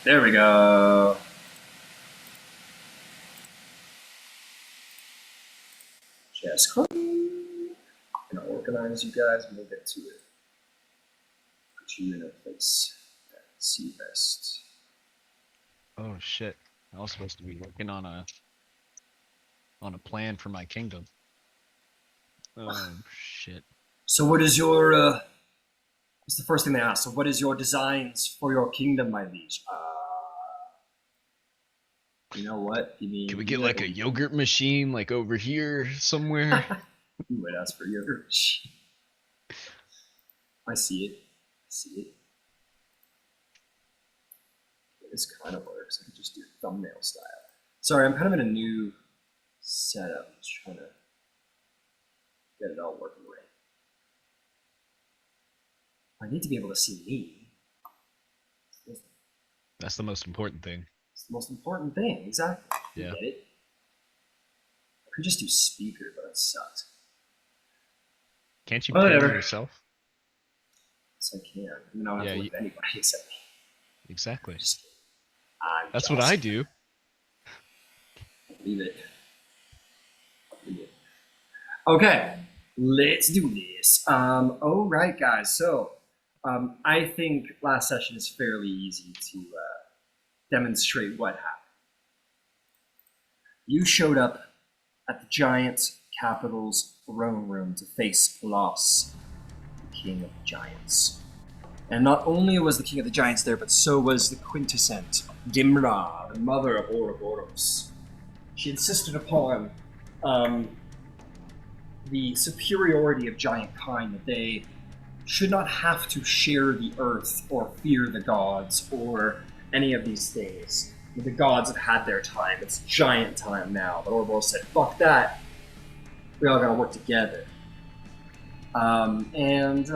There we go. Just click. I'm gonna organize you guys and we'll get to it. Put you in a place. See best. Oh shit. I was supposed to be working on a plan for my kingdom. Oh shit. So what is your what's the first thing they ask? So what is your designs for your kingdom, my liege? You know what? You Can we mean get like a yogurt machine like over here somewhere? you would ask for yogurt. I see it. I see it. This kind of works. I could just do thumbnail style. Sorry, I'm kind of in a new setup. I'm just trying to get it all working right. I need to be able to see me. That's the most important thing. It's the most important thing. Exactly. You Yeah. get it? I could just do speaker, but that sucks. Can't you pan Whatever. yourself? Yes, I can. I mean, I don't have Yeah, to look at anybody except me. exactly. Just kidding. I'm That's what I Gyasi. do. Leave it. Leave it. Okay, let's do this. All right, guys. So, I think last session is fairly easy to demonstrate what happened. You showed up at the giant capital's throne room to face Palos, the king of the giants. And not only was the king of the giants there, but so was the quintessent Dimra, the mother of Ouroboros. She insisted upon the superiority of giant kind, that they should not have to share the earth or fear the gods or any of these things. The gods have had their time. It's giant time now. But Ouroboros said, fuck that. We all gotta work together. And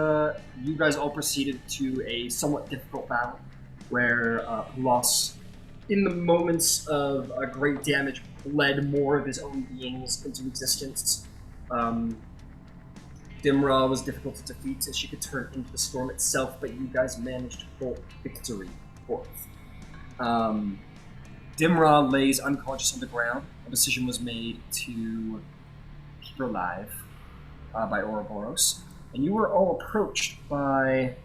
you guys all proceeded to a somewhat difficult battle where Palos, in the moments of great damage, bled more of his own beings into existence. Dimra was difficult to defeat as she could turn into the storm itself, but you guys managed to pull victory forth. Dimra lays unconscious on the ground. A decision was made to keep her alive by Ouroboros, and you were all approached by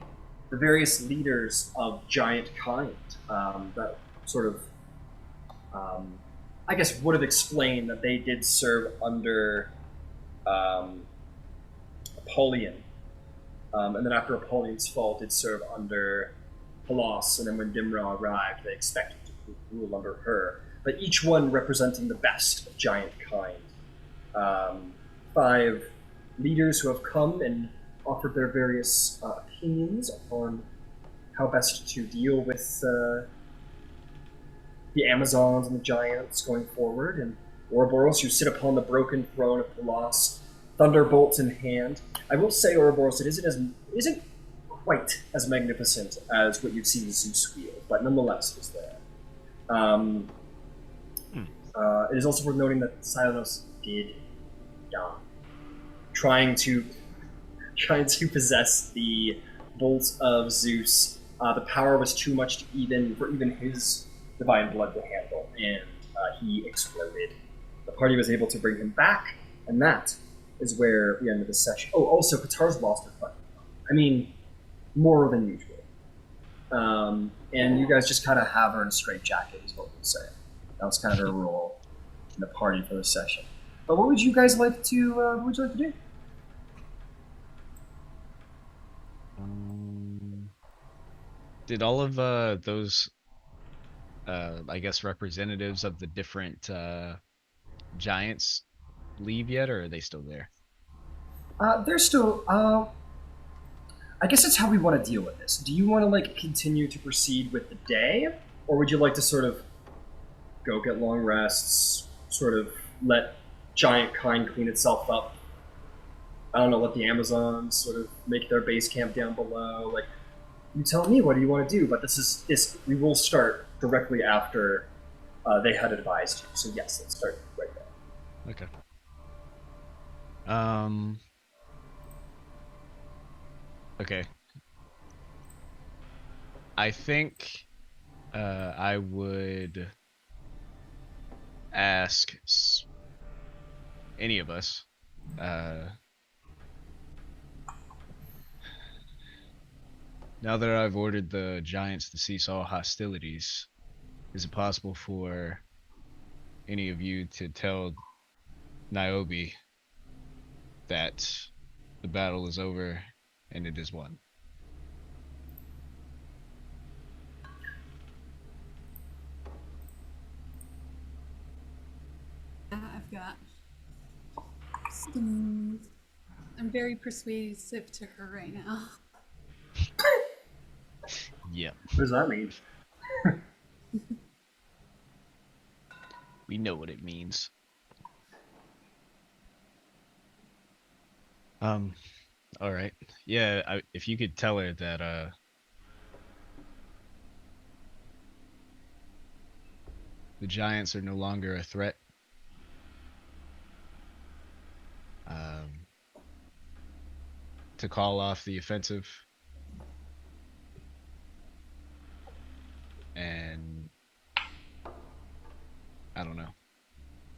the various leaders of giant kind that sort of, I guess, would have explained that they did serve under Apollyon, and then after Apollyon's fall, did serve under Palos, and then when Dimra arrived, they expected to rule under her. But each one representing the best of giant kind. 5 leaders who have come and offered their various opinions on how best to deal with the Amazons and the giants going forward. And Ouroboros, you sit upon the broken throne of Palos, thunderbolts in hand. I will say, Ouroboros, it isn't quite as magnificent as what you've seen Zeus wield, but nonetheless, it's there. It is also worth noting that Silenos did die, trying to possess the bolt of Zeus. The power was too much for even his divine blood to handle, and he exploded. The party was able to bring him back, and that is where we ended the session. Oh, also, Katara's lost her fucking mind. I mean, more than usual. And you guys just kind of have her in a straitjacket, is what we'll say. That was kind of her role in the party for the session. But what would you guys like to? What would you like to do? Did all of those, I guess, representatives of the different giants leave yet, or are they still there? They're still. I guess that's how we want to deal with this. Do you want to like continue to proceed with the day, or would you like to sort of go get long rests, sort of let giant kind clean itself up? I don't know, let the Amazons sort of make their base camp down below. Like, you tell me what do you want to do. But this. We will start directly after they had advised you. So yes, let's start right there. Okay. Um. Okay. I think I would ask any of us. Uh, Now that I've ordered the giants to cease all hostilities, is it possible for any of you to tell Niobe that the battle is over and it is won? I've got some. I'm very persuasive to her right now. Yep, What does that mean? we know what it means. Um, all right. Yeah, if you could tell her that the giants are no longer a threat, um, to call off the offensive and I don't know,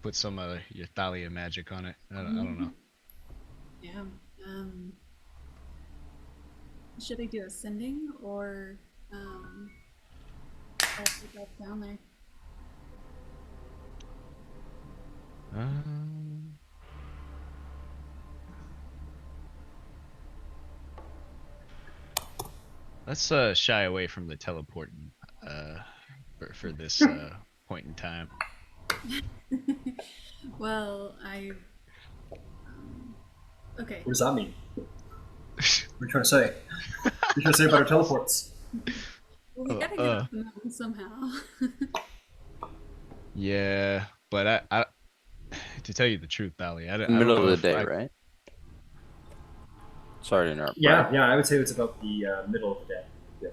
put some of your Thalia magic on it. I don't know. Yeah. Um, should I do ascending or I'll put that down there? Um, let's shy away from the teleporting uh for this point in time. Well, I. Um, okay. What does that mean? What are you trying to say? What are you trying to say about our teleports? Well, we uh, gotta get uh off the mountain somehow. yeah, but I to tell you the truth, Bally, I don't Middle of know the if day, I right? Sorry to interrupt, Brian. Yeah, I would say it's about the middle of the day. Yeah.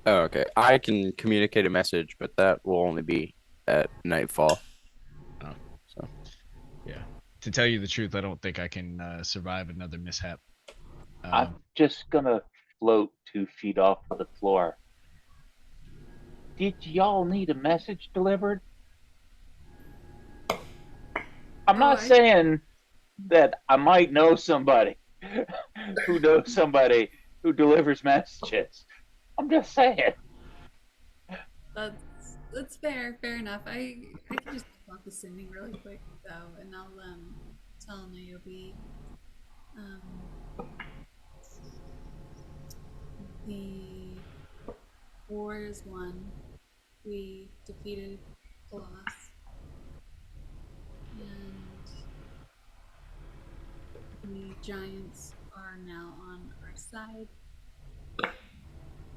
Oh, okay. I can communicate a message, but that will only be at nightfall. oh, So yeah. To tell you the truth, I don't think I can survive another mishap. I'm Um, just gonna float 2 feet off of the floor. Did y'all need a message delivered? I'm Oh, not I. saying that I might know somebody who knows somebody who delivers messages. I'm just saying. That's fair. Fair enough. I can just talk to Cindy really quick though, and I'll tell Niobe um the war is won. We defeated Colossus, and the giants are now on our side.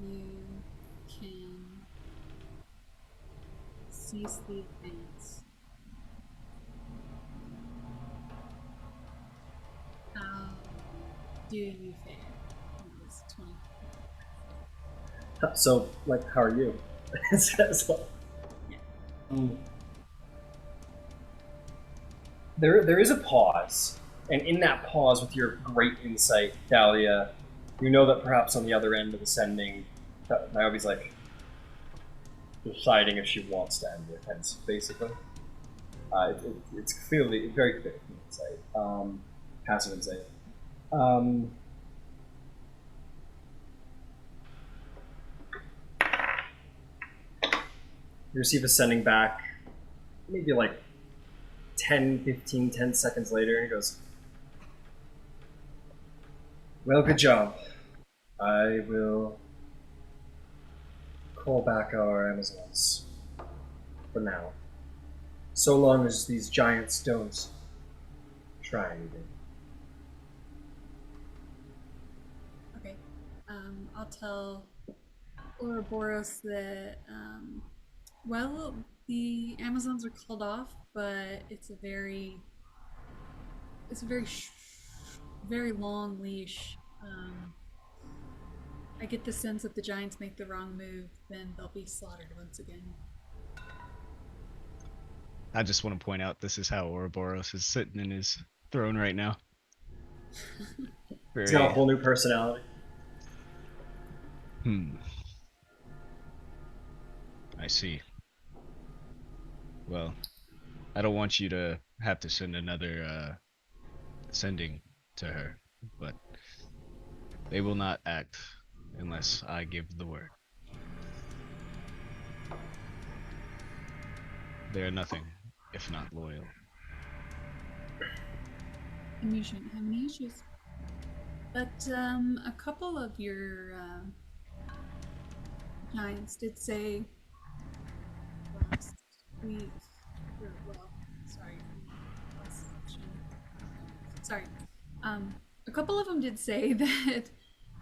You can cease the advance. How do you fare? It was 20. So, like, how are you? So, Yeah. there is a pause, and in that pause, with your great insight, Thalia, you know that perhaps on the other end of the sending, Niobe's like deciding if she wants to end the offense, basically. It's clearly very clear from insight, passive insight. Um, you receive a sending back, maybe like 10, 15, 10 seconds later, and he goes, well, good job. I will call back our Amazons for now. So long as these giants don't try anything. Okay. I'll tell Ouroboros that well, the Amazons are called off, but it's a very long leash. I get the sense that the giants make the wrong move, then they'll be slaughtered once again. I just want to point out this is how Ouroboros is sitting in his throne right now. He's got a Very whole new personality. hmm. see. Well, I don't want you to have to send another sending to her, but they will not act unless I give the word. They are nothing if not loyal. And you shouldn't have any issues. But a couple of your giants did say last week, or well, sorry, last session. Sorry, a couple of them did say that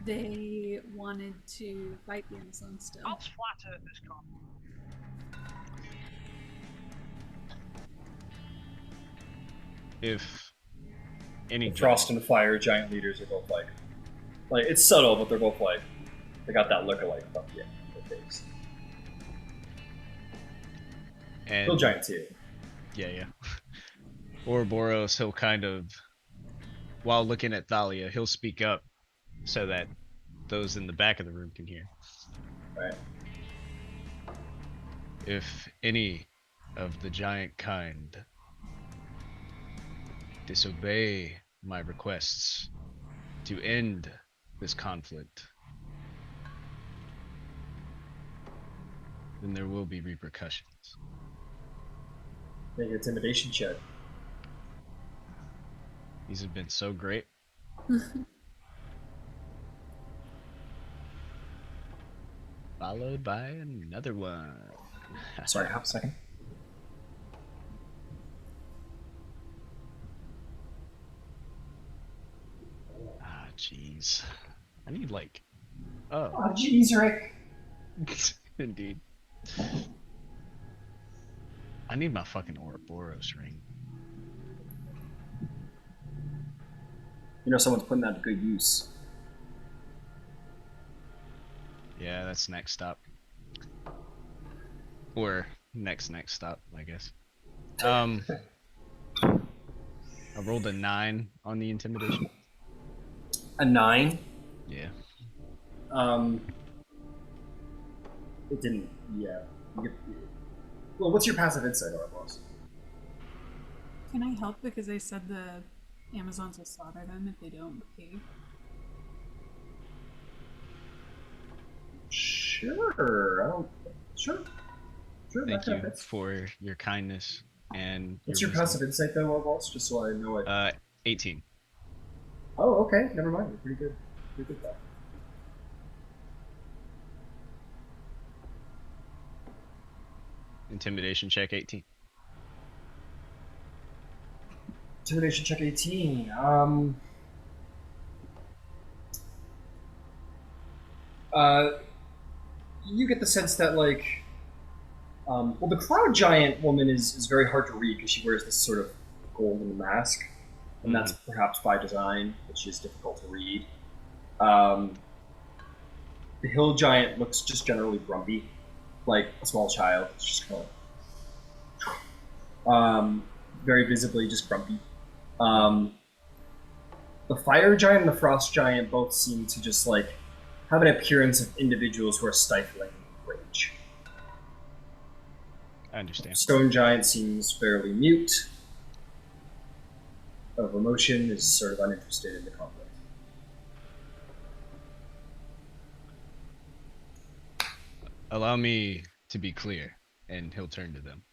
they wanted to fight the Amazon still. I'll flat earth this con. If any The Frost and Fire giant leaders are both like it's subtle, but they're both like they got that look of like fuck yeah, on their face. and Still giant too. yeah. Ouroboros, he'll kind of, while looking at Thalia, he'll speak up so that those in the back of the room can hear. Right. If any of the giant kind disobey my requests to end this conflict, then there will be repercussions. Make an intimidation check. These have been so great. Followed by another one. Sorry, half a second. Ah, jeez. I need like, oh, Oh jeez, Rick. indeed. I need my fucking Ouroboros ring. You know someone's putting that to good use. Yeah, that's next stop. Or next stop, I guess. I rolled a 9 on the intimidation. A 9. Yeah. It didn't. Yeah. Well, what's your passive insight, Ouroboros? Can I help because they said the Amazons will slaughter them if they don't behave? Sure. I don't. Sure. Sure. Thank that you fits. for your kindness and What's your wisdom. passive insight though, Ouroboros? Just so I know it. 18. Oh, okay. Never mind. You're pretty good. Pretty good though. Intimidation check 18. Intimidation check 18. You get the sense that like, well, the cloud giant woman is very hard to read because she wears this sort of golden mask, and that's perhaps by design, but she's difficult to read. The hill giant looks just generally grumpy, like a small child. It's just kind of very visibly just grumpy. The fire giant and the frost giant both seem to just like have an appearance of individuals who are stifling rage. I understand. Stone giant seems fairly mute of emotion, is sort of uninterested in the conflict. Allow me to be clear, and he'll turn to them.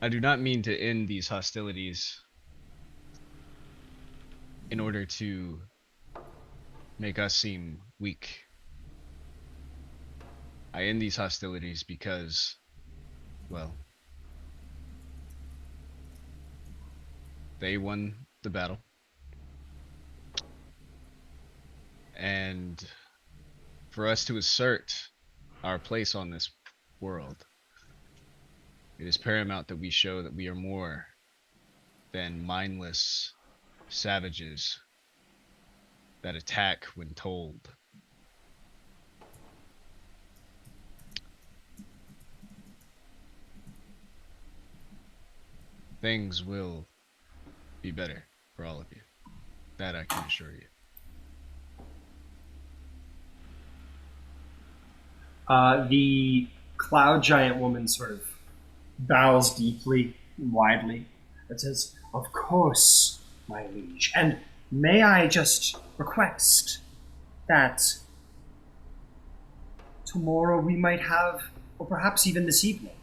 I do not mean to end these hostilities in order to make us seem weak. I end these hostilities because, well, they won the battle. And for us to assert our place on this world, it is paramount that we show that we are more than mindless savages that attack when told. Things will be better for all of you. That I can assure you. The cloud giant woman sort of bows deeply and widely and says, "Of course, my liege. And may I just request that tomorrow we might have, or perhaps even this evening,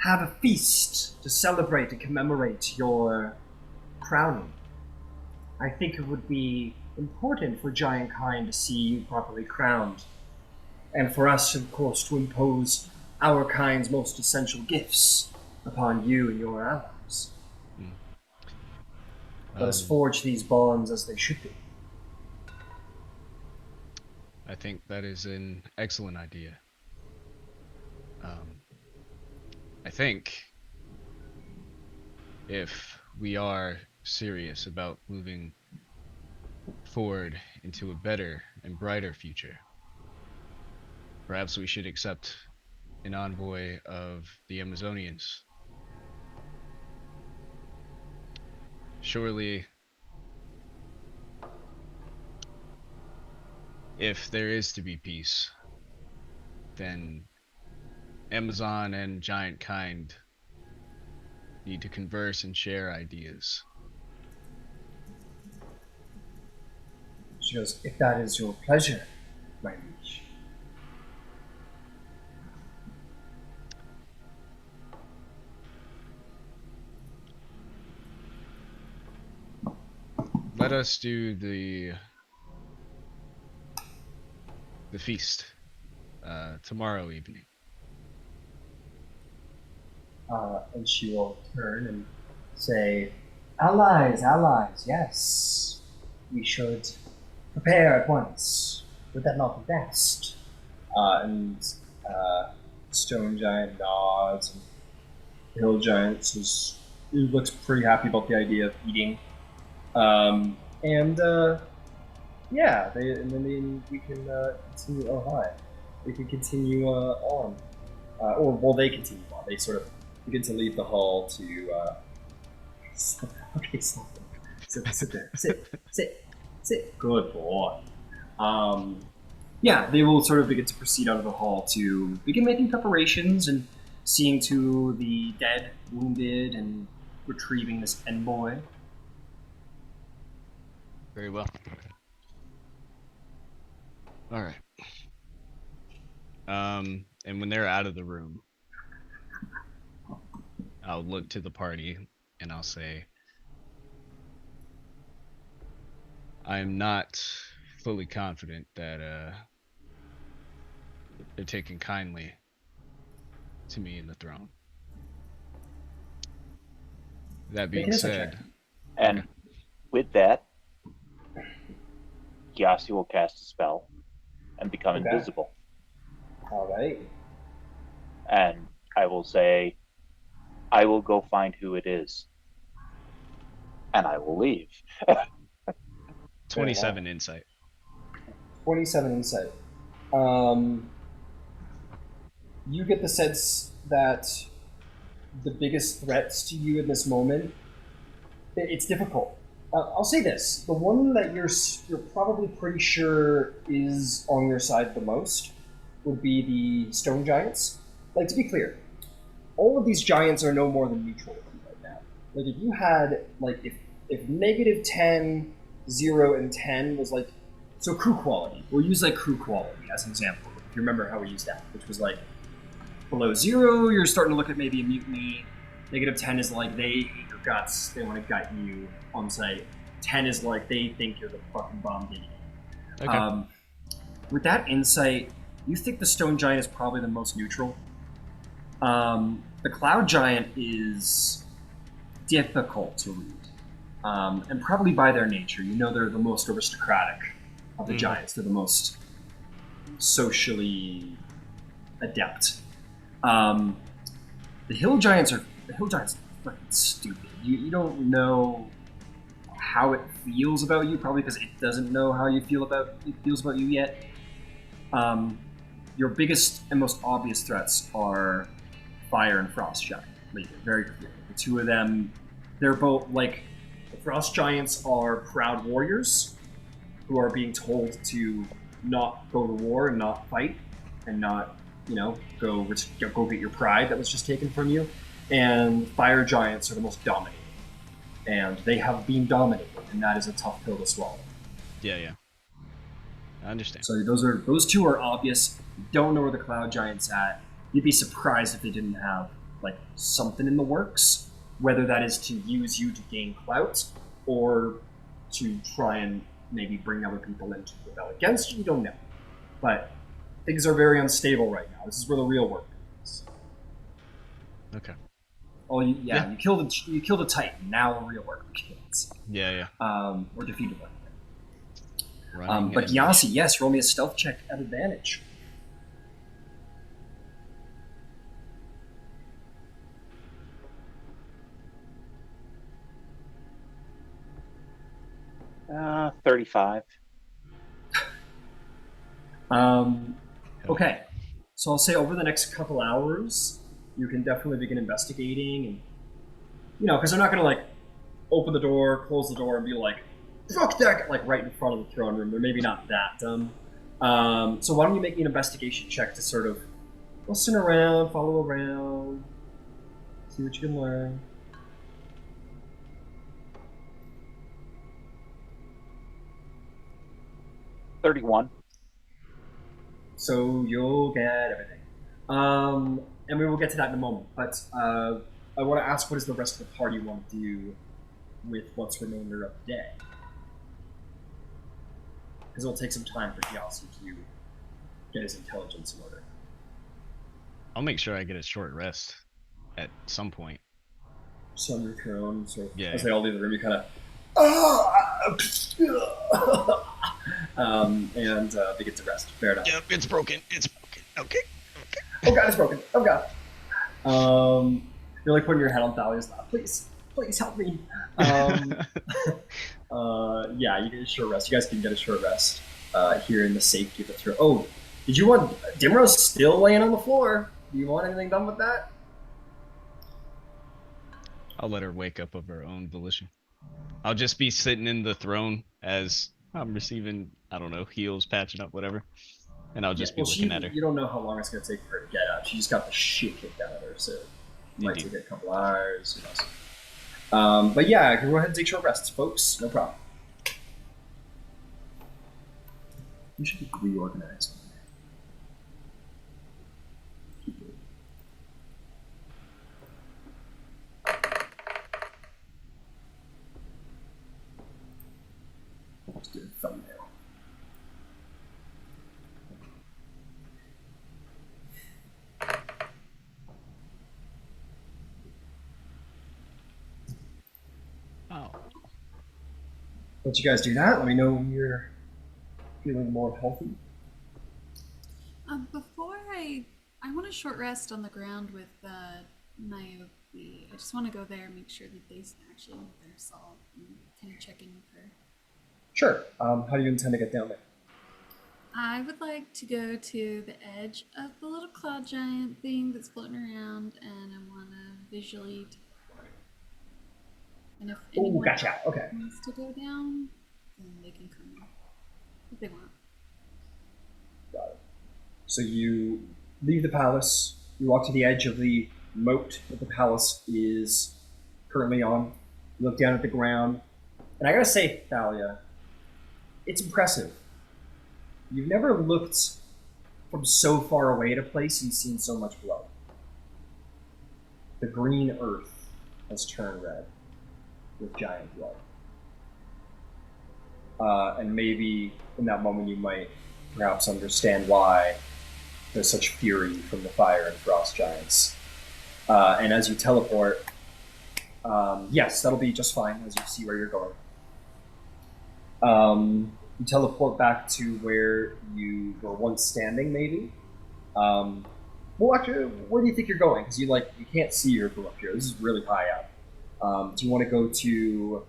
have a feast to celebrate and commemorate your crowning. I think it would be important for giant kind to see you properly crowned, and for us, of course, to impose our kind's most essential gifts upon you and your allies. Let us forge these bonds as they should be." I think that is an excellent idea. I think if we are serious about moving forward into a better and brighter future, perhaps we should accept an envoy of the Amazonians. Surely, if there is to be peace, then Amazon and giant kind need to converse and share ideas. She goes, "If that is your pleasure, my liege." Let us do the feast tomorrow evening. And she will turn and say, "Allies, allies, yes. We should prepare at once. Would that not be best?" And Stone Giant nods, and Hill Giant says, he looks pretty happy about the idea of eating. Yeah, we can continue. Oh, hi. We can continue on. They continue on. They sort of begin to leave the hall to. Okay, stop. Sit there. Sit. Good boy. Yeah, they will sort of begin to proceed out of the hall to begin making preparations and seeing to the dead, wounded, and retrieving this envoy. Very well. All right. And when they're out of the room, I'll look to the party and I'll say, I am not fully confident that they're taking kindly to me in the throne. That being said, and with that, Gyasi will cast a spell and become invisible. All right. And I will say, I will go find who it is. And I will leave. 27 insight. 27 insight. You get the sense that the biggest threats to you in this moment, it's difficult. I'll say this: the one that you're probably pretty sure is on your side the most would be the stone giants. Like, to be clear, all of these giants are no more than neutral with you right now. Like, if you had, like, if negative 10, 0, and 10 was like, so crew quality. We'll use like crew quality as an example. If you remember how we used that, which was like below 0, you're starting to look at maybe a mutiny. Negative 10 is like they hate your guts, they want to gut you on site. 10 is like they think you're the fucking bomb diggity. Okay. With that insight, you think the stone giant is probably the most neutral. The cloud giant is difficult to read. And probably by their nature, you know they're the most aristocratic of the giants. They're the most socially adept. The hill giants are fucking stupid. You don't know how it feels about you, probably because it doesn't know how it feels about you yet. Your biggest and most obvious threats are fire and frost giant. Like, very clear. The two of them, they're both like, the frost giants are proud warriors who are being told to not go to war and not fight. and not, go get your pride that was just taken from you. And fire giants are the most dominating, and they have been dominated, and that is a tough pill to swallow. Yeah. I understand. So those two are obvious. You don't know where the cloud giant's at. You'd be surprised if they didn't have like something in the works, whether that is to use you to gain clout or to try and maybe bring other people in to rebel against you. You don't know, but things are very unstable right now. This is where the real work is. Okay. Oh, you killed a titan. Now the real work begins. Yeah. Or defeated one. But Gyasi, yes, roll me a stealth check at advantage. Uh, 35. Okay, so I'll say over the next couple hours, you can definitely begin investigating, and because they're not gonna like open the door, close the door, and be like, "Fuck that!" like right in front of the throne room. They're maybe not that dumb. So why don't you make me an investigation check to sort of listen around, follow around, see what you can learn. 31. So you'll get everything. And we will get to that in a moment. But I want to ask, what is the rest of the party want to do with what's remainder of the day? Because it'll take some time for Gyasi to get his intelligence in order. I'll make sure I get a short rest at some point. So on your throne, so Yeah. as they all leave the room, you kind of... and they get to rest. Fair enough. Yep, it's broken. Okay. Oh god, it's broken. Oh god. You're like putting your head on Thalia's lap. Please help me. Yeah, you get a short rest. You guys can get a short rest here in the safety of the throne. Oh, did you want... Dimro's still laying on the floor. Do you want anything done with that? I'll let her wake up of her own volition. I'll just be sitting in the throne as I'm receiving, I don't know, heals, patching up, whatever. And I'll just be looking at her. You don't know how long it's going to take for her to get up. She just got the shit kicked out of her, so it might take a couple hours. Who knows? But yeah, go ahead and take short rests, folks. No problem. You should be reorganized. Let's do a thumbnail. Oh. Once you guys do that, let me know when you're feeling more healthy. Before I want a short rest on the ground with Niobe. I just want to go there and make sure that they actually know they're solved and kind of check in with her. Sure. How do you intend to get down there? I would like to go to the edge of the little cloud giant thing that's floating around, and I want to visually teleport. And if anyone Gotcha. Okay. wants to go down, then they can come if they want. Got it. So you leave the palace, you walk to the edge of the moat that the palace is currently on, you look down at the ground, and I gotta say, Thalia, it's impressive. You've never looked from so far away at a place and seen so much blood. The green earth has turned red with giant blood. And maybe in that moment you might perhaps understand why there's such fury from the fire and frost giants. And as you teleport, yes, that'll be just fine as you see where you're going. You teleport back to where you were once standing, maybe. Well, actually, where do you think you're going? Because you can't see your from up here. This is really high up. Do you want to go to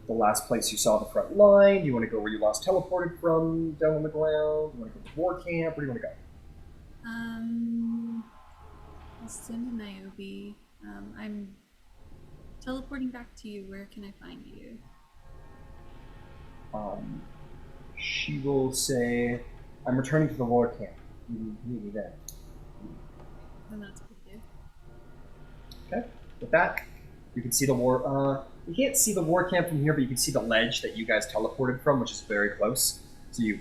the last place you saw the front line? Do you want to go where you last teleported from, down on the ground? Do you want to go to war camp? Where do you want to go? I'll send Niobe. I'm teleporting back to you. Where can I find you? She will say, I'm returning to the war camp. Nearly there. Then that's pretty good. Okay. With that, you can see the war. You can't see the war camp from here, but you can see the ledge that you guys teleported from, which is very close. So you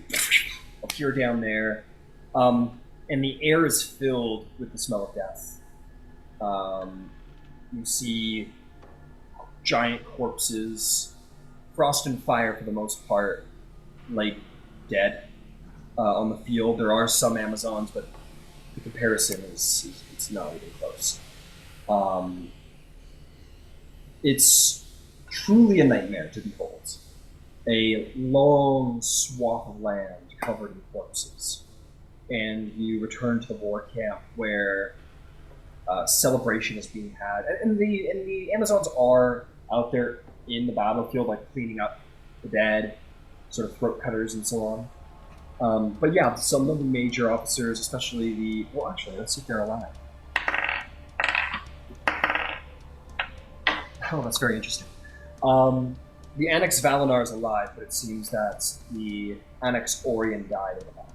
appear down there, and the air is filled with the smell of death. You see giant corpses, frost and fire for the most part, like dead on the field. There are some Amazons, but the comparison is it's not even close. It's truly a nightmare to behold. A long swath of land covered in corpses. And you return to the war camp where celebration is being had. And the Amazons are out there in the battlefield, like cleaning up the dead, sort of throat cutters and so on. But yeah, some of the major officers, especially the... Well, actually, let's see if they're alive. Oh, that's very interesting. The Annex Valinar is alive, but it seems that the Annex Orion died in the battle.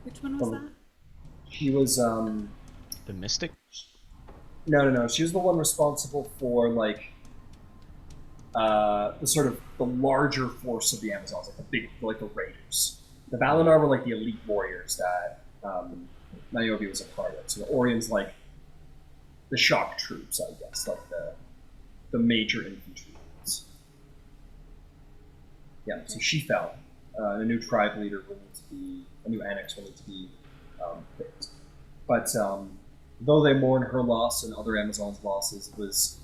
Which one was that? She was, The Mystic? No. She was the one responsible for, like, the sort of the larger force of the Amazons, like the big, like the Raiders. The Valinar were like the elite warriors that Niobe was a part of. So the Orion's like the shock troops, I guess, like the major infantry units. Yeah, so she fell. A new tribe leader will need to be, a new annex will need to be picked. But though they mourn her loss and other Amazons' losses, it was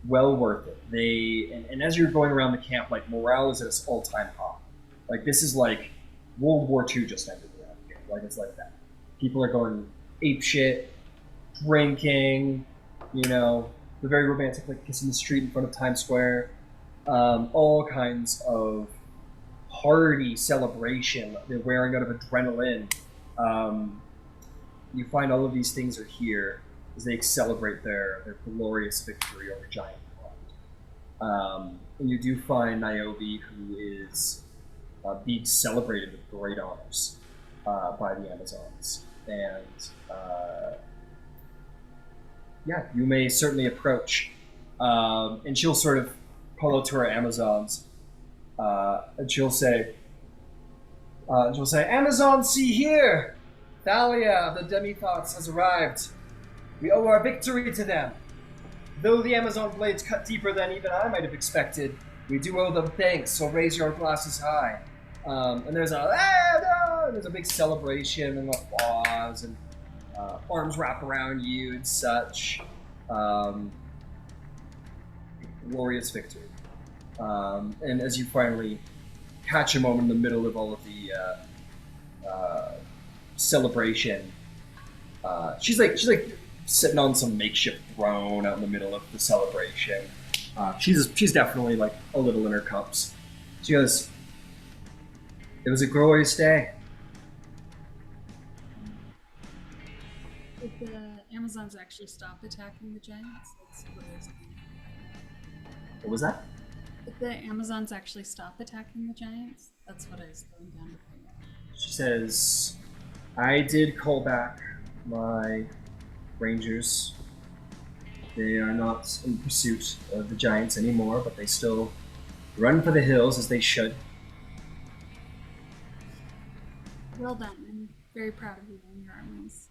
well worth it. And as you're going around the camp, like morale is at its all-time high. Like this is like World War II just ended around here. Like it's like that. People are going ape shit, drinking, you know, the very romantic like kiss in the street in front of Times Square, all kinds of party celebration. They're wearing out of adrenaline. You find all of these things are here as they celebrate their glorious victory over Giant Pond. And you do find Niobe, who is being celebrated with great honors by the Amazons. And yeah, you may certainly approach. And she'll sort of call out to her Amazons. And she'll say, Amazons, see here! Thalia of the Demithot has arrived. We owe our victory to them. Though the Amazon blades cut deeper than even I might have expected, we do owe them thanks, so raise your glasses high. And there's a big celebration and applause and arms wrap around you and such. Glorious victory. And as you finally catch a moment in the middle of all of the celebration, she's like sitting on some makeshift throne out in the middle of the celebration. She's definitely like a little in her cups. She goes, "It was a glorious day." Did the Amazons actually stop attacking the giants? That's what I was thinking. What was that? Did the Amazons actually stop attacking the giants? That's what I was going down to find out. She says, "I did call back my rangers. They are not in pursuit of the giants anymore, but they still run for the hills as they should." Well done. I'm very proud of you and your armies.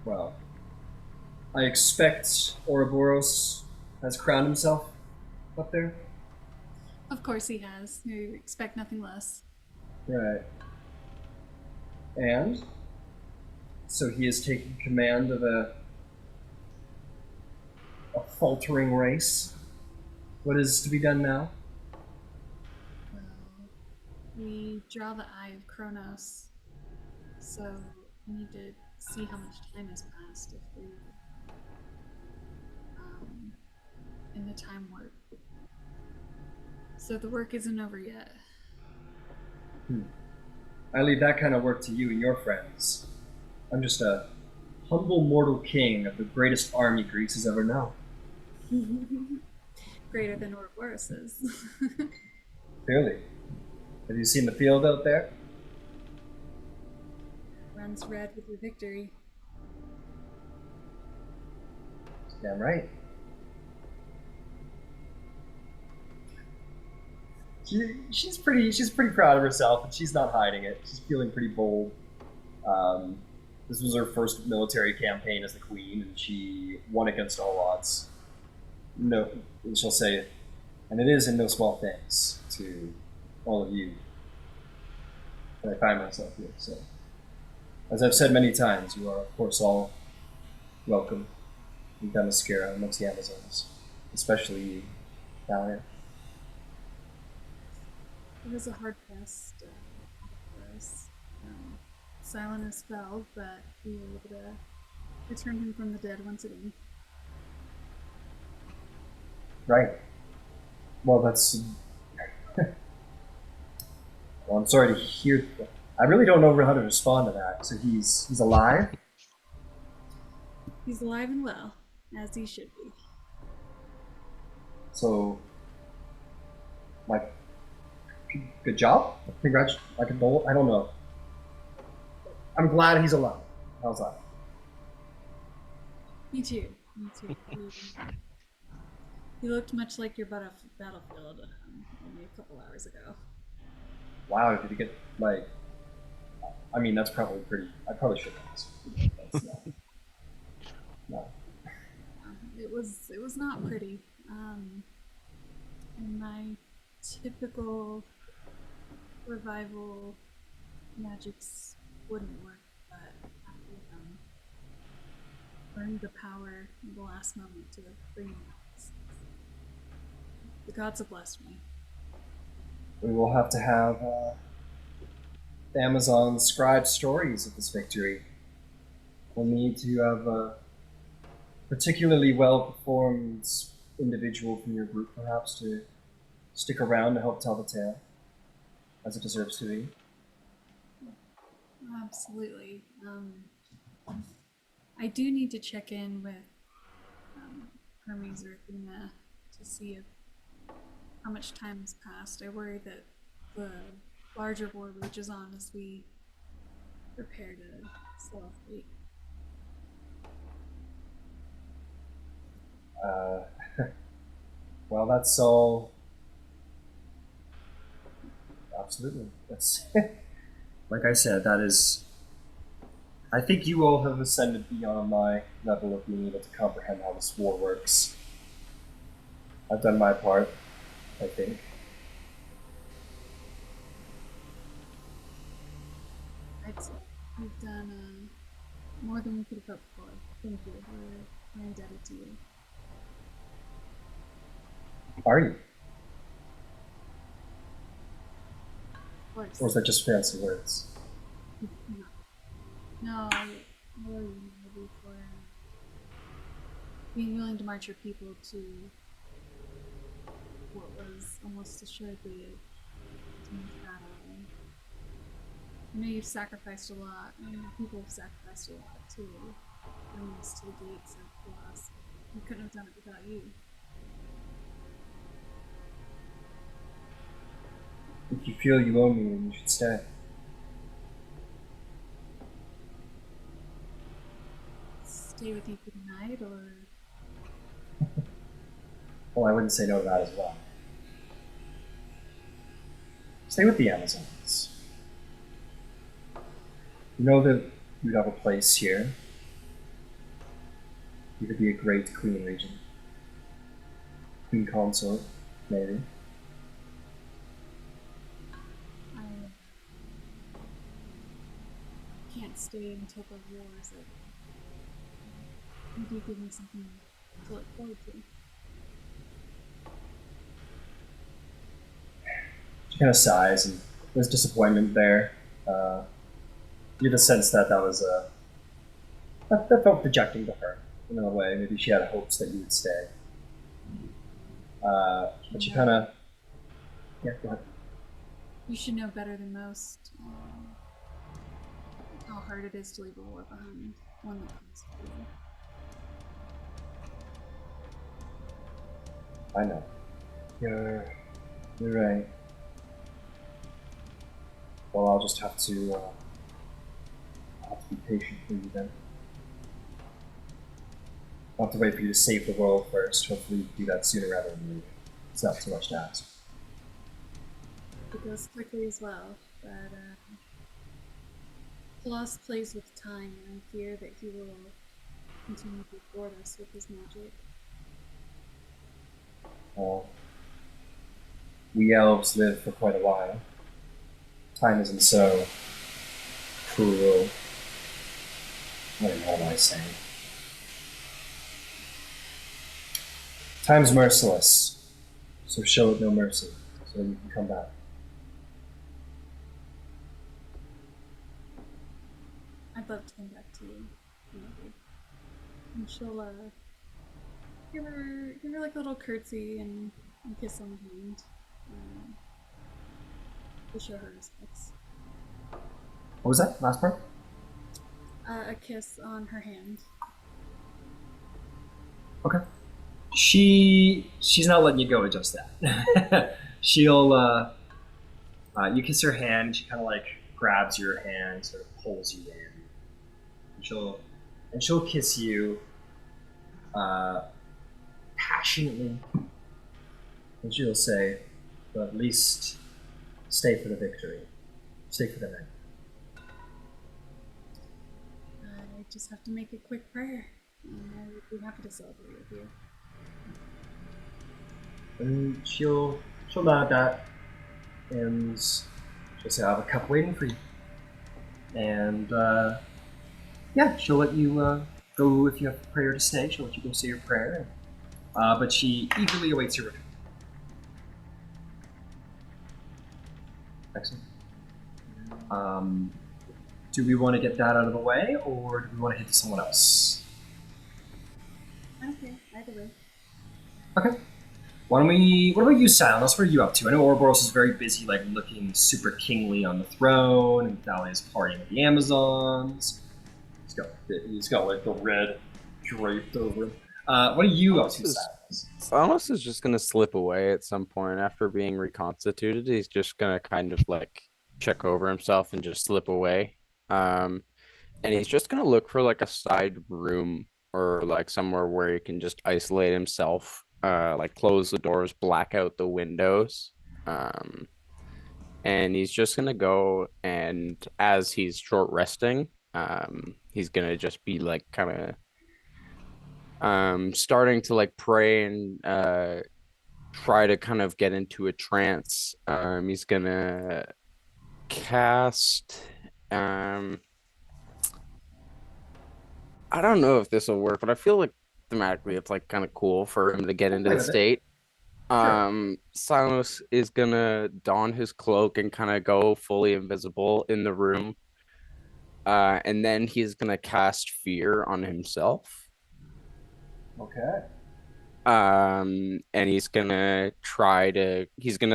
Well, I expect Ouroboros has crowned himself up there. Of course he has. You expect nothing less. Right. And so he is taking command of a faltering race. What is to be done now? Well, we draw the eye of Kronos, so we need to see how much time has passed if we in the time warp. So the work isn't over yet. I leave that kind of work to you and your friends. I'm just a humble mortal king of the greatest army Greece has ever known. Greater than Ouroboros is. Clearly. Have you seen the field out there? Runs red with your victory. Damn right. She's pretty proud of herself, and she's not hiding it. She's feeling pretty bold. This was her first military campaign as the queen, and she won against all odds. No, and she'll say, and it is in no small thanks to all of you that I find myself here. So, as I've said many times, you are of course all welcome in Themyscira amongst the Amazons, especially you, Thalia. It was a hard test for us. Silenos fell, but we were able to return him from the dead once again. Right. Well, that's. Well, I'm sorry to hear. I really don't know how to respond to that. So he's alive. He's alive and well, as he should be. So, like, good job. Congrats. I don't know. I'm glad he's alive. How's that? Me too. Me too. He looked much like your battlefield only a couple hours ago. Wow, did he get like? I mean, that's probably pretty. I probably should have asked. That's no. It was not pretty. And my typical revival magics wouldn't work, but I burned the power in the last moment to bring it out. The gods have blessed me. We will have to have the Amazon scribe stories of this victory. We'll need to have a particularly well-performed individual from your group, perhaps, to stick around to help tell the tale, as it deserves to be. Absolutely. I do need to check in with Hermes or Athena to see if how much time has passed. I worry that the larger war rages on as we prepare to sail off fleet. Well, that's all. Absolutely. That's like I said. That is. I think you all have ascended beyond my level of being able to comprehend how this war works. I've done my part, I think. I'd say you've done more than we could have hoped for. Thank you. We're indebted to you. Are you? Of course. Or is that just fancy words? No, I owe you Niobe for being willing to march your people to what was almost assuredly a doomed battle. I know you've sacrificed a lot, and your people have sacrificed a lot to bring us to the gates of Chaos. We couldn't have done it without you. If you feel you owe me, then you should stay. Stay with you for the night, or Well, I wouldn't say no to that as well. Stay with the Amazons. You know that you'd have a place here. You could be a great queen regent. Queen consort, maybe. I can't stay until the war is over. You do give me something to look forward to. She kind of sighs, and there's disappointment there. You get the sense that that was that felt projecting to her in a way. Maybe she had hopes that you would stay. But she kind of, yeah, go ahead. You should know better than most how hard it is to leave a war behind, one that comes to you. I know. You're right. Well, I'll have to be patient for you then. I'll have to wait for you to save the world first. Hopefully, you can do that sooner rather than later. It's not too much to ask. It goes quickly as well, but Colossus plays with time, and I fear that he will continue to board us with his magic. Well, we elves live for quite a while. Time isn't so cruel. What am I saying? Time's merciless, so show it no mercy, so you can come back. I'd love to come back to you, Niobe. And she'll give her like a little curtsy and kiss on the hand. To show her respects. What was that last part? A kiss on her hand. Okay. She's not letting you go with just that. She'll you kiss her hand. She kind of like grabs your hand, sort of pulls you in, and she'll kiss you passionately, and she'll say, "But at least stay for the victory. Stay for the night." I just have to make a quick prayer, and I would be happy to celebrate with you. And she'll nod that, and she'll say, "I have a cup waiting for you." And yeah, she'll let you go if you have prayer to say. She'll let you go say your prayer, but she eagerly awaits your return. Excellent. Do we want to get that out of the way, or do we want to hit to someone else? Okay, either way. Okay. What about you, Silenos? What are you up to? I know Ouroboros is very busy, like looking super kingly on the throne, and Thalia is partying with the Amazons. He's got like the red draped over him. What are you up to, Silenos? Silenos is just gonna slip away at some point after being reconstituted. He's just gonna kind of like check over himself and just slip away. And he's just gonna look for like a side room or like somewhere where he can just isolate himself. Like close the doors, black out the windows. And he's just gonna go and as he's short resting, he's gonna just be like kind of starting to like pray and try to kind of get into a trance. He's gonna cast I don't know if this will work, but I feel like thematically it's like kind of cool for him to get into the state. Sure. Silenos is gonna don his cloak and kind of go fully invisible in the room. And then he's gonna cast fear on himself. Okay. And he's gonna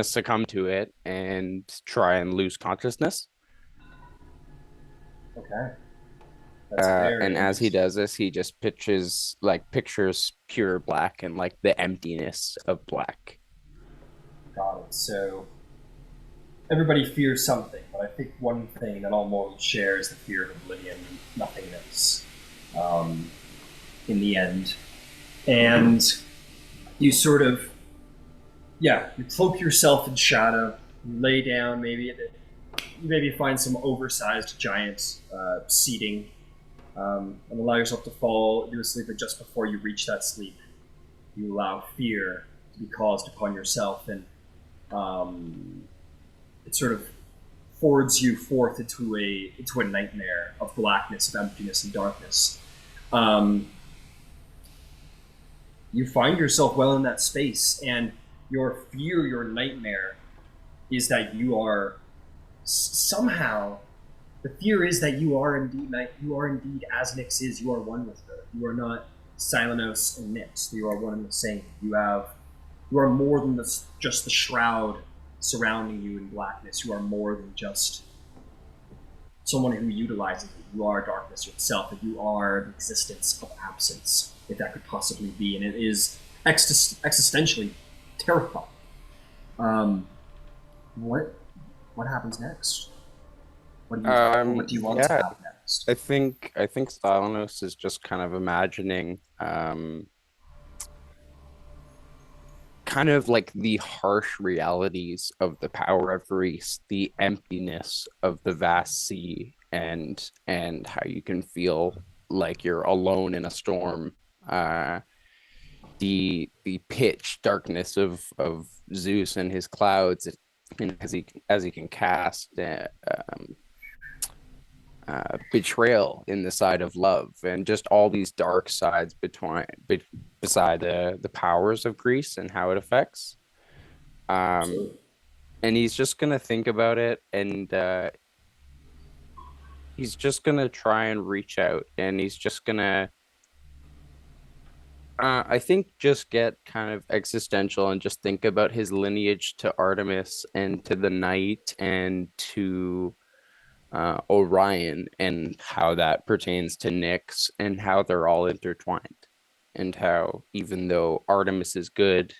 succumb to it and try and lose consciousness. Okay. That's very And as he interesting. does this, he just pictures pure black and like the emptiness of black. Got it. So everybody fears something, but I think one thing that all mortals share is the fear of oblivion, nothingness. In the end, and you sort of, yeah, you cloak yourself in shadow. You lay down, maybe find some oversized giant seating, and allow yourself to fall into a sleep. But just before you reach that sleep, you allow fear to be caused upon yourself, and it sort of forwards you forth into a nightmare of blackness, of emptiness, and darkness. You find yourself well in that space, and your fear, your nightmare, is that you are somehow. The fear is that you are indeed as Nyx is. You are one with her. You are not Silenos and Nyx. You are one and the same. You are more than just the shroud surrounding you in blackness. You are more than just someone who utilizes it. You are darkness itself, and you are the existence of absence, if that could possibly be. And it is existentially terrifying. What happens next? What do you want to Yeah, have next? I think Silenos is just kind of imagining kind of like the harsh realities of the power of Greece, the emptiness of the vast sea, and how you can feel like you're alone in a storm. Uh, the pitch darkness of Zeus and his clouds, and as he can cast betrayal in the side of love, and just all these dark sides beside the powers of Greece and how it affects. Um, Absolutely. and he's just gonna think about it, and he's just gonna try and reach out, and he's just gonna I think just get kind of existential and just think about his lineage to Artemis and to the night and to Orion, and how that pertains to Nyx, and how they're all intertwined, and how even though Artemis is good,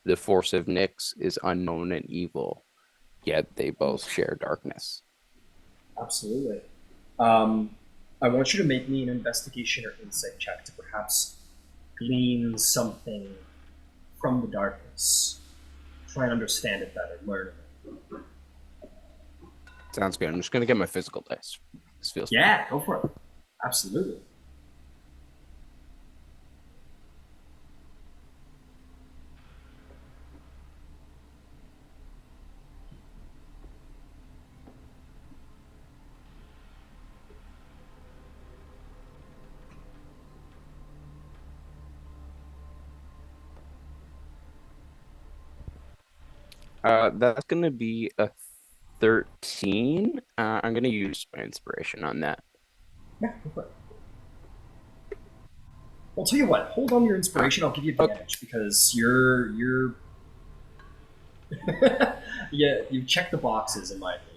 the force of Nyx is unknown and evil, yet they both share darkness. Absolutely. Um, I want you to make me an investigation or insight check to perhaps glean something from the darkness. Try and understand it better, learn it. Sounds good. I'm just gonna get my physical dice. This feels fun. Yeah, go for it. Absolutely. That's gonna be a 13. I'm gonna use my inspiration on that. Yeah, go for it. I'll tell you what. Hold on to your inspiration. I'll give you advantage because you're. Yeah, you check the boxes in my opinion.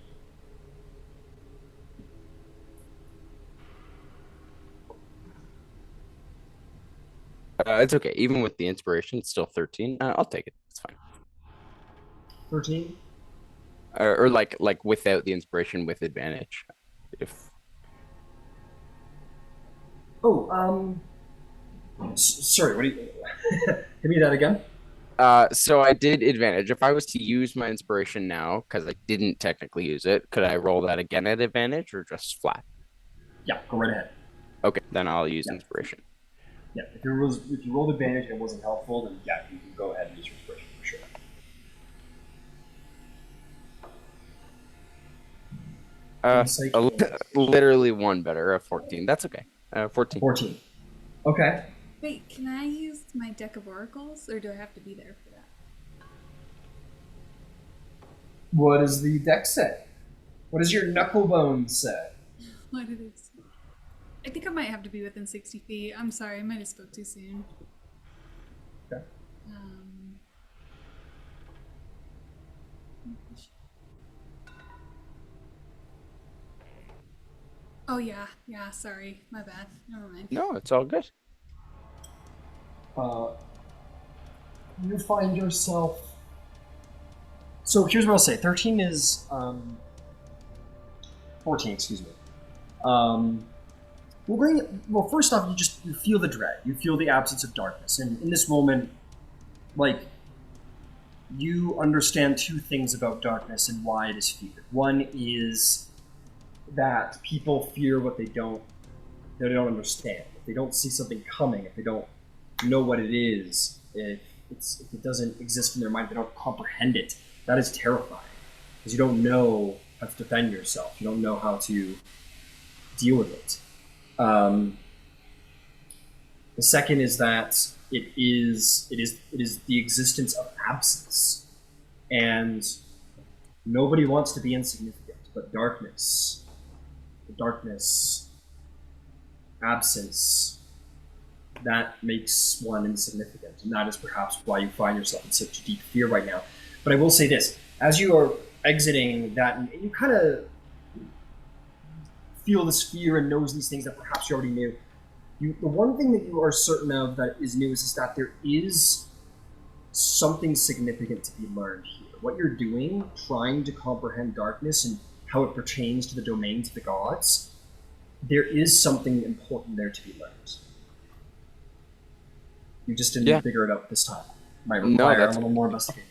It's okay. Even with the inspiration, it's still 13. I'll take it. It's fine. 13. Or like without the inspiration with advantage. If Oh, sorry. What do you? Give me that again. so I did advantage. If I was to use my inspiration now, because I didn't technically use it, could I roll that again at advantage or just flat? Yeah, go right ahead. Okay, then I'll use Yeah. inspiration. Yeah, if you rolled advantage and it wasn't helpful, then yeah, you can go ahead and use your inspiration for sure. Insight is Literally one better, a 14. That's okay. 14. 14. Okay. Wait, can I use my deck of oracles, or do I have to be there for that? What does the deck say? What does your knucklebone say? What did it say? I think I might have to be within 60 feet. I'm sorry, I might have spoke too soon. Okay. Um, oh yeah, sorry, my bad. Never mind. No, it's all good. Uh, you find yourself. So here's what I'll say. 13 is 14. Excuse me. Well, first off, you feel the dread. You feel the absence of darkness, and in this moment, like you understand two things about darkness and why it is feared. One is that people fear what they don't understand. If they don't see something coming, if they don't know what it is, if it doesn't exist in their mind, if they don't comprehend it, that is terrifying because you don't know how to defend yourself. You don't know how to deal with it. The second is that it is the existence of absence, and nobody wants to be insignificant. But darkness, absence, that makes one insignificant, and that is perhaps why you find yourself in such deep fear right now. But I will say this: as you are exiting that, and you kind of feel this fear and knows these things that perhaps you already knew. The one thing that you are certain of that is new is that there is something significant to be learned here. What you're doing, trying to comprehend darkness and how it pertains to the domains of the gods, there is something important there to be learned. You just didn't Yeah. figure it out this time. Might No, require a that's little more investigating.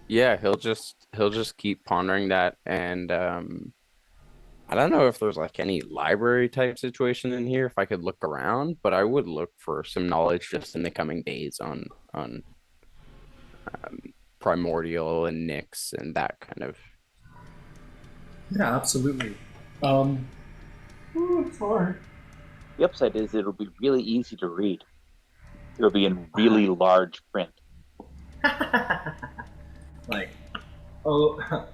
yeah, he'll just keep pondering that, and I don't know if there's like any library type situation in here if I could look around, but I would look for some knowledge just in the coming days on um, primordial and Nyx and that kind of. Yeah, absolutely. It's hard. The upside is it'll be really easy to read. It'll be in really large print. Like, oh,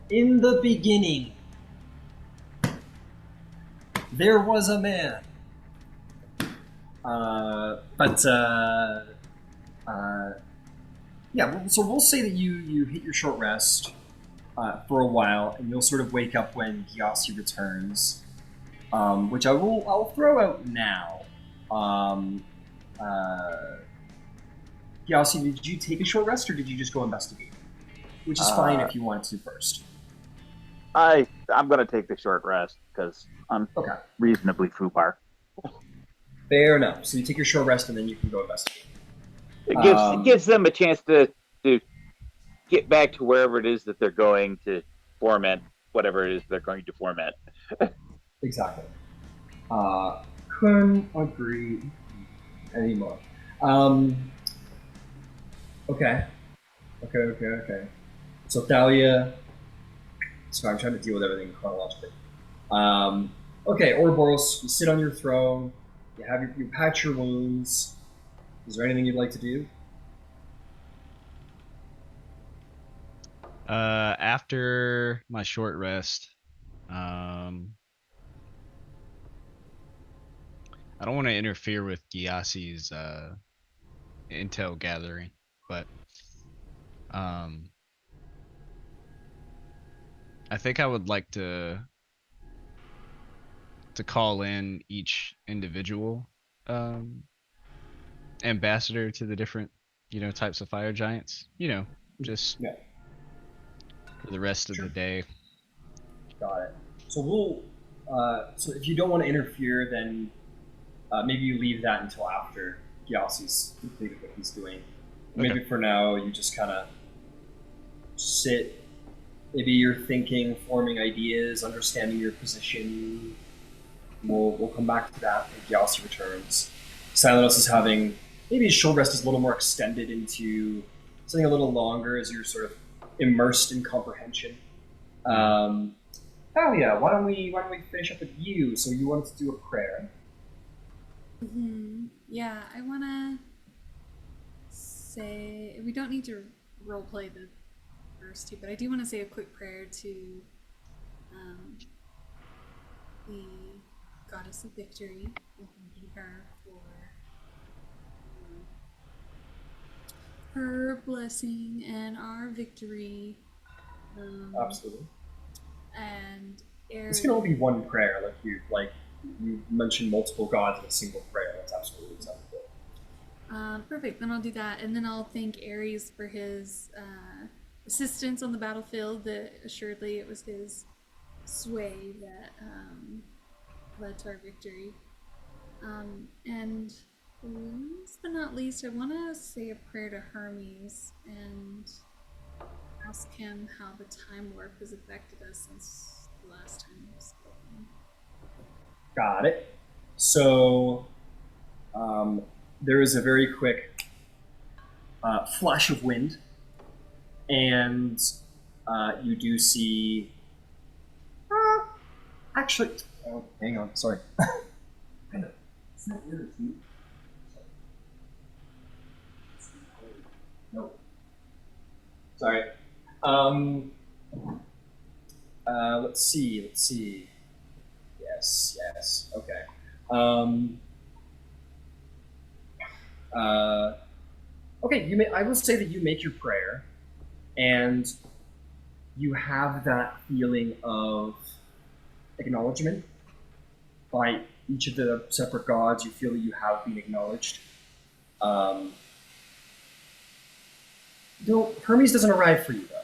in the beginning, there was a man. But yeah. So we'll say that you hit your short rest for a while, and you'll sort of wake up when Gyasi returns, which I'll throw out now. Um, uh, Gyasi, did you take a short rest, or did you just go investigate? Which is fine if you wanted to first. I'm gonna take the short rest because I'm Okay, reasonably foobar. fair enough. So you take your short rest, and then you can go investigate. It gives them a chance to get back to wherever it is that they're going to format whatever it is they're going to format. Exactly. Couldn't agree anymore. Um, okay. Okay. So Thalia. Sorry, I'm trying to deal with everything chronologically. Okay, Ouroboros, you sit on your throne. You patch your wounds. Is there anything you'd like to do? After my short rest, I don't want to interfere with Gyasi's intel gathering, but um, I think I would like to call in each individual um, ambassador to the different, types of fire giants. Just Yeah, for the rest of sure. the day. Got it. So we'll. So if you don't want to interfere, then maybe you leave that until after Gyasi's completed what he's doing. Okay. Maybe for now you just kind of sit. Maybe you're thinking, forming ideas, understanding your position. We'll come back to that when Gyasi returns. Silenos is having maybe his short rest is a little more extended into something a little longer as you're sort of immersed in comprehension. Thalia, why don't we finish up with you? So you wanted to do a prayer. Yeah, I want to say we don't need to roleplay the first two, but I do want to say a quick prayer to um, the goddess of victory, and thanking her for her blessing and our victory. Absolutely. And This can only be one prayer. You mentioned multiple gods in a single prayer. That's absolutely acceptable. Perfect. Then I'll do that, and then I'll thank Ares for his assistance on the battlefield. That assuredly it was his sway that led to our victory. And last but not least, I want to say a prayer to Hermes and ask him how the time warp has affected us since the last time we've spoken. Got it. So there is a very quick flash of wind, and you do see. Actually, oh, hang on. Sorry. It's not weird, it's me. No. Sorry. Let's see. Yes. Okay. Um, okay. I will say that you make your prayer, and you have that feeling of acknowledgement by each of the separate gods. You feel that you have been acknowledged. Hermes doesn't arrive for you though.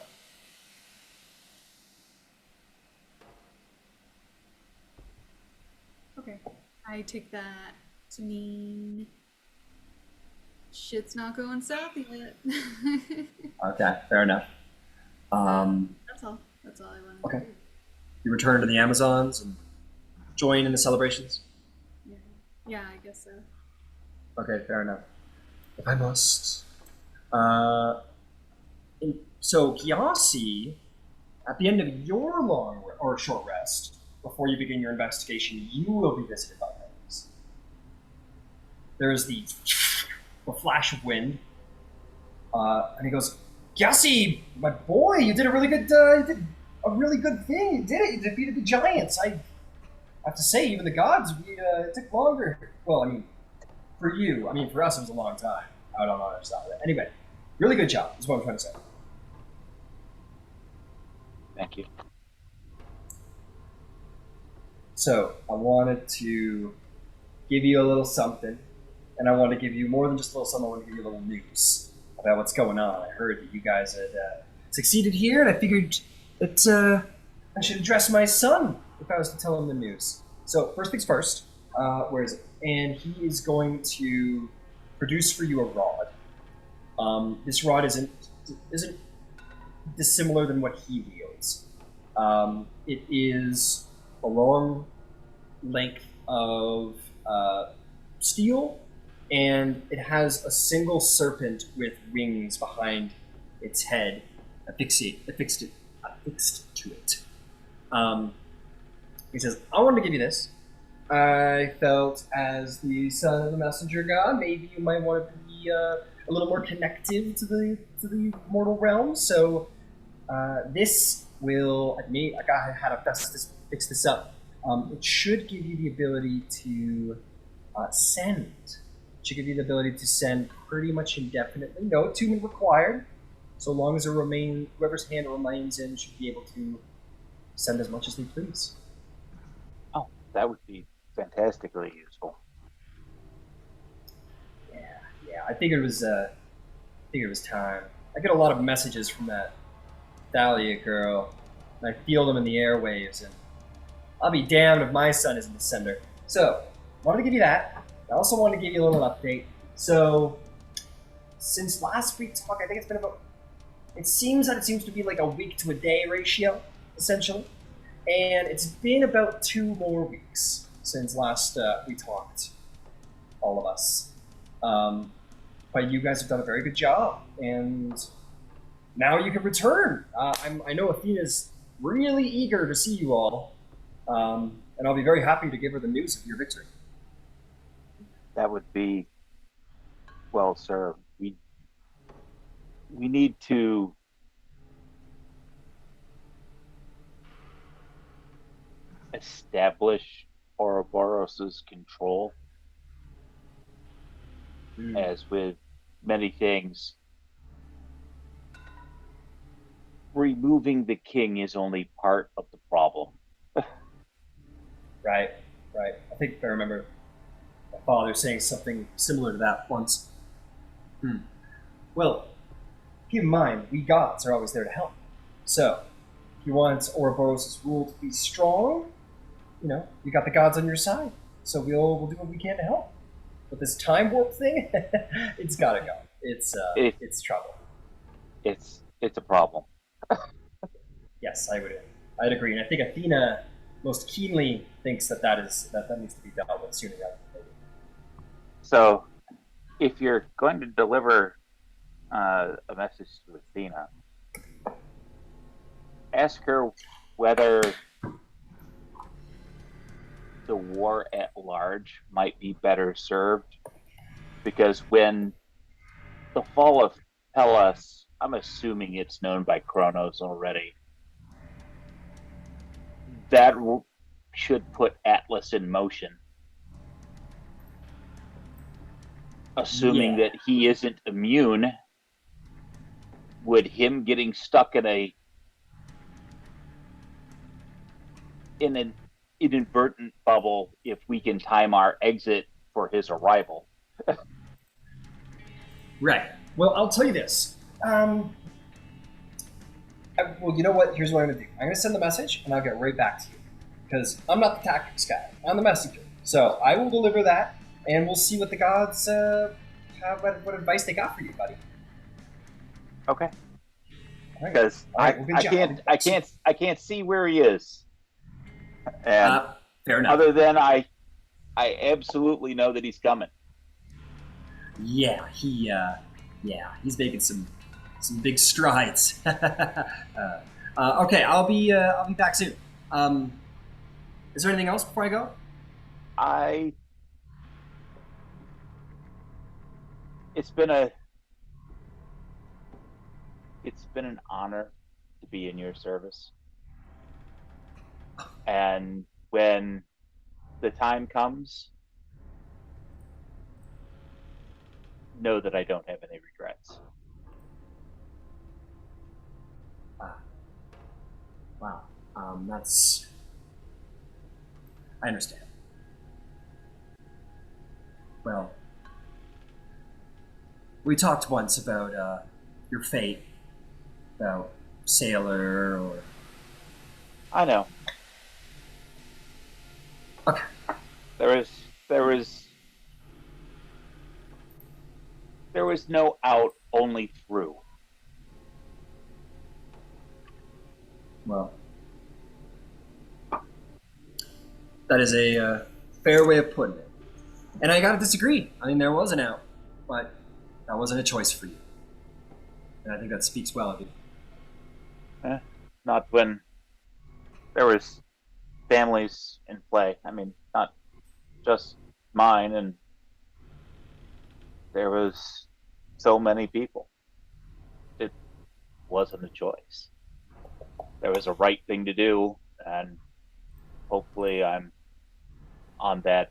I take that to mean shit's not going south yet. Okay, fair enough. That's all. That's all I wanted Okay. to do. You return to the Amazons and join in the celebrations? Yeah. Yeah, I guess so. Okay, fair enough. If I must. So, Gyasi, at the end of your long or short rest, before you begin your investigation, you will be visited by things. There is the flash of wind, and he goes, "Gyasi, my boy, you did a really good, thing. You did it. You defeated the giants. I have to say, even the gods, it took longer. Well, I mean, for you. I mean, for us, it was a long time out on the other side. Anyway, really good job. Is what I'm trying to say." Thank you. So I wanted to give you a little something, and I want to give you more than just a little something. I want to give you a little news about what's going on. I heard that you guys had succeeded here, and I figured that I should address my son if I was to tell him the news. So first things first, where is it? And he is going to produce for you a rod. This rod isn't dissimilar than what he wields. It is a long length of steel, and it has a single serpent with wings behind its head affixed to it. He says, "I wanted to give you this. I felt, as the son of the messenger god, maybe you might want to be a little more connected to the mortal realm. So this will, I had to fix this up. It should give you the ability to send. It should give you the ability to send pretty much indefinitely. No attunement required. So long as whoever's hand it remains in should be able to send as much as they please." Oh, that would be fantastically useful. Yeah. I figured it was time. I get a lot of messages from that Thalia girl, and I feel them in the airwaves, and I'll be damned if my son isn't the sender. So, wanted to give you that. I also wanted to give you a little update. So, since last we talked, I think it's been about. It seems to be like a week to a day ratio, essentially, and it's been about 2 more weeks since last we talked, all of us. But you guys have done a very good job, and now you can return. I know Athena's really eager to see you all, and I'll be very happy to give her the news of your victory. That would be, well, sir. We need to establish Ouroboros' control. As with many things, removing the king is only part of the problem. Right. I think I remember my father saying something similar to that once. Well, keep in mind, we gods are always there to help. So, if you want Ouroboros' rule to be strong, you got the gods on your side. So we'll do what we can to help. But this time warp thing, it's gotta go. It's trouble. It's a problem. Yes, I'd agree, and I think Athena most keenly thinks that needs to be dealt with sooner rather than later. So, if you're going to deliver a message to Athena, ask her whether the war at large might be better served, because when the fall of Hellas, I'm assuming it's known by Kronos already, that should put Atlas in motion. Assuming that he isn't immune, would him getting stuck in an inadvertent bubble, if we can time our exit for his arrival? Right. Well, I'll tell you this. Well, you know what? Here's what I'm going to do. I'm going to send the message, and I'll get right back to you. Because I'm not the tactics guy. I'm the messenger. So I will deliver that, and we'll see what the gods have, what advice they got for you, buddy. Okay. All right. Because All right, well, good job. I can't see where he is, and Fair enough. other than I absolutely know that he's coming. Yeah, he's making some big strides. Okay, I'll be back soon. Is there anything else before I go? It's been an honor to be in your service, and when the time comes, know that I don't have any regrets. Wow. That's. I understand. Well, we talked once about your fate, about Sailor, or. I know. Okay. There was no out, only through. Well, that is a fair way of putting it. And I gotta disagree. I mean, there was an out, but that wasn't a choice for you. And I think that speaks well of you. Not when there was families in play. I mean, not just mine, and there was so many people. It wasn't a choice. There was a right thing to do, and hopefully I'm on that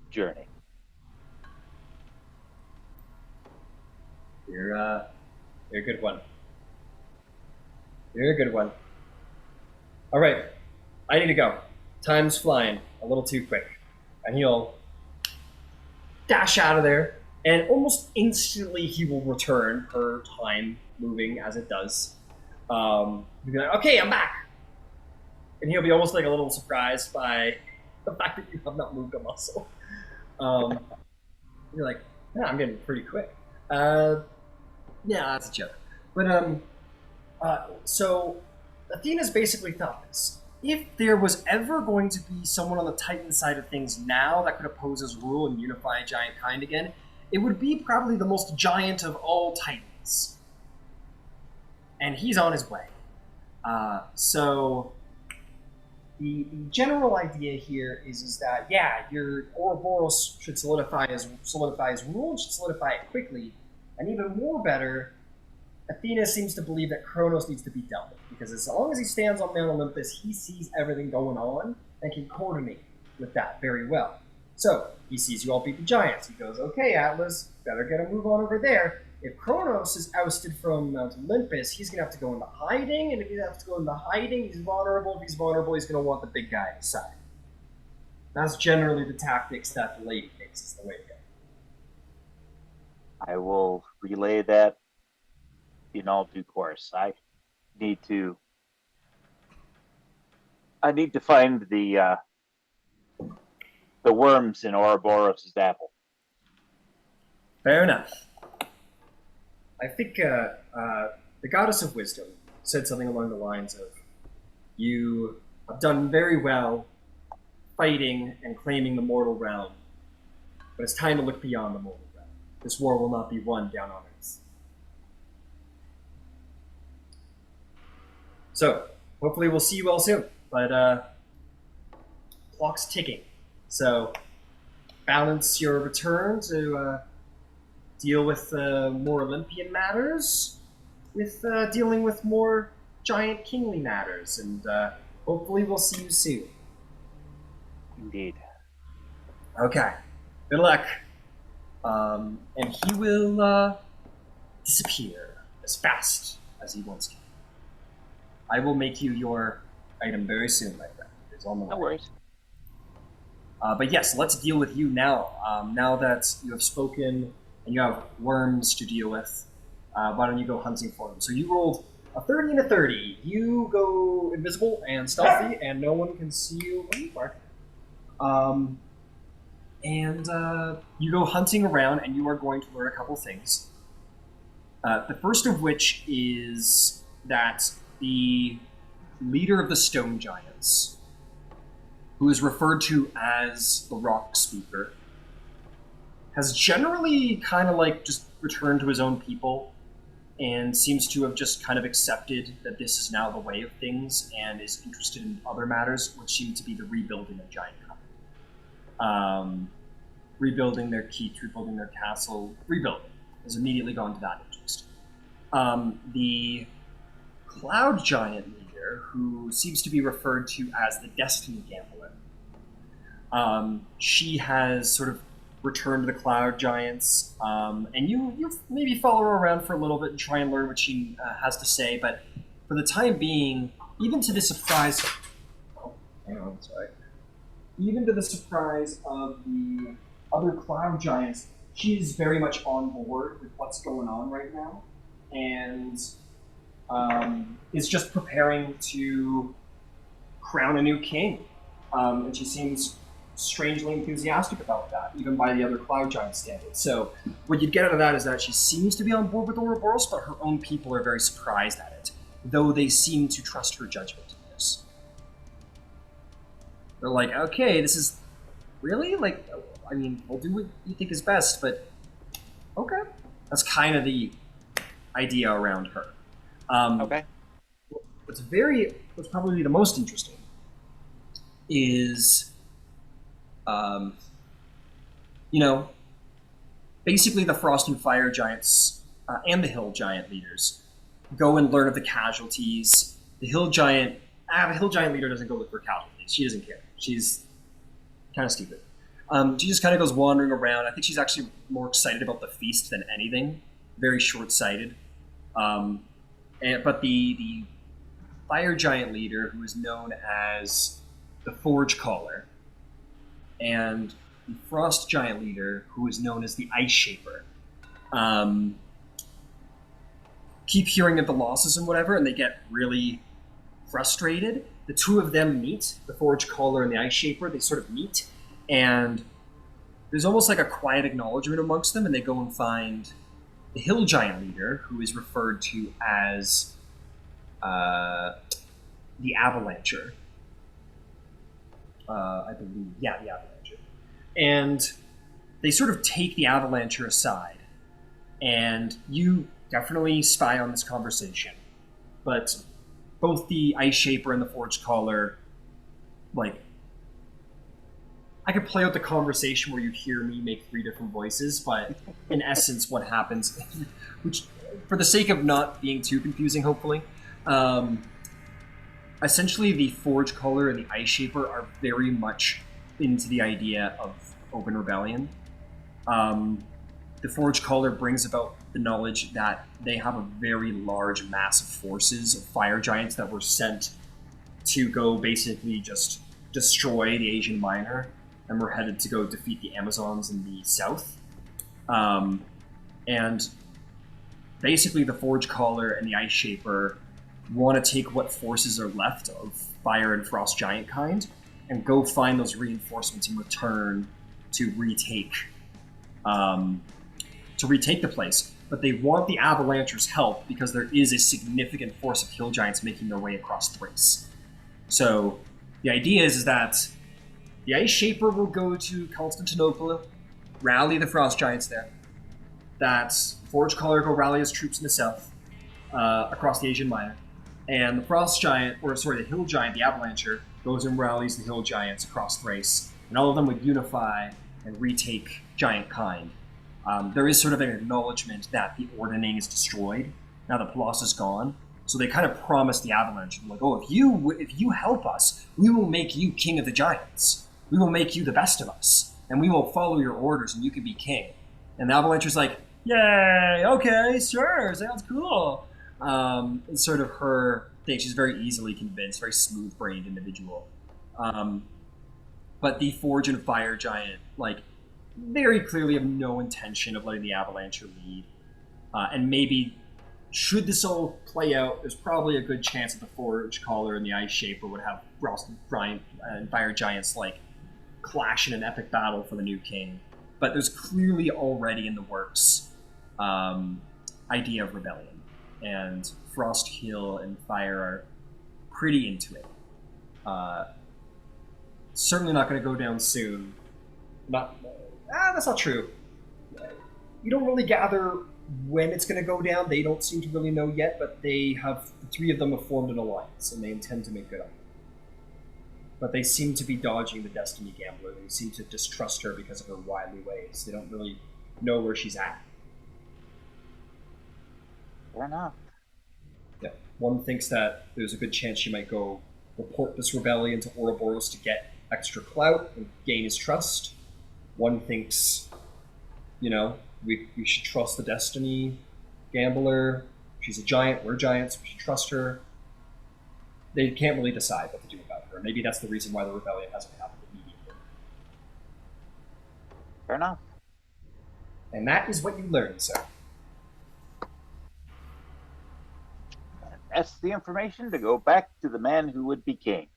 journey. You're a good one. You're a good one. All right, I need to go. Time's flying a little too quick, and he'll dash out of there. And almost instantly, he will return. Per time moving as it does. He'll be like, "Okay, I'm back," and he'll be almost like a little surprised by the fact that you have not moved a muscle. You're like, "Yeah, I'm getting pretty quick." Yeah, that's a joke. But so Athena's basically thought this. If there was ever going to be someone on the Titan side of things now that could oppose his rule and unify giant kind again, it would be probably the most giant of all Titans. And he's on his way. So the general idea here is that, yeah, your Ouroboros should solidify his rule and should solidify it quickly. And even more better, Athena seems to believe that Kronos needs to be dealt with, because as long as he stands on Mount Olympus, he sees everything going on and can coordinate with that very well. So he sees you all beat the giants. He goes, "Okay, Atlas, better get a move on over there." If Kronos is ousted from Mount Olympus, he's going to have to go into hiding, and if he has to go into hiding, he's vulnerable. If he's vulnerable, he's going to want the big guy aside. That's generally the tactics that the lady takes, is the way to go. I will relay that in all due course. I need to find the worms in Ouroboros' apple. Fair enough. I think the goddess of wisdom said something along the lines of, "You have done very well fighting and claiming the mortal realm, but it's time to look beyond the mortal realm. This war will not be won down on Earth." So, hopefully we'll see you all soon. But clock's ticking. So, balance your return to deal with more Olympian matters with dealing with more giant kingly matters. And hopefully we'll see you soon. Indeed. Okay. Good luck. And he will disappear as fast as he wants to. I will make you your item very soon, my friend. It's on the way. No worries. But yes, let's deal with you now. Now that you have spoken and you have worms to deal with, why don't you go hunting for them? So you rolled a 30 and a 30. You go invisible and stealthy, and no one can see you. What are you barking at? and you go hunting around, and you are going to learn a couple things. The first of which is that the leader of the Stone Giants, who is referred to as the Rock Speaker, has generally kind of like just returned to his own people and seems to have just kind of accepted that this is now the way of things and is interested in other matters, which seem to be the rebuilding of Giant Company. Rebuilding their keep, rebuilding their castle, rebuilding has immediately gone to that interest. The Cloud Giant leader, who seems to be referred to as the Destiny Gambler, she has sort of returned to the Cloud Giants, and you maybe follow her around for a little bit and try and learn what she has to say, but for the time being, even to the surprise... Oh, hang on, sorry. Even to the surprise of the other Cloud Giants, she is very much on board with what's going on right now, and is just preparing to crown a new king. And she seems strangely enthusiastic about that, even by the other Cloud Giant standards. So what you'd get out of that is that she seems to be on board with Ouroboros, but her own people are very surprised at it, though they seem to trust her judgment in this. They're like, okay, this is really like, I mean, we'll do what you think is best, but okay. That's kind of the idea around her. Okay. What's probably the most interesting is, basically the Frost and Fire Giants and the Hill Giant leaders go and learn of the casualties. The Hill Giant leader doesn't go look for casualties. She doesn't care. She's kind of stupid. She just kind of goes wandering around. I think she's actually more excited about the feast than anything. Very short-sighted. But the Fire Giant leader, who is known as the Forge Caller, and the Frost Giant leader, who is known as the Ice Shaper, keep hearing of the losses and whatever, and they get really frustrated. The two of them meet, the Forge Caller and the Ice Shaper. They sort of meet, and there's almost like a quiet acknowledgement amongst them, and they go and find the Hill Giant leader, who is referred to as the Avalancher. I believe. Yeah, the Avalancher. And they sort of take the Avalancher aside, and you definitely spy on this conversation. But both the Ice Shaper and the Forge Caller, like, I could play out the conversation where you hear me make 3 different voices, but in essence what happens, which, for the sake of not being too confusing, hopefully, essentially the Forge Caller and the Ice Shaper are very much into the idea of open rebellion. The Forge Caller brings about the knowledge that they have a very large mass of forces of fire giants that were sent to go basically just destroy the Asian Minor, and we're headed to go defeat the Amazons in the south. And basically the Forge Caller and the Ice Shaper want to take what forces are left of Fire and Frost Giant kind and go find those reinforcements in return to retake the place. But they want the Avalancher's help because there is a significant force of Hill Giants making their way across Thrace. So the idea is that the Ice Shaper will go to Constantinople, rally the Frost Giants there. That Forge Caller go rally his troops in the south, across the Asian Minor. And the the Hill Giant, the Avalancher, goes and rallies the Hill Giants across Thrace. And all of them would unify and retake Giant Kind. There is sort of an acknowledgement that the Ordning is destroyed, now that Palos is gone. So they kind of promise the Avalanche, like, oh, if you help us, we will make you king of the Giants. We will make you the best of us. And we will follow your orders and you can be king. And the Avalanche's like, yay, okay, sure, sounds cool. It's sort of her thing. She's very easily convinced, very smooth-brained individual. But the Forge and Fire Giant, like, very clearly have no intention of letting the Avalanche lead. And maybe, should this all play out, there's probably a good chance that the Forge Caller and the Ice Shaper would have Frost and Fire Giants, like, clash in an epic battle for the new king. But there's clearly already in the works idea of rebellion, and Frost Hill and Fire are pretty into it. Certainly not going to go down soon. That's not true. You don't really gather when it's going to go down. They don't seem to really know yet, but the three of them have formed an alliance, and they intend to make good on it. But they seem to be dodging the Destiny Gambler. They seem to distrust her because of her wily ways. They don't really know where she's at. Fair enough. Yeah. One thinks that there's a good chance she might go report this rebellion to Ouroboros to get extra clout and gain his trust. One thinks, we should trust the Destiny Gambler. She's a giant, we're giants, we should trust her. They can't really decide what to do about her. Maybe that's the reason why the rebellion hasn't happened immediately. Fair enough. And that is what you learn, sir. That's the information to go back to the man who would be king.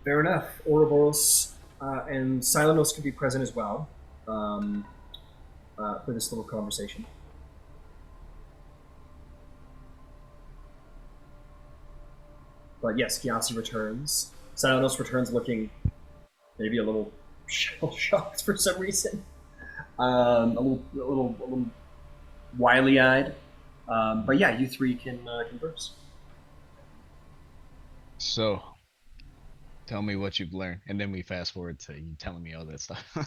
Fair enough. Ouroboros and Silenos can be present as well for this little conversation. But yes, Gyasi returns. Silenos returns looking maybe a little shell-shocked for some reason. A little wily-eyed. But yeah, you three can converse. So, tell me what you've learned, and then we fast forward to you telling me all that stuff.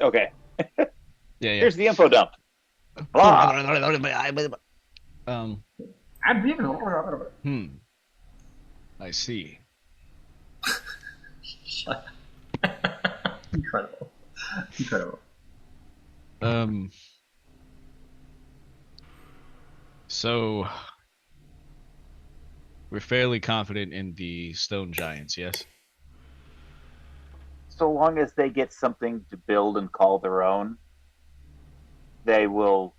Okay. Yeah. Here's the info dump. Blah. I see. Shut up. Incredible. So we're fairly confident in the stone giants, yes? So long as they get something to build and call their own, they will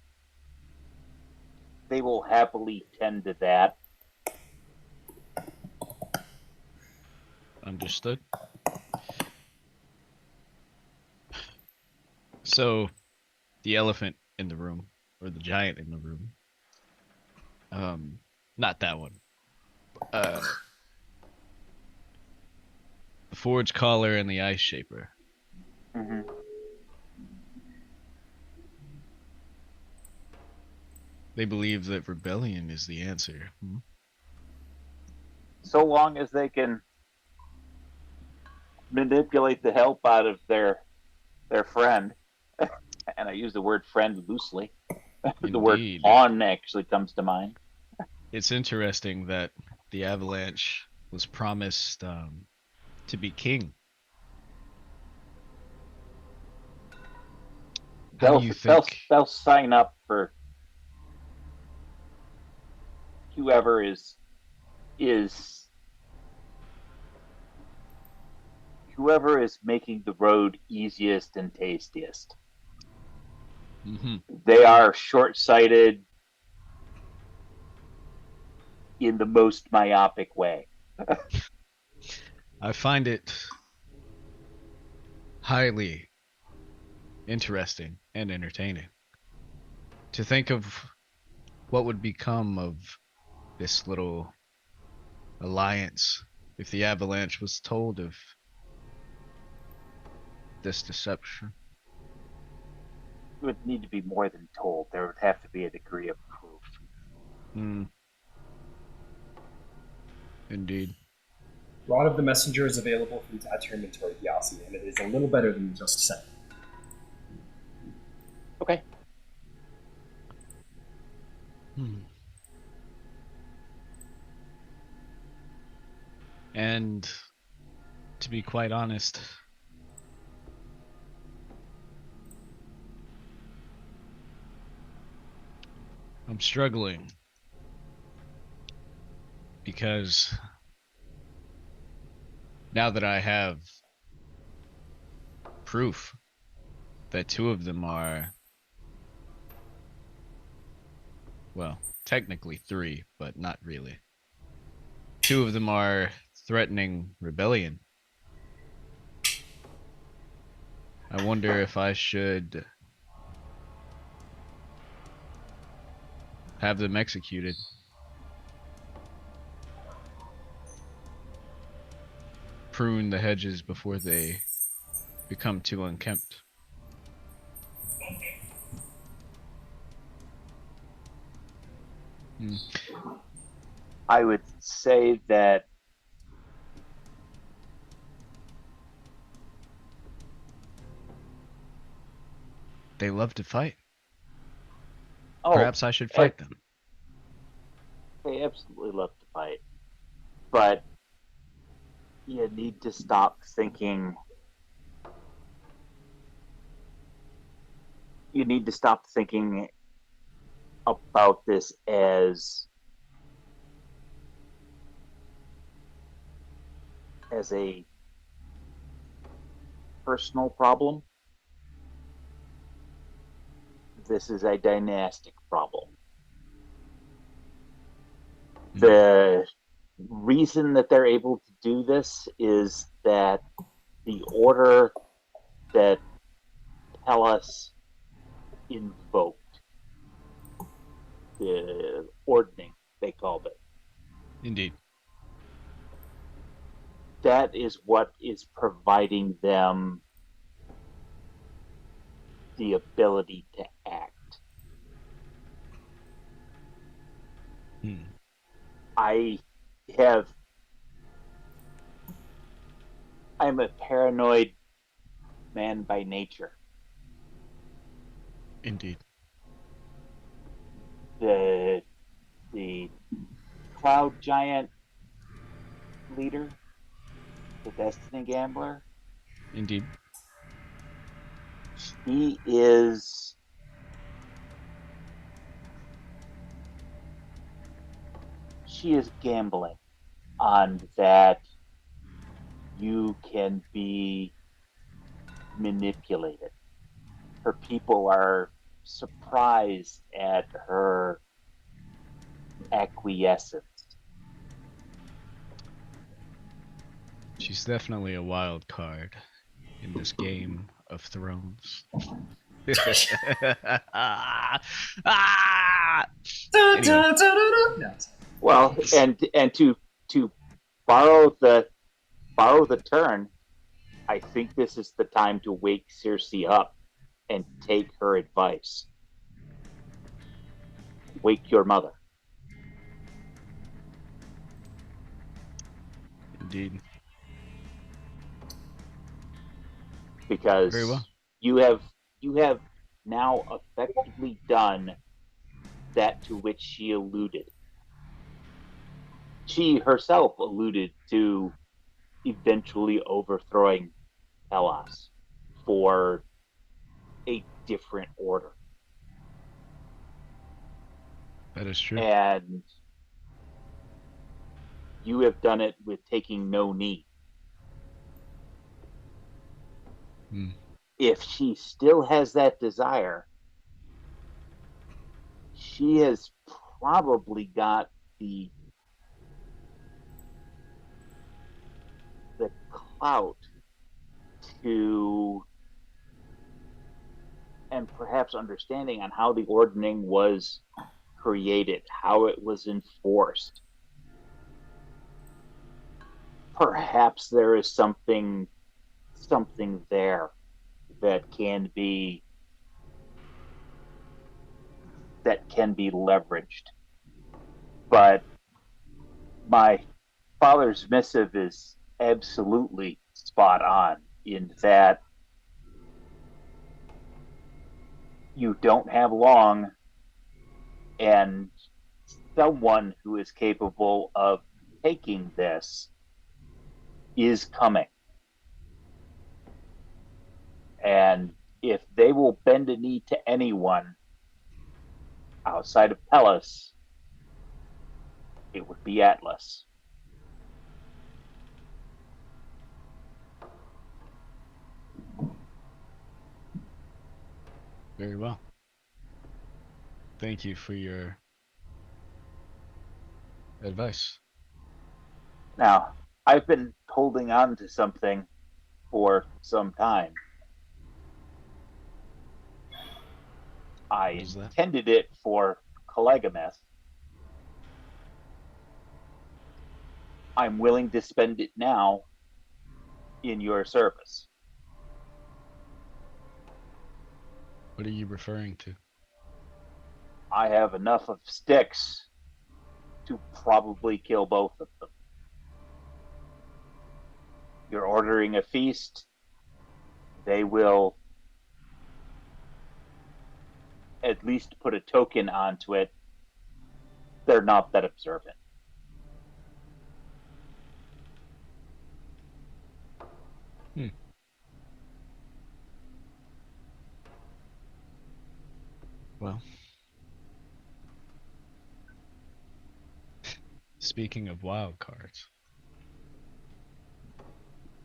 happily tend to that. Understood. So the elephant in the room, or the giant in the room, not that one. The Forge Caller and the Ice Shaper. Mm-hmm. They believe that rebellion is the answer. So long as they can manipulate the help out of their friend, and I use the word friend loosely. The word pawn actually comes to mind. It's interesting that the Avalanche was promised to be king. How do you think they'll sign up for whoever is making the road easiest and tastiest. Mm-hmm. They are short-sighted in the most myopic way. I find it highly interesting and entertaining to think of what would become of this little alliance if the Avalanche was told of this deception. It would need to be more than told. There would have to be a degree of proof. Indeed. Rod of the Messenger is available for you to add to your inventory, Gyasi, and it is a little better than you just said. Okay. And to be quite honest, I'm struggling because now that I have proof that two of them are, well, technically three, but not really. Two of them are threatening rebellion. I wonder if I should have them executed. Prune the hedges before they become too unkempt. I would say that They love to fight. oh, Perhaps I should fight them. they absolutely love to fight, but you need to stop thinking. You need to stop thinking about this as a personal problem. This is a dynastic problem. The reason that they're able to do this is that the order that Tellus invoked, the ordning, they called it, Indeed. that is what is providing them the ability to act. I have I'm a paranoid man by nature. Indeed. The cloud giant leader, the Destiny Gambler, Indeed. he is she is gambling on that you can be manipulated. Her people are surprised at her acquiescence. She's definitely a wild card in this Game of Thrones. Ah! Da, Anyway. da, da, da, da. No. Well, and to borrow the turn, I think this is the time to wake Cersei up and take her advice. Wake your mother. Indeed. Because Very well. you have now effectively done that to which she alluded. She herself alluded to eventually overthrowing Hellas for a different order. That is true. And you have done it with taking no knee. If she still has that desire, she has probably got the clout to, and perhaps understanding on how the ordning was created, how it was enforced. Perhaps there is something there that can be leveraged. But my father's missive is absolutely spot on in that you don't have long, and someone who is capable of taking this is coming. And if they will bend a knee to anyone outside of Pellus, it would be Atlas. Very well. Thank you for your advice. Now, I've been holding on to something for some time. I What is that? intended it for Kalegameth. I'm willing to spend it now in your service. What are you referring to? I have enough of sticks to probably kill both of them. You're ordering a feast, they will at least put a token onto it. They're not that observant. Well, speaking of wild cards,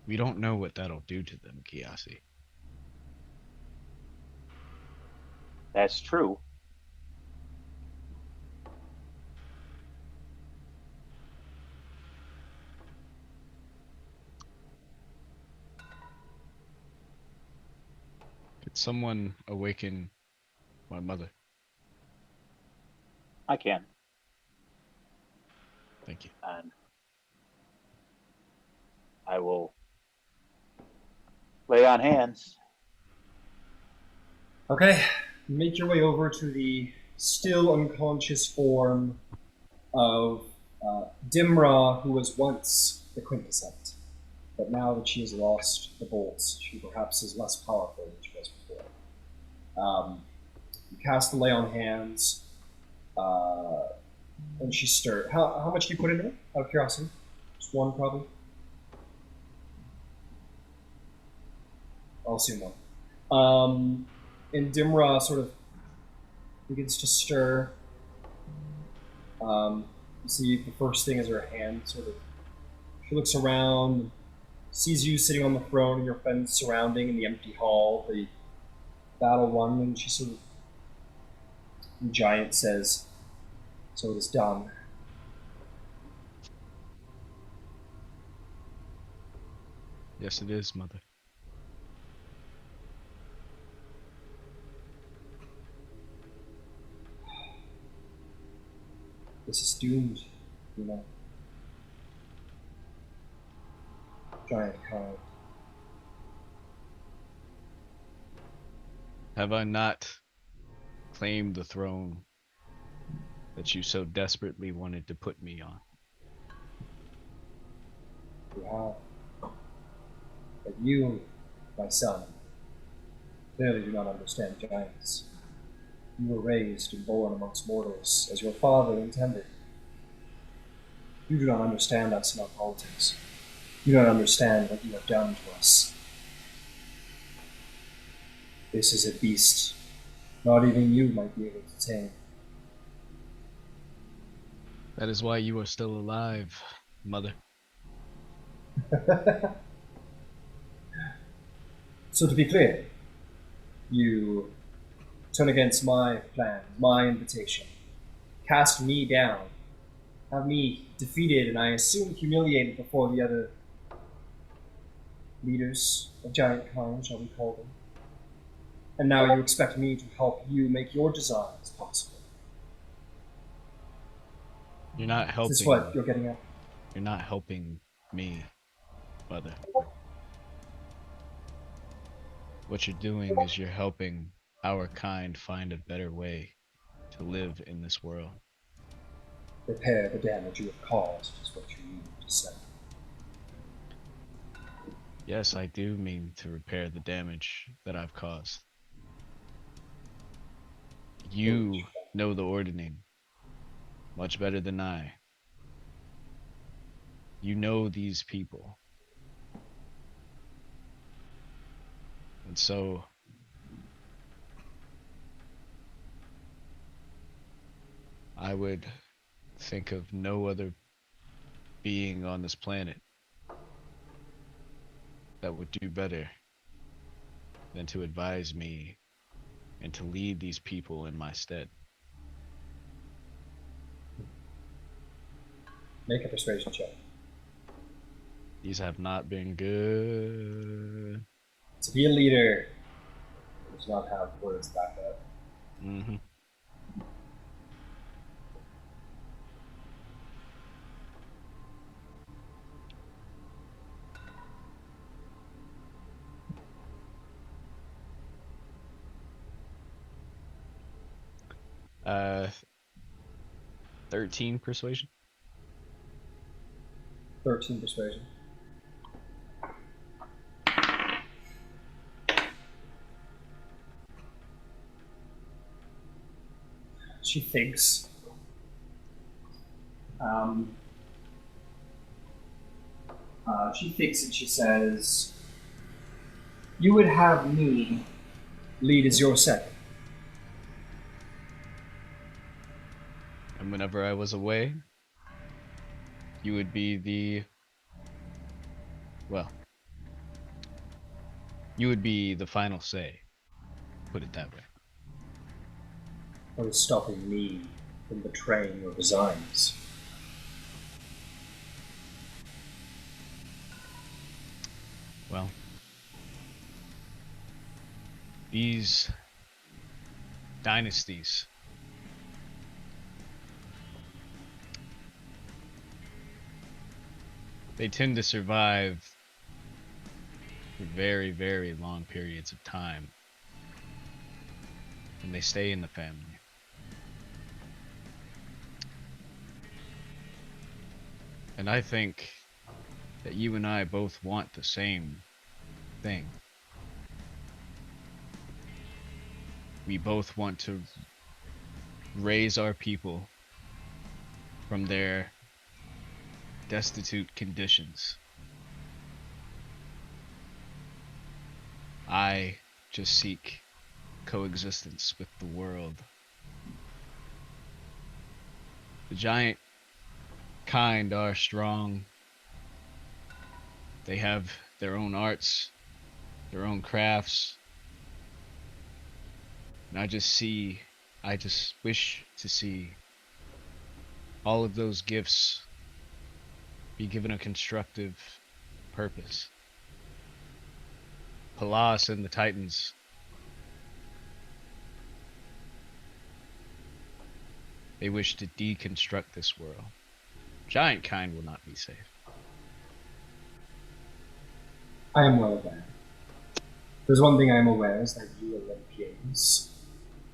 we don't know what that'll do to them, Gyasi. That's true. Could someone awaken my mother? I can. Thank you. And I will lay on hands. Okay, make your way over to the still unconscious form of Dimra, who was once the quintessent. But now that she has lost the bolts, she perhaps is less powerful than she was before. You cast the lay on hands, and she stirred. How much do you put into it, out of curiosity? Just one, probably? I'll assume one. And Dimra sort of begins to stir. You see the first thing is her hand sort of. She looks around, sees you sitting on the throne and your friends surrounding in the empty hall, the battle won, and she sort of. The giant says, "So it is done." Yes, it is, mother. This is doomed, you know. Giant kind. Have I not claimed the throne that you so desperately wanted to put me on? You have. But you, my son, clearly do not understand giants. You were raised and born amongst mortals, as your father intended. You do not understand us in our politics. You do not understand what you have done to us. This is a beast not even you might be able to tame. That is why you are still alive, mother. So to be clear, you turn against my plan, my invitation, cast me down, have me defeated and I assume humiliated before the other leaders of giant kind, shall we call them. And now you expect me to help you make your designs possible. You're not helping. Is this what you're getting at? You're not helping me, mother. What you're doing is you're helping our kind find a better way to live in this world. Repair the damage you have caused is what you need to say. Yes, I do mean to repair the damage that I've caused. You know the ordning much better than I. You know these people. And so I would think of no other being on this planet that would do better than to advise me and to lead these people in my stead. Make a persuasion check. These have not been good. To be a leader does not have words back up. Mm-hmm. Uh, 13 persuasion. 13 persuasion. She thinks. She thinks and she says, "You would have me lead as your second." And whenever I was away, you would be well, you would be the final say. Put it that way. What is stopping me from betraying your designs? Well, these dynasties, they tend to survive for very, very long periods of time, and they stay in the family. And I think that you and I both want the same thing. We both want to raise our people from their destitute conditions. I just seek coexistence with the world. The giant kind are strong. They have their own arts, their own crafts. And I just wish to see all of those gifts be given a constructive purpose. Palas and the Titans, they wish to deconstruct this world. Giant kind will not be safe. I am well aware. There's one thing I am aware is that you Olympians,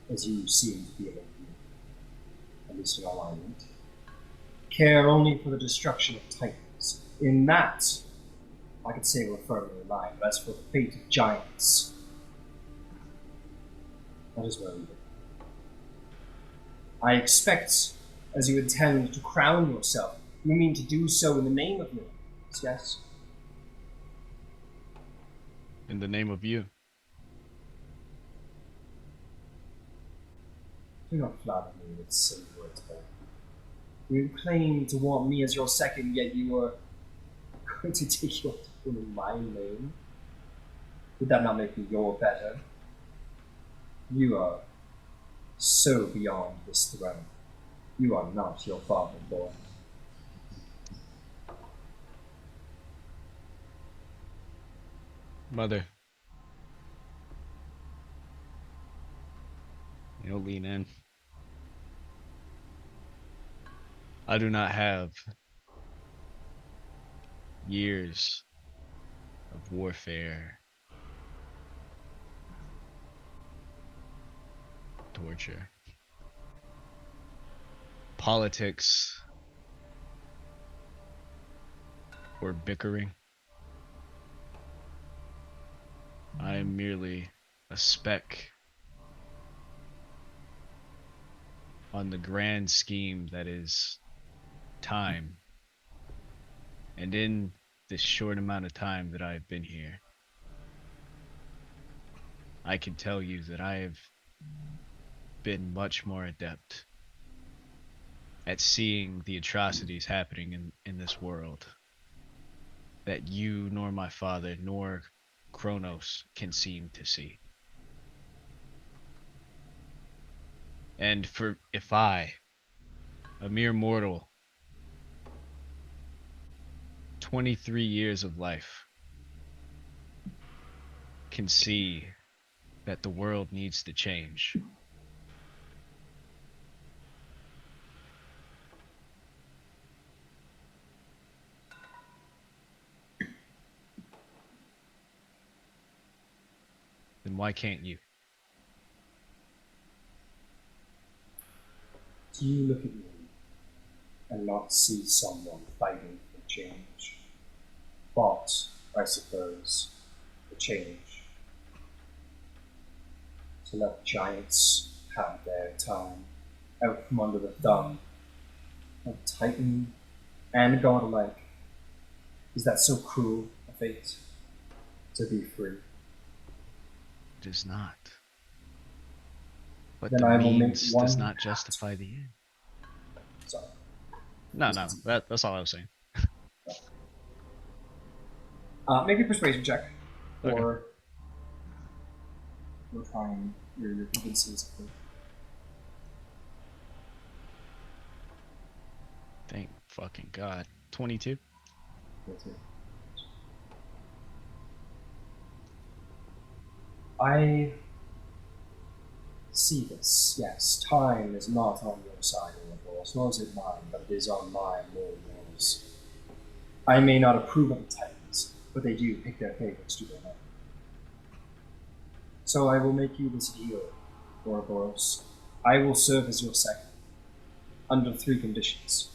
as you seem to be Olympian, at least in alignment, care only for the destruction of Titans. In that, I could say we're firmly aligned, but as for the fate of giants, that is where we differ. I expect, as you intend to crown yourself, you mean to do so in the name of yours, yes? In the name of you. Do not flatter me with silly words, Paul. You claim to want me as your second, yet you are going to take your throne in my name? Would that not make me your better? You are so beyond this throne. You are not your father, boy. Mother, you'll lean in. I do not have years of warfare, torture, politics, or bickering. I am merely a speck on the grand scheme that is time. And in this short amount of time that I've been here, I can tell you that I have been much more adept at seeing the atrocities happening in this world that you nor my father nor Kronos can seem to see. And if I, a mere mortal, 23 years of life, can see that the world needs to change, why can't you? Do you look at me and not see someone fighting for change? But, I suppose, for change. To let giants have their time out from under the thumb of Titan and God alike. Is that so cruel a fate? To be free? It is not. But Then the I will make means one does not pact. justify the end. Sorry. No, that's all I was saying. Make a persuasion check. Okay. Or we're trying your convincing something. Thank fucking God. 22? That's it. I see this, yes. Time is not on your side, Ouroboros, nor is it mine, but it is on mine, nor yours. I may not approve of the Titans, but they do pick their favorites to their men. So I will make you this deal, Ouroboros. I will serve as your second, under 3 conditions.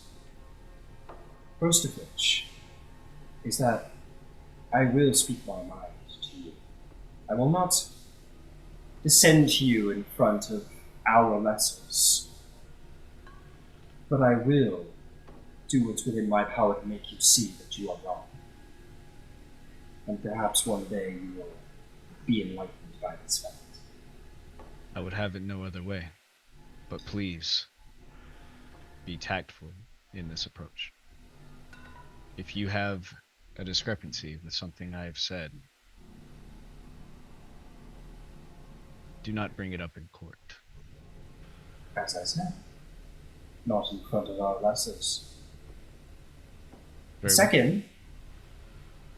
First of which is that I will speak my mind to you. I will not descend to you in front of our lessers, but I will do what's within my power to make you see that you are wrong. And perhaps one day you will be enlightened by this fact. I would have it no other way. But please, be tactful in this approach. If you have a discrepancy with something I have said, do not bring it up in court. As I said, not in front of our lessers. Very well. Second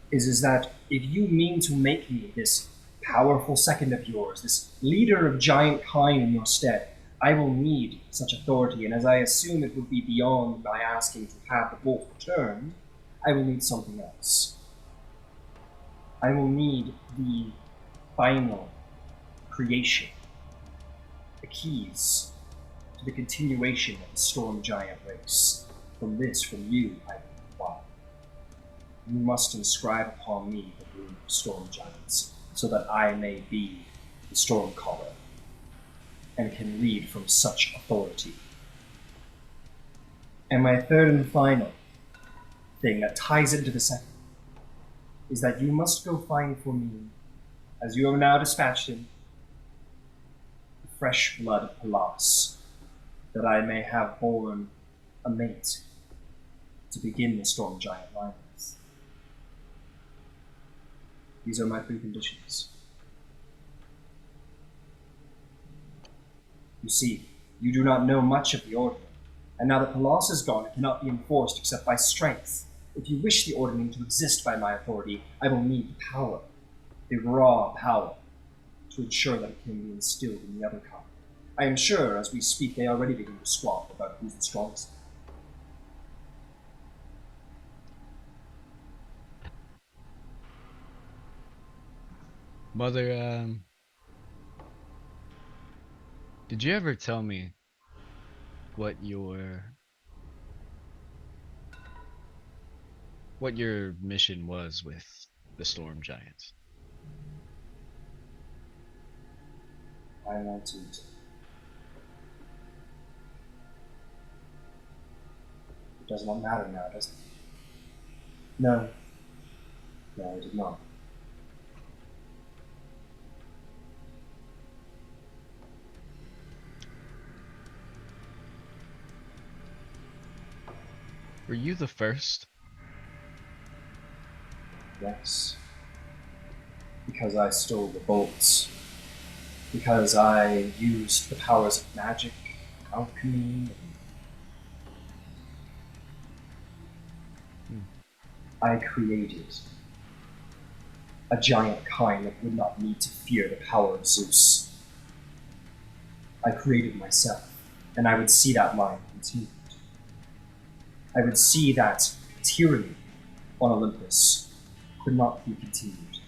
is that if you mean to make me this powerful second of yours, this leader of giant kind in your stead, I will need such authority, and as I assume it would be beyond my asking to have the bolt returned, I will need something else. I will need the final creation, the keys to the continuation of the Storm Giant race. From you, I will require. You must inscribe upon me the rune of Storm Giants, so that I may be the Storm Caller, and can lead from such authority. And my third and final thing that ties into the second is that you must go find for me, as you have now dispatched him, the fresh blood of Pallas, that I may have born a mate to begin the Storm Giant line with. These are my 3 conditions. You see, you do not know much of the Ordering, and now that Pallas is gone, it cannot be enforced except by strength. If you wish the Ordering to exist by my authority, I will need the power, the raw power, to ensure that it can be instilled in the other kind. I am sure, as we speak, they already begin to squabble about who's the strongest. Mother, did you ever tell me what your mission was with the Storm Giants? I want to. It does not matter now, does it? No. No, it did not. Were you the first? Yes. Because I stole the bolts. Because I used the powers of magic, alchemy, and I created a giant kind that would not need to fear the power of Zeus. I created myself, and I would see that line continued. I would see that tyranny on Olympus could not be continued.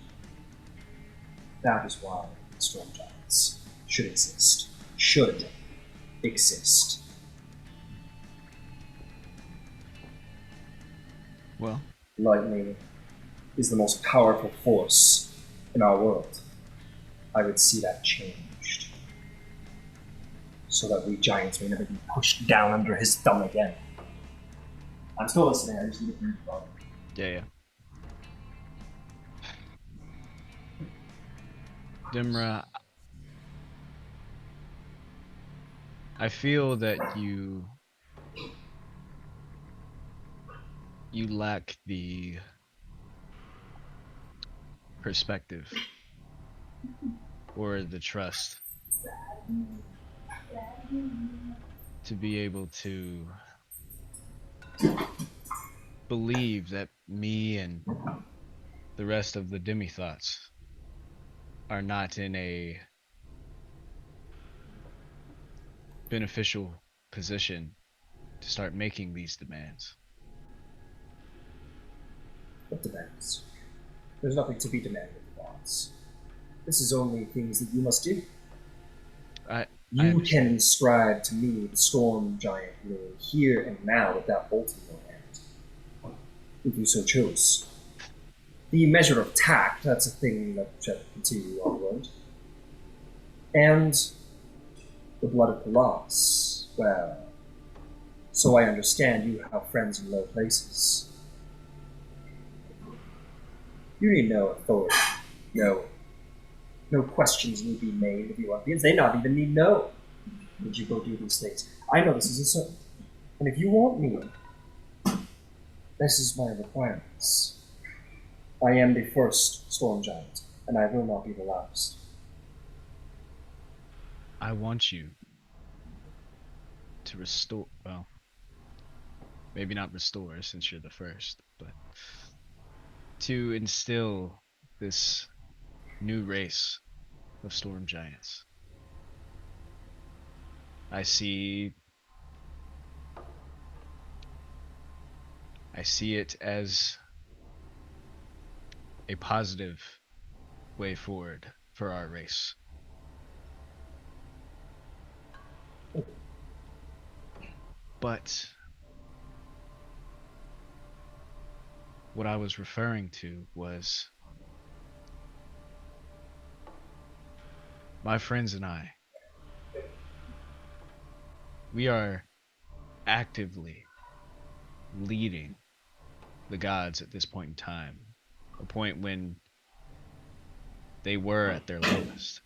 That is why I storm giants should exist. Should exist. Well, Lightning is the most powerful force in our world. I would see that changed. So that we giants may never be pushed down under his thumb again. I'm still listening, I just need to breathe about it. yeah. Dimra, I feel that you lack the perspective or the trust to be able to believe that me and the rest of the Demithots are not in a beneficial position to start making these demands. What demands? There's nothing to be demanded, boss. This is only things that you must do. I You can understand. inscribe to me the storm giant name here and now with that bolt in your hand. If you so chose. The measure of tact, that's a thing that shall continue onward. And the blood of Colossus, well, so I understand you have friends in low places. You need no authority. No questions need be made of your audience. They not even need know. Would you go do these things? I know this is a certain. And if you want me, this is my requirements. I am the first storm giant, and I will not be the last. I want you to restore, well, maybe not restore since you're the first, but to instill this new race of storm giants. I see it as a positive way forward for our race. But what I was referring to was my friends and I. We are actively leading the gods at this point in time, a point when they were at their lowest.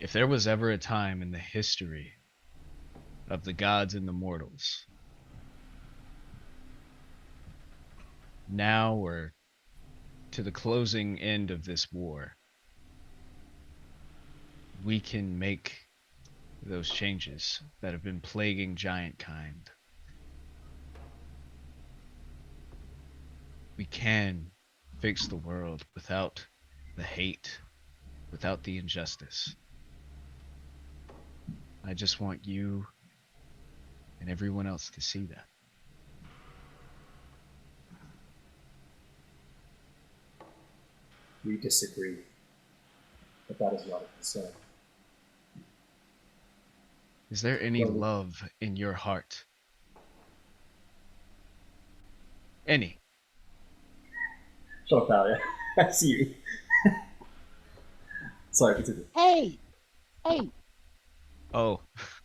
If there was ever a time in the history of the gods and the mortals, now we're to the closing end of this war, we can make those changes that have been plaguing giant kind. We can fix the world without the hate, without the injustice. I just want you and everyone else to see that. We disagree, but that is not a concern. Is there any Well, love in your heart? Any? Shut up, Thalia. I see you. Sorry, continue. Hey, Oh,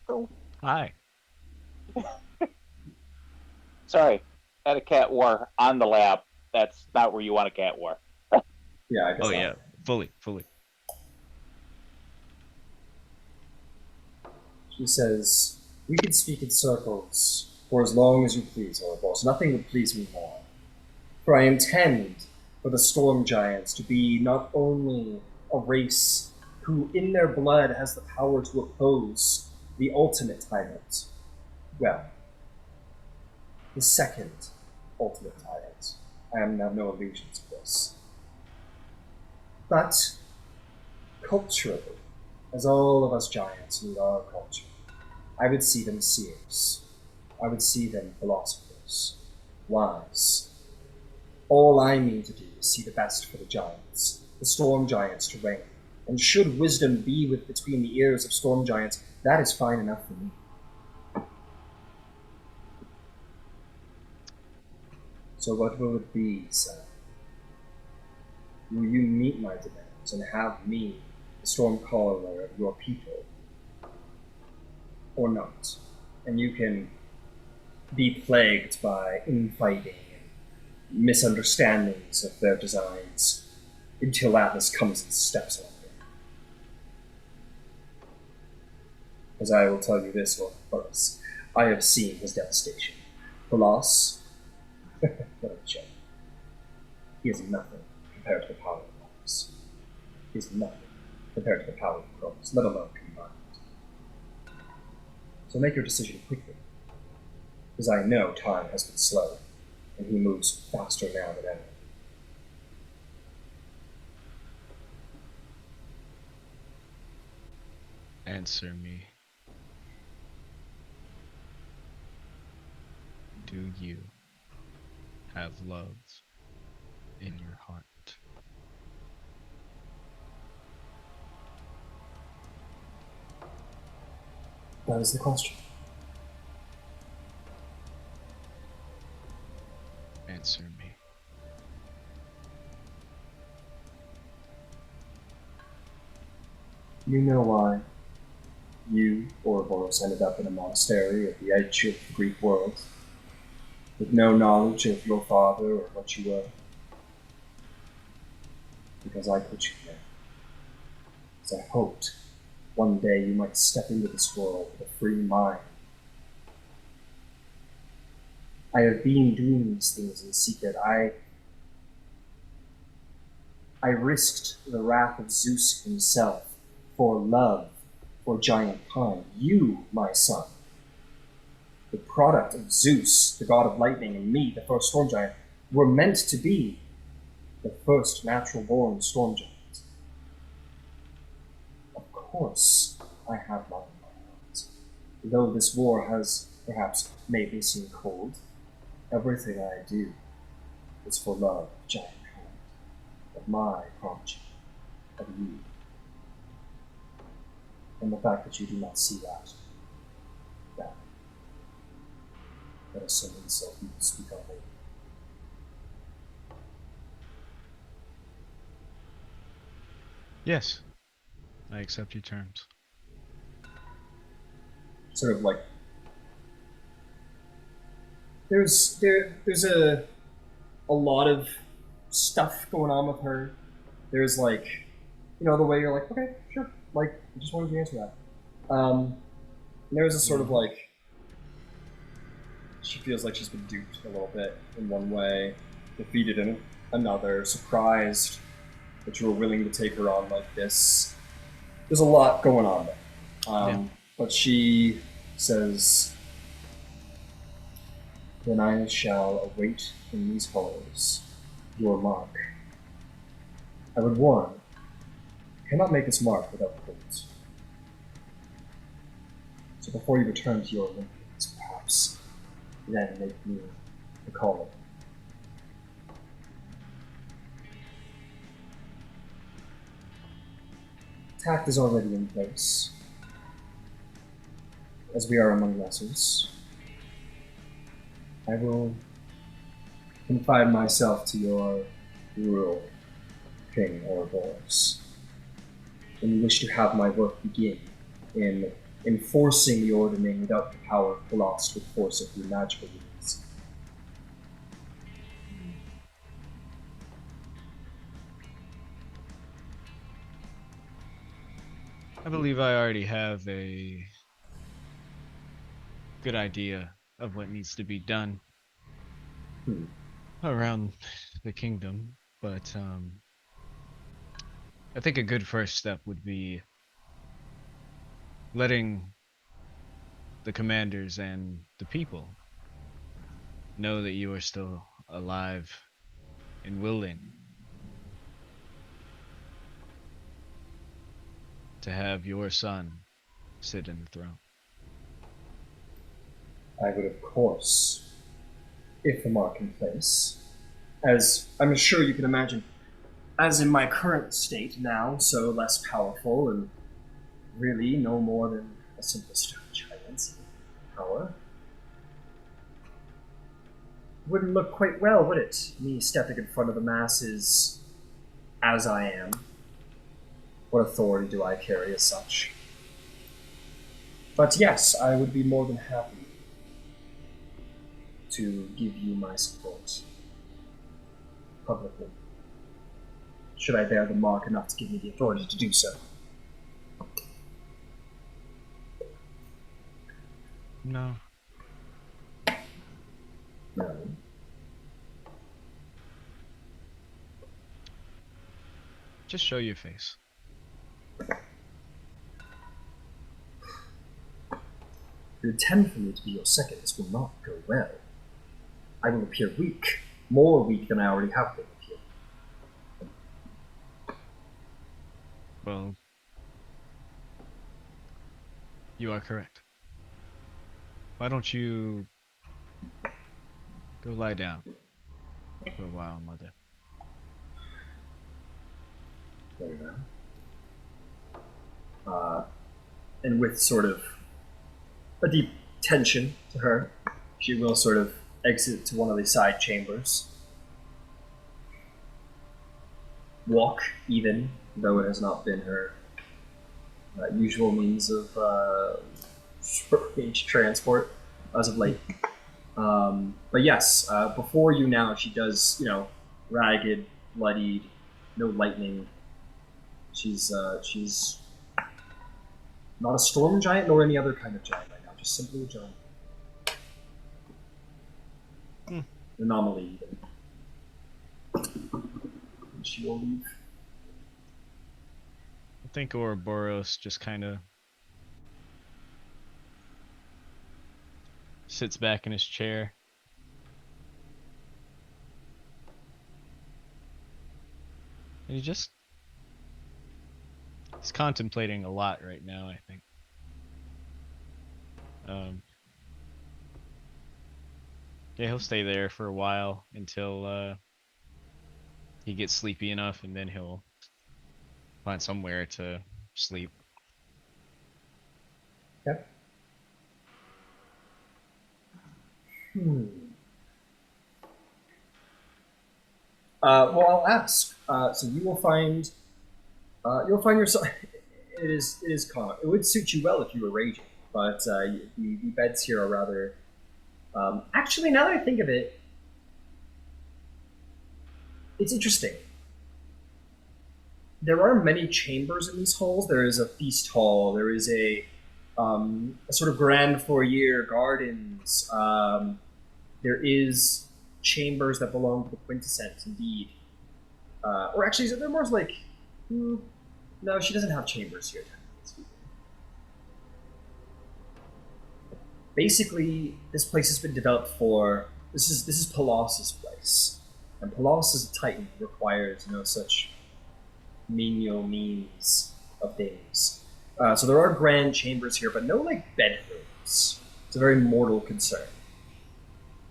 oh, hi. sorry, had a cat war on the lab. That's not where you want a cat war. Yeah, I guess Oh not. yeah, fully. She says, we can speak in circles for as long as you please, Ouroboros. Nothing would please me more. For I intend for the storm giants to be not only a race who in their blood has the power to oppose the ultimate tyrant. Well, the second ultimate tyrant. I have no illusions of this. But culturally, as all of us giants need our culture, I would see them seers. I would see them philosophers, wise. All I mean to do is see the best for the giants, the storm giants to reign. And should wisdom be between the ears of storm giants, that is fine enough for me. So what will it be, son? Will you meet my demands and have me, the storm caller of your people, or not? And you can be plagued by infighting and misunderstandings of their designs until Atlas comes and steps on you. As I will tell you this, Ouroboros, I have seen his devastation. The loss, what a joke. He is nothing compared to the power of Mars. He is nothing compared to the power of Kronos, let alone combined. So make your decision quickly, because I know time has been slow, and he moves faster now than ever. Answer me. Do you have love in your heart? That is the question. Answer me. You know why you, Ouroboros, ended up in a monastery at the edge of the Greek world, with no knowledge of your father or what you were? Because I put you there. Because I hoped one day you might step into this world with a free mind. I have been doing these things in secret. I risked the wrath of Zeus himself for love for giant kind. You, my son, the product of Zeus, the god of lightning, and me, the first storm giant, were meant to be the first natural-born storm giant. Of course, I have love in my heart. Though this war has perhaps made me seem cold, everything I do is for love, giant kind, of my progeny, of you. And the fact that you do not see that is some insult you can speak on later. Yes, I accept your terms. Sort of like there's a lot of stuff going on with her. There's like, you know, the way you're like, okay, sure, like I just wanted to answer that. There's a sort of like, she feels like she's been duped a little bit in one way, defeated in another, surprised that you were willing to take her on like this. There's a lot going on there. But she says, then I shall await in these halls your mark. I would warn, you cannot make this mark without court. So before you return to your Olympians, perhaps, then make me the caller. Tact is already in place, as we are among lessers. I will confide myself to your rule, King Ouroboros, and you wish to have my work begin in enforcing the ordering without the power of Colossus with force of your magical means. I believe I already have a good idea of what needs to be done around the kingdom, but I think a good first step would be letting the commanders and the people know that you are still alive and willing to have your son sit in the throne. I would, of course, if the mark in place, as I'm sure you can imagine, as in my current state now, so less powerful and really no more than a simple stone giant power. Wouldn't look quite well, would it? Me stepping in front of the masses as I am. What authority do I carry as such? But yes, I would be more than happy to give you my support publicly. Should I bear the mark enough to give me the authority to do so? No. No. Just show your face. You intend for me to be your second. This will not go well. I will appear weak, more weak than I already have been appearing. Well, you are correct. Why don't you go lie down for a while, Mother? Very well. And with sort of a deep tension to her, she will sort of exit to one of the side chambers. Walk, even, though it has not been her usual means of short-range transport as of late. But yes, before you now, she does, ragged, bloodied, no lightning. She's not a storm giant nor any other kind of giant right now, just simply a giant. Anomaly, even. And she will leave. I think Ouroboros just kind of sits back in his chair. And he's contemplating a lot right now, I think. Yeah, he'll stay there for a while until he gets sleepy enough, and then he'll find somewhere to sleep. Okay. Well, I'll ask. So you will find, you'll find yourself. It is calm. It would suit you well if you were raging, but the beds here are rather. Actually, now that I think of it, it's interesting. There are many chambers in these halls. There is a feast hall. There is a sort of grand foyer, gardens. There is chambers that belong to the quintessence, indeed. Or actually, they're more like. No, she doesn't have chambers here. Basically, this place has been developed for. This is Palos' place, and Palos is a titan who requires such menial means of things. So there are grand chambers here, but no bedrooms. It's a very mortal concern.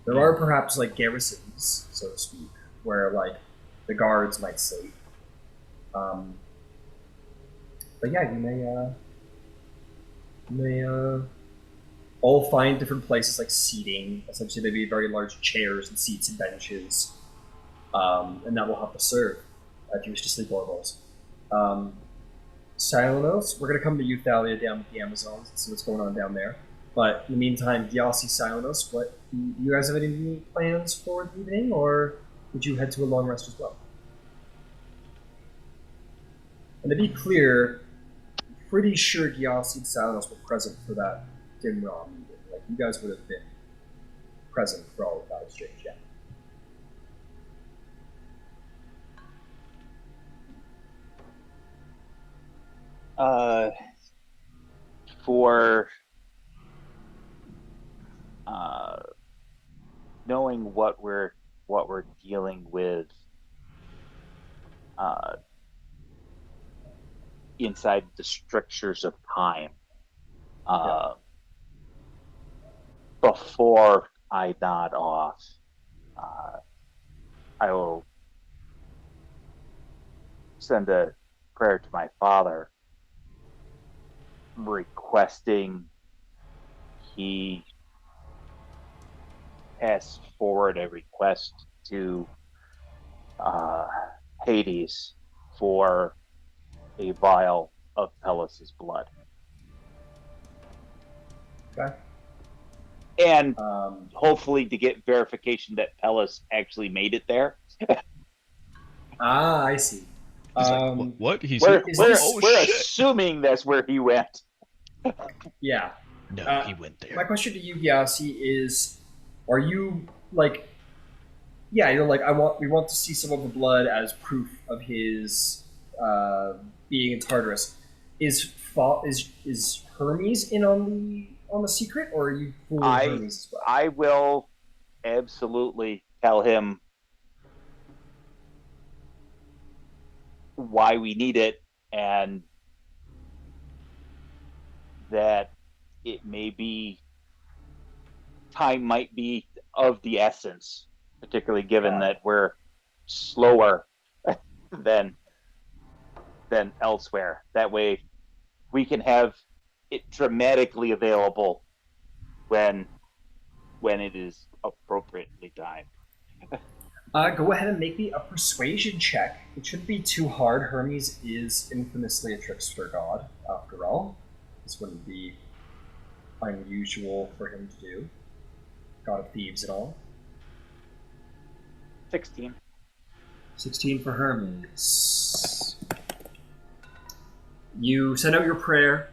There are perhaps garrisons, so to speak, where the guards might sleep. But yeah, you may all find different places like seating. Essentially, there'd be very large chairs and seats and benches, and that will have to serve if you wish to sleep Ouroboros. Silenos, we're gonna come to you, Thalia, down with the Amazons and see what's going on down there. But in the meantime, Gyasi, Silenos, what do you guys have any plans for the evening, or would you head to a long rest as well? And to be clear, I'm pretty sure Gyasi and Silenos were present for that Dimram meeting. You guys would have been present for all of that exchange, yeah. For knowing what we're dealing with inside the strictures of time, before I nod off, I will send a prayer to my father requesting he pass forward a request to uh, Hades for a vial of Pellis's blood. Okay. And hopefully to get verification that Pellis actually made it there. I see. He's like, what? He's we're, here? we're, Oh, we're shit. assuming that's where he went. Yeah. No, he went there. My question to you, Gyasi, is: are you like? Yeah, you're like we want to see some of the blood as proof of his being in Tartarus. Is Hermes in on the secret, or are you fooling Hermes as well? I will absolutely tell him why we need it and that it may be time might be of the essence, particularly given that we're slower than elsewhere. That way we can have it dramatically available when it is appropriately timed. Go ahead and make me a persuasion check. It shouldn't be too hard. Hermes is infamously a trickster god, after all. This wouldn't be unusual for him to do. God of thieves and all. 16. 16 for Hermes. You send out your prayer,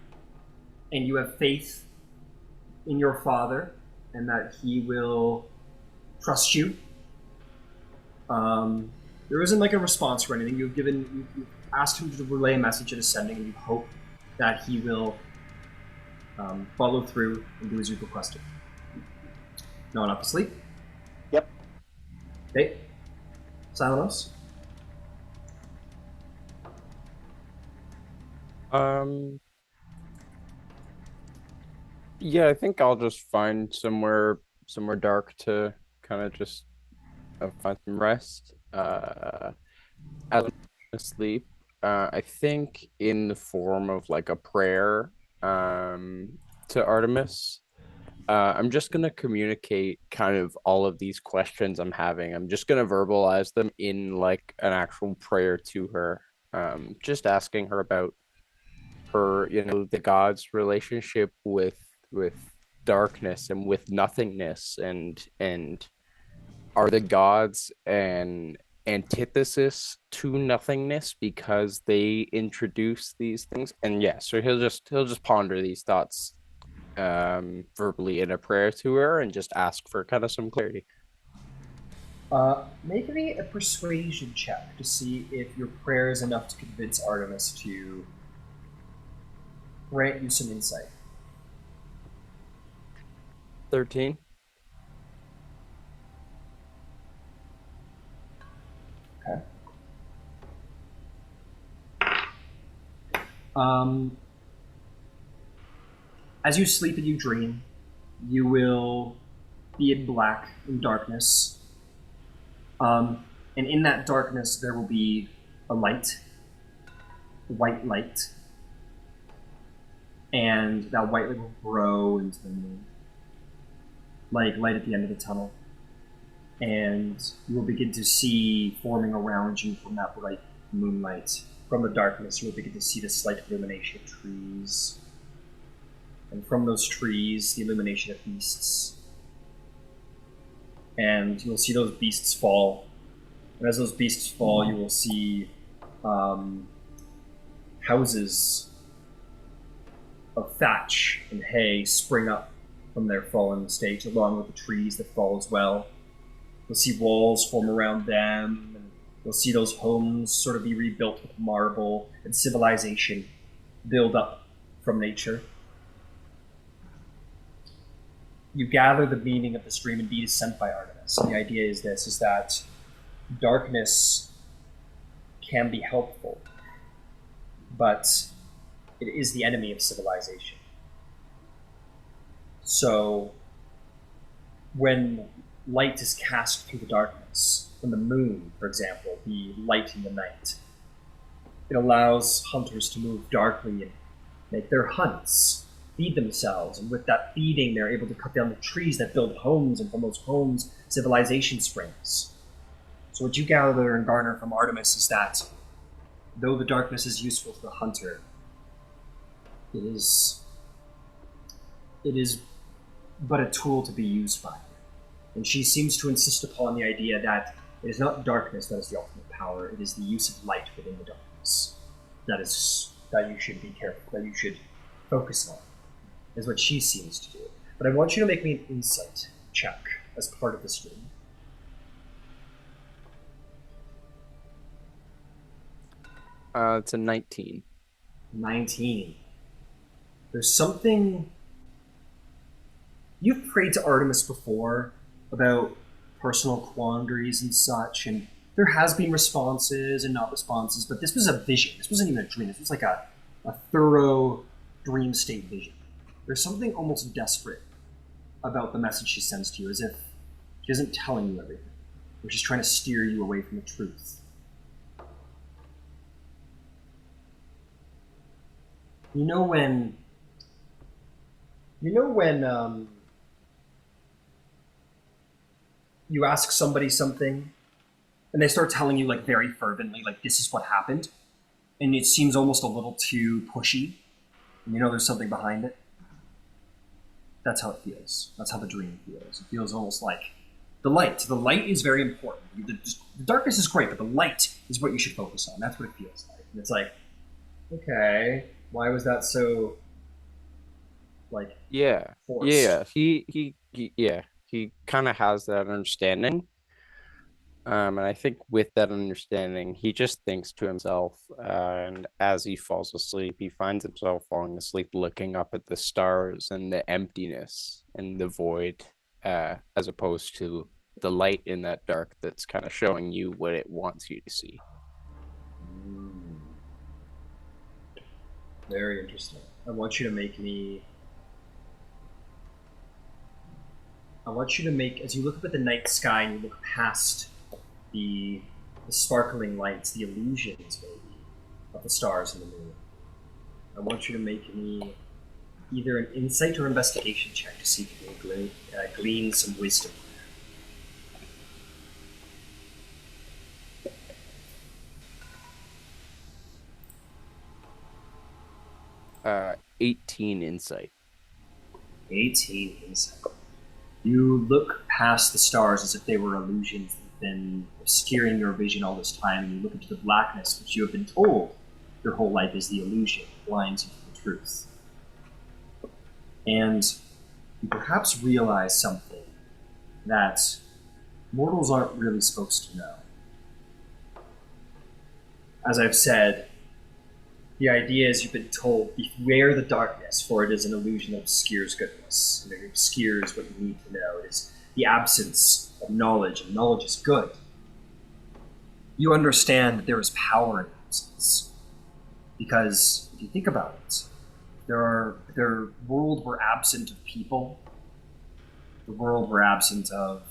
and you have faith in your father, and that he will trust you. There isn't like a response or anything. You've asked him to relay a message at ascending, and you hope that he will follow through and do as you've requested. No one up to sleep? Yep. Okay. Silenos? Yeah, I think I'll just find somewhere dark to kind of just find some rest. As I'm asleep, I think in the form of like a prayer to Artemis. I'm just gonna communicate kind of all of these questions I'm having. I'm just gonna verbalize them in like an actual prayer to her. Just asking her about her, the gods' relationship with darkness and with nothingness, and are the gods an antithesis to nothingness because they introduce these things? And yeah, so he'll just ponder these thoughts verbally in a prayer to her and just ask for kind of some clarity. Make me a persuasion check to see if your prayer is enough to convince Artemis to grant you some insight. 13. Okay. As you sleep and you dream, you will be in black, in darkness. And in that darkness, there will be a light, a white light. And that white light will grow into the moon, like light at the end of the tunnel. And you will begin to see forming around you from that bright moonlight, from the darkness, you will begin to see the slight illumination of trees. And from those trees, the illumination of beasts. And you'll see those beasts fall. And as those beasts fall, you will see houses of thatch and hay spring up from their fallen state, along with the trees that fall as well. You'll see walls form around them, and you'll see those homes sort of be rebuilt with marble, and civilization build up from nature. You gather the meaning of this dream indeed is sent by Artemis. And the idea is this, is that darkness can be helpful, but it is the enemy of civilization. So when light is cast through the darkness, when the moon, for example, the light in the night, It allows hunters to move darkly and make their hunts, feed themselves, and with that feeding, they're able to cut down the trees that build homes, and from those homes, civilization springs. So, what you gather and garner from Artemis is that though the darkness is useful to the hunter, it is but a tool to be used by her. And she seems to insist upon the idea that it is not darkness that is the ultimate power, it is the use of light within the darkness that you should be careful, that you should focus on, is what she seems to do. But I want you to make me an insight check as part of this dream. It's a 19. 19. There's something. You've prayed to Artemis before about personal quandaries and such, and there has been responses and not responses, but this was a vision. This wasn't even a dream. This was like a thorough dream state vision. There's something almost desperate about the message she sends to you, as if she isn't telling you everything, or she's trying to steer you away from the truth. You know when you ask somebody something and they start telling you like very fervently, like this is what happened, and it seems almost a little too pushy, and you know there's something behind it? That's how it feels. That's how the dream feels. It feels almost like the light. The light is very important. The darkness is great, but the light is what you should focus on. That's what it feels like. And it's like, okay, why was that so, like, Yeah. forced? Yeah. He kind of has that understanding. And I think with that understanding, he just thinks to himself, and as he falls asleep, he finds himself falling asleep looking up at the stars and the emptiness and the void, as opposed to the light in that dark that's kind of showing you what it wants you to see. Very interesting. I want you to make, as you look up at the night sky and you look past the sparkling lights, the illusions, maybe, of the stars and the moon, I want you to make me either an insight or investigation check to see if you can glean some wisdom. 18 insight. 18 insight. You look past the stars as if they were illusions that have been obscuring your vision all this time, and you look into the blackness, which you have been told your whole life is the illusion, blinds you to the truth. And you perhaps realize something that mortals aren't really supposed to know. As I've said, the idea is you've been told, beware the darkness, for it is an illusion that obscures goodness. And it obscures what you need to know. It is the absence of knowledge, and knowledge is good. You understand that there is power in absence. Because, if you think about it, the world were absent of people. The world were absent of,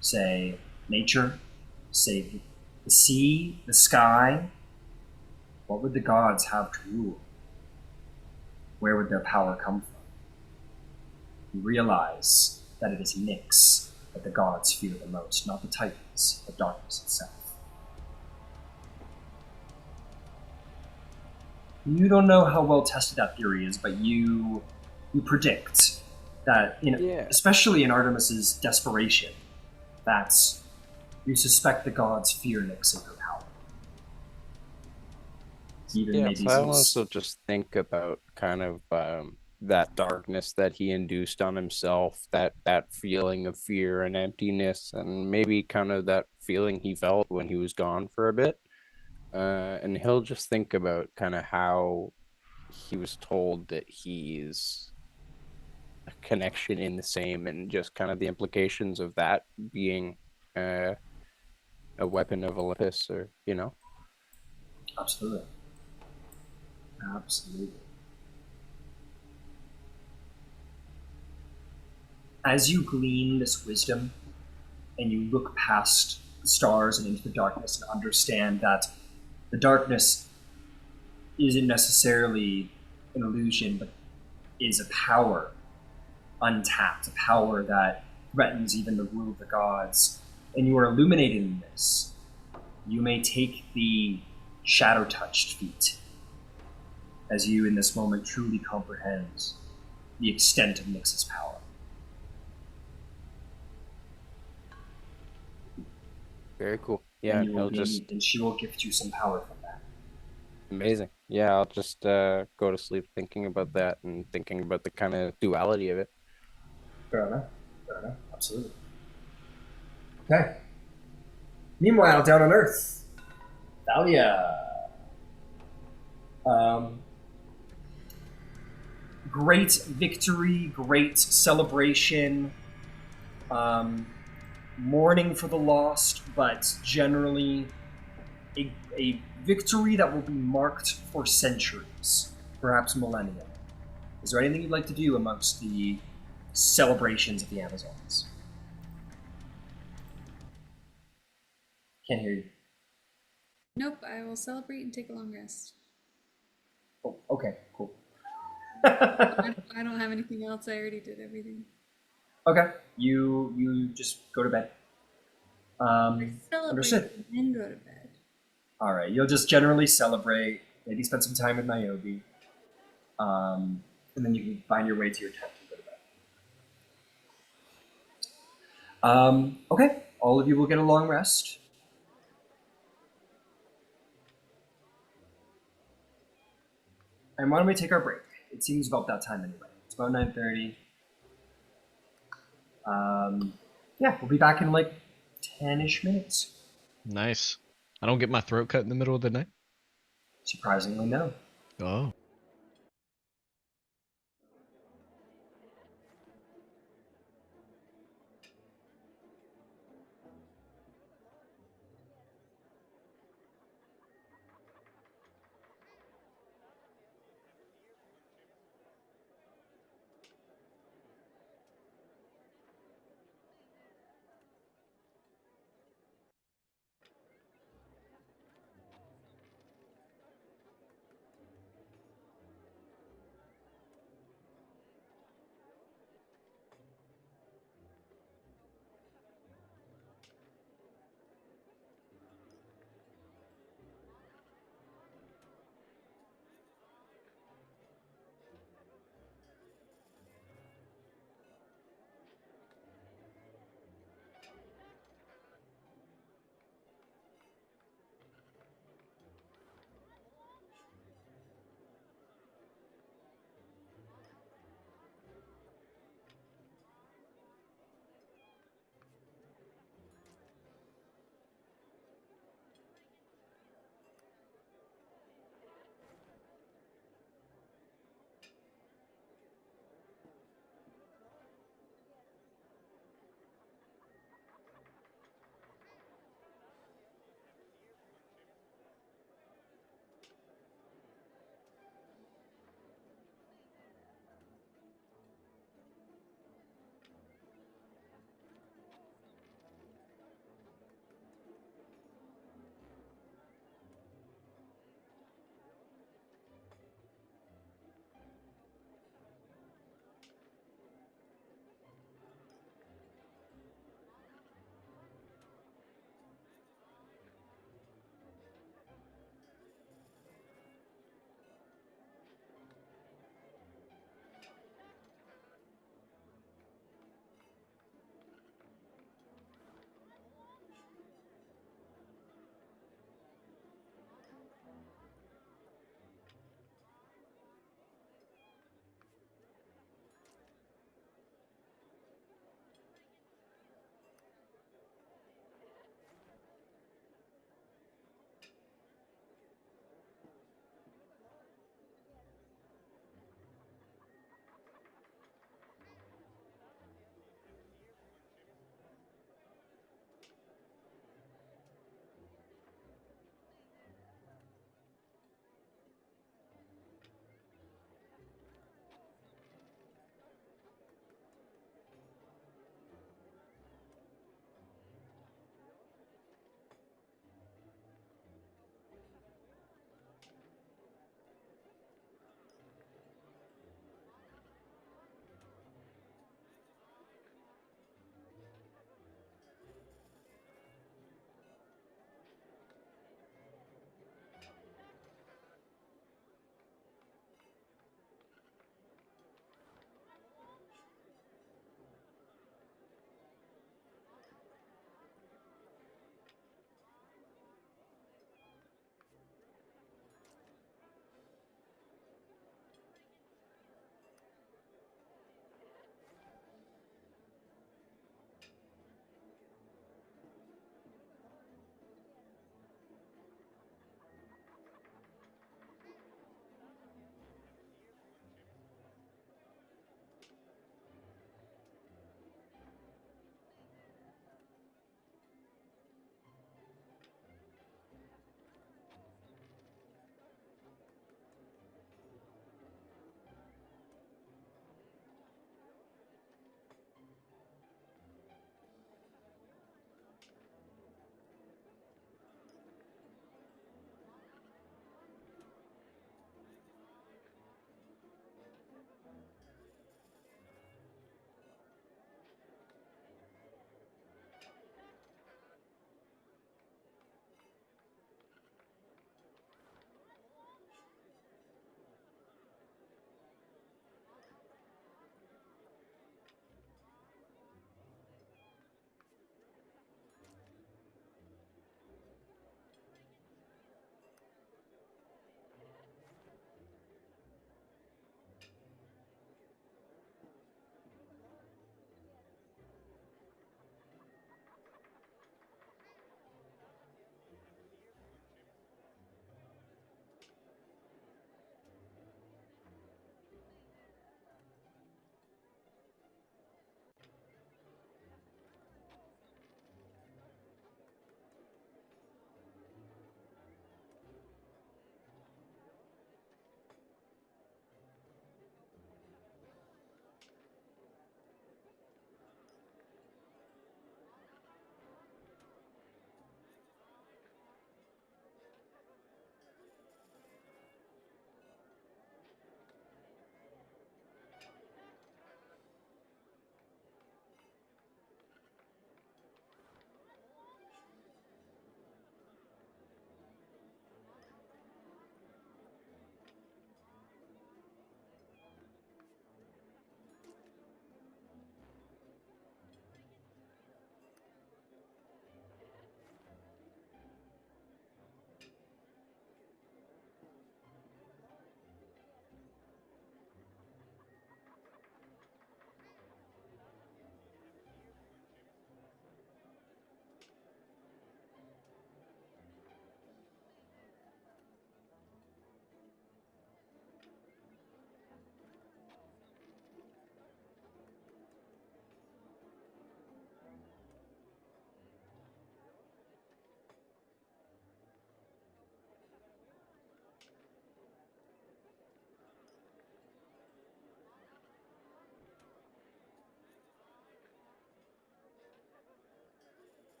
say, nature, say, the sea, the sky. What would the gods have to rule? Where would their power come from? You realize that it is Nyx that the gods fear the most, not the Titans, but darkness itself. You don't know how well tested that theory is, but you predict that, especially in Artemis's desperation, that you suspect the gods fear Nyx and her power. Even maybe I also just think about kind of that darkness that he induced on himself, that feeling of fear and emptiness, and maybe kind of that feeling he felt when he was gone for a bit. And he'll just think about kind of how he was told that he's a connection in the same, and just kind of the implications of that being a weapon of Olympus, or Absolutely. Absolutely. As you glean this wisdom and you look past the stars and into the darkness and understand that the darkness isn't necessarily an illusion, but is a power untapped, a power that threatens even the rule of the gods. And you are illuminated in this. You may take the shadow touched feat as you in this moment truly comprehend the extent of Nyx's power. Very cool. And Yeah, you will he'll gain, just and she will gift you some power from that. amazing. Yeah, I'll just go to sleep thinking about that and thinking about the kind of duality of it. Fair enough. Fair enough. Absolutely. Okay. Meanwhile, down on Earth, Thalia. Um, great victory, great celebration. Mourning for the lost, but generally a victory that will be marked for centuries, perhaps millennia. Is there anything you'd like to do amongst the celebrations of the Amazons? Can't hear you. Nope, I will celebrate and take a long rest. Oh, okay, cool. I don't have anything else. I already did everything. Okay, you just go to bed. Celebrate Understood. and then go to bed. All right, you'll just generally celebrate. Maybe spend some time with Niobe, and then you can find your way to your tent and go to bed. Okay, all of you will get a long rest. And why don't we take our break? It seems about that time anyway. It's about 9:30. Yeah, we'll be back in like 10-ish minutes. Nice. I don't get my throat cut in the middle of the night. Surprisingly, no. Oh.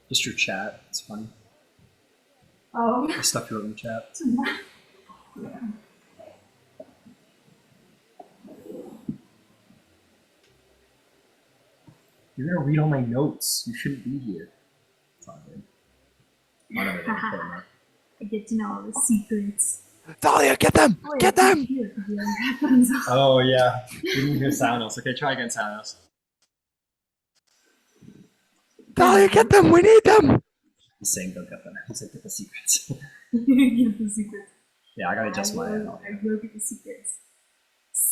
Just your chat. It's funny. Oh. The stuff you wrote in the chat. Yeah. You're gonna read all my notes. You shouldn't be here. It's all good. I don't know anything important enough. I get to know all the secrets. Thalia, get them! Oh, Get them! Here, could you have headphones on? Oh yeah. You didn't hear Silenos. Okay, try again, Silenos. Thalia, get them! We need them! He's saying don't get them. He said get the secrets. Get the secrets. Yeah, I gotta adjust my. I will get the secrets.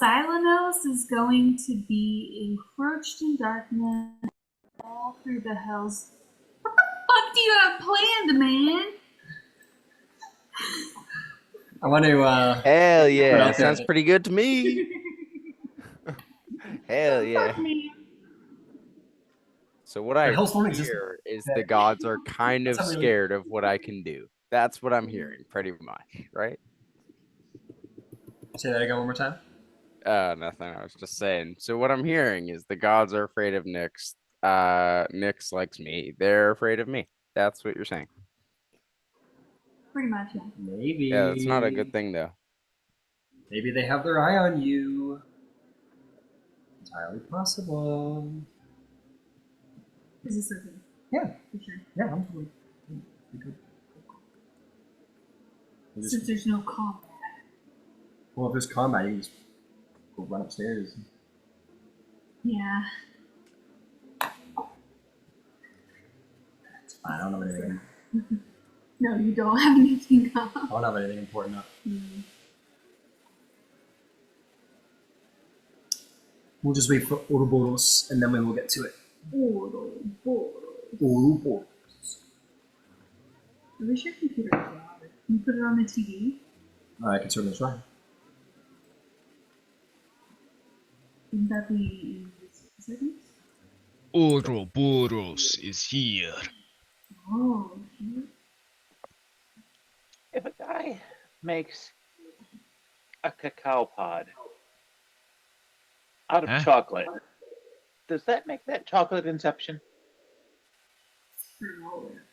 Silenos is going to be encroached in darkness all through the hells. What the fuck do you have planned, man? I want to. Hell Put yeah, out there sounds that- pretty good to me. Hell yeah. Fuck me. So what I The Hellspawn exists. hear is the gods are kind of That's how we- scared of what I can do. That's what I'm hearing, pretty much, right? Say that again one more time. Nothing. I was just saying. So what I'm hearing is the gods are afraid of Nyx. Nyx likes me. They're afraid of me. That's what you're saying. Pretty much, yeah. Maybe. Yeah, that's not a good thing though. Maybe they have their eye on you. Entirely possible. Is this okay? Yeah. For sure. Yeah, I'm totally. Good. Since there's no combat. Well, if there's combat, you can just go run upstairs. Yeah. It's fine. I don't have anything. No, you don't have anything I up. don't have anything important enough. We'll just wait for Ouroboros, and then we will get to it. Ouroboros. I wish your computer was loud. Can you put it on the TV? I can certainly try. Wouldn't that be in seconds? Ouroboros is here. Oh, shit. If a guy makes a cacao pod out of Huh? chocolate, does that make that chocolate inception?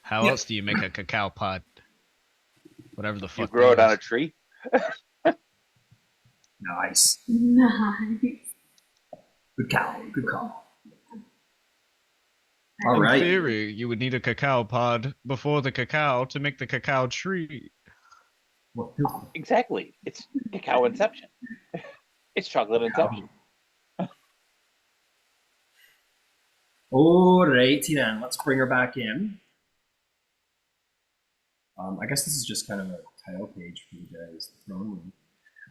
How else do you make a cacao pod? Whatever the You fuck. grow it that on a is. tree? Nice. Nice. Good call. Good call. In All right. theory, you would need a cacao pod before the cacao to make the cacao tree. Well, Exactly. It's cacao inception. It's chocolate inception. Alrighty then, let's bring her back in. I guess this is just kind of a title page for you guys, the throne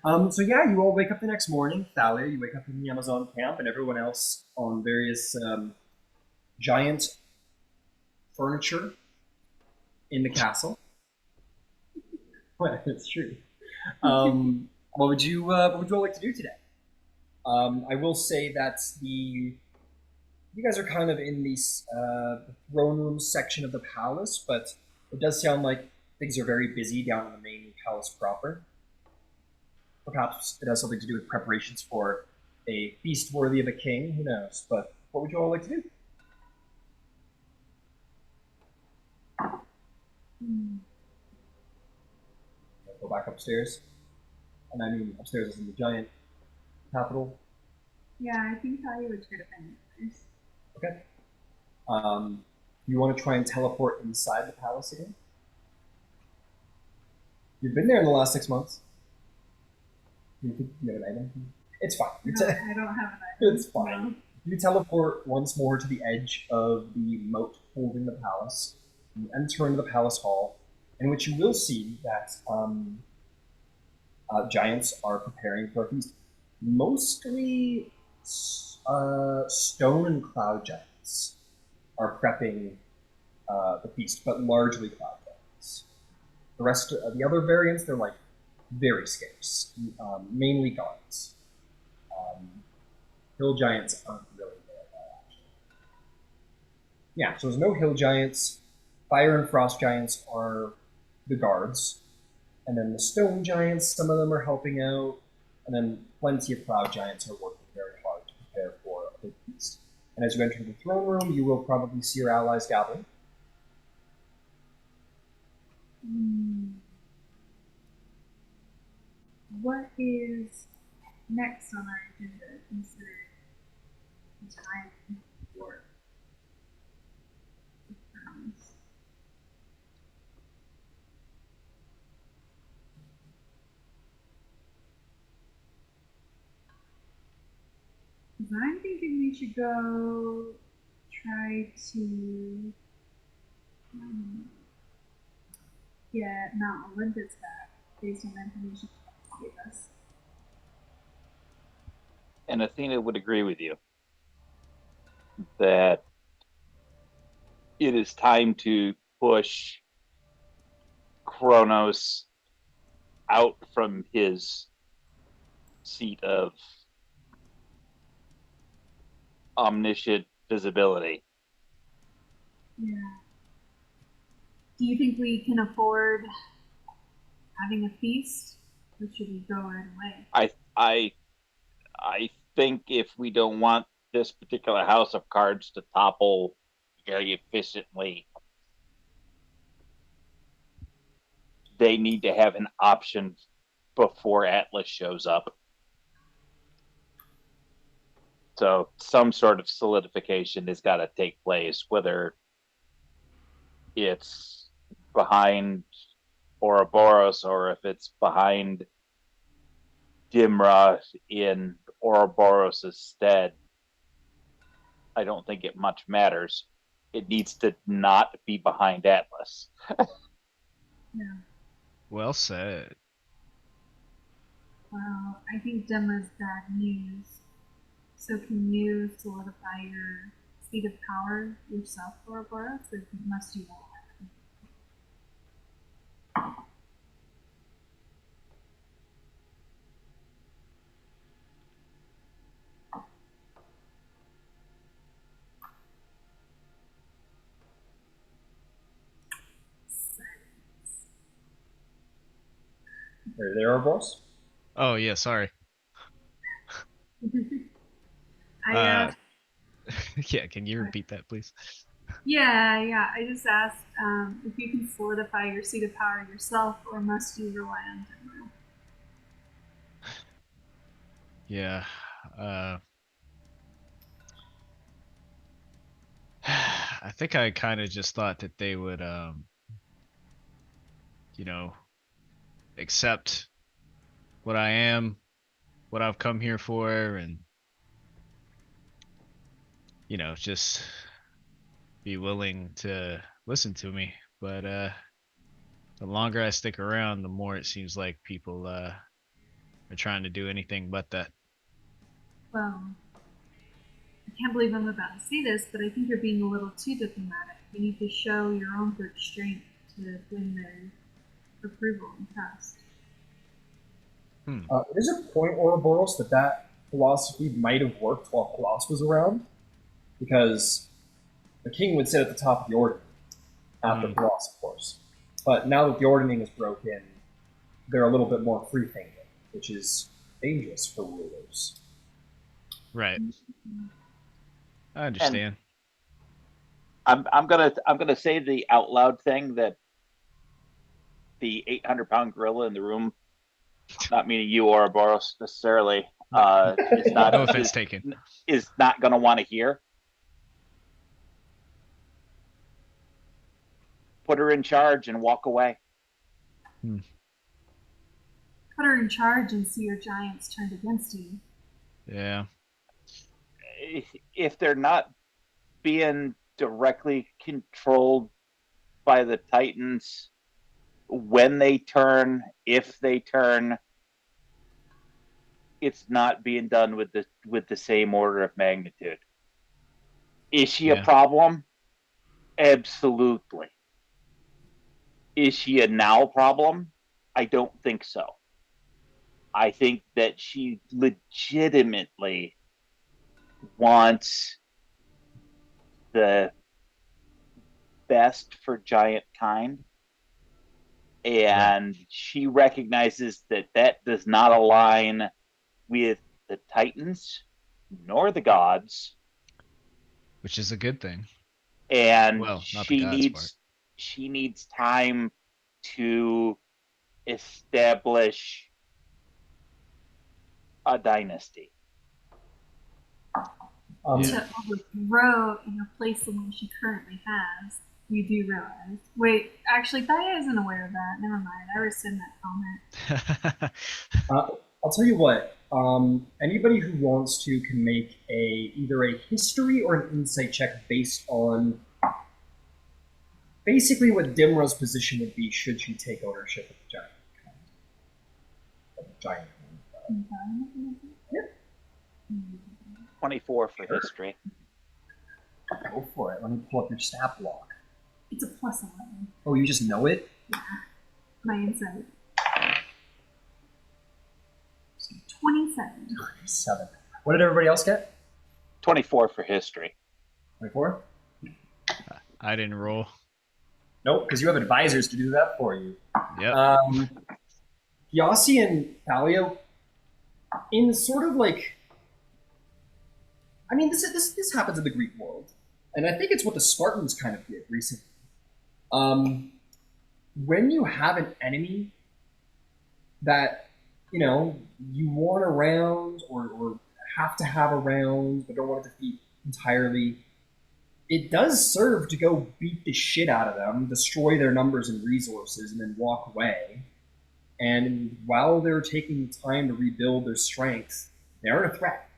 room. So yeah, you all wake up the next morning. Thalia, you wake up in the Amazon camp, and everyone else on various giant furniture in the castle. Well, it's true. What would you all like to do today? I will say that you guys are kind of in the throne room section of the palace, but it does sound like things are very busy down in the main palace proper. Perhaps it has something to do with preparations for a feast worthy of a king. Who knows? But what would you all like to do? Go back upstairs, and I mean upstairs is in the giant capital. Yeah, I think Thalia would try to find it first. Okay. You want to try and teleport inside the palace again? You've been there in the last 6 months. You think you have an item? It's fine. No, I don't have an item. It's fine. No. You teleport once more to the edge of the moat holding the palace. You enter into the palace hall, in which you will see that giants are preparing for a feast. Mostly stone and cloud giants are prepping the feast, but largely cloud giants. The rest, the other variants, they're like very scarce, mainly guards. Hill giants aren't really there at all, actually. Yeah, so there's no hill giants. Fire and frost giants are the guards. And then the stone giants, some of them are helping out. And then plenty of cloud giants are working very hard to prepare for a big feast. And as you enter the throne room, you will probably see your allies gathering. next on our agenda consider the time for crowns. Because I'm thinking we should go try to get Mount Olympus back based on the information you gave us. And Athena would agree with you that it is time to push Kronos out from his seat of omniscient visibility. Yeah. Do you think we can afford having a feast, or should we go right away? I think if we don't want this particular house of cards to topple very efficiently, they need to have an option before Atlas shows up. So some sort of solidification has got to take place, whether it's behind Ouroboros or if it's behind Dimra in Ouroboros' stead. I don't think it much matters. It needs to not be behind Atlas. Yeah. Well said. Well, I think Demra's bad news. So can you solidify your seat of power yourself, Ouroboros, or must you not? Are you there, boss? Oh yeah, sorry. I asked. Yeah, can you repeat that, please? Yeah. I just asked if you can solidify your seat of power yourself, or must you rely on Demra? Yeah. Uh, I think I kind of just thought that they would, you know, accept what I am, what I've come here for, and just be willing to listen to me. But the longer I stick around, the more it seems like people are trying to do anything but that. Well, I can't believe I'm about to say this, but I think you're being a little too diplomatic. You need to show your own brute strength to win their approval and trust. There's a point, Ouroboros, that philosophy might have worked while Klaus was around, because the king would sit at the top of the order after Mm, Klaus, of course. But now that the ordering is broken, they're a little bit more free thinking, which is dangerous for rulers. right. I And understand. I'm gonna say the out loud thing that the 800-pound gorilla in the room, not meaning you or Boros necessarily, is not No offense taken. is not gonna want to hear. Put her in charge and walk away. Hmm. Put her in charge and see your giants turned against you. Yeah. If they're not being directly controlled by the Titans, when they turn, if they turn, it's not being done with the same order of magnitude. Is she a Yeah. problem? Absolutely. Is she a now problem? I don't think so. I think that she legitimately wants the best for giant kind, Right. and she recognizes that that does not align with the Titans nor the gods, Which is a good thing. and Well, not the gods part. she needs time to establish a dynasty. Um, Yeah. To overthrow and replace the one she currently has. You do realize. Wait, actually, Thalia isn't aware of that. Never mind. I rescind that comment. I'll tell you what. Anybody who wants to can make either a history or an insight check based on basically what Dimra's position would be should she take ownership of the giant. Giant. Yep. 24 for Sure. history. Go for it. Let me pull up your stat block. It's a plus 11. Oh, you just know it? My insight. 27. 7. What did everybody else get? 24 for history. 24? I didn't roll. Nope, because you have advisors to do that for you. Yep. Gyasi and Thalia, in sort of like, I mean, this happens in the Greek world, and I think it's what the Spartans kind of did recently. When you have an enemy that you want around or have to have around, but don't want to defeat entirely, it does serve to go beat the shit out of them, destroy their numbers and resources, and then walk away. And while they're taking time to rebuild their strength, they aren't a threat.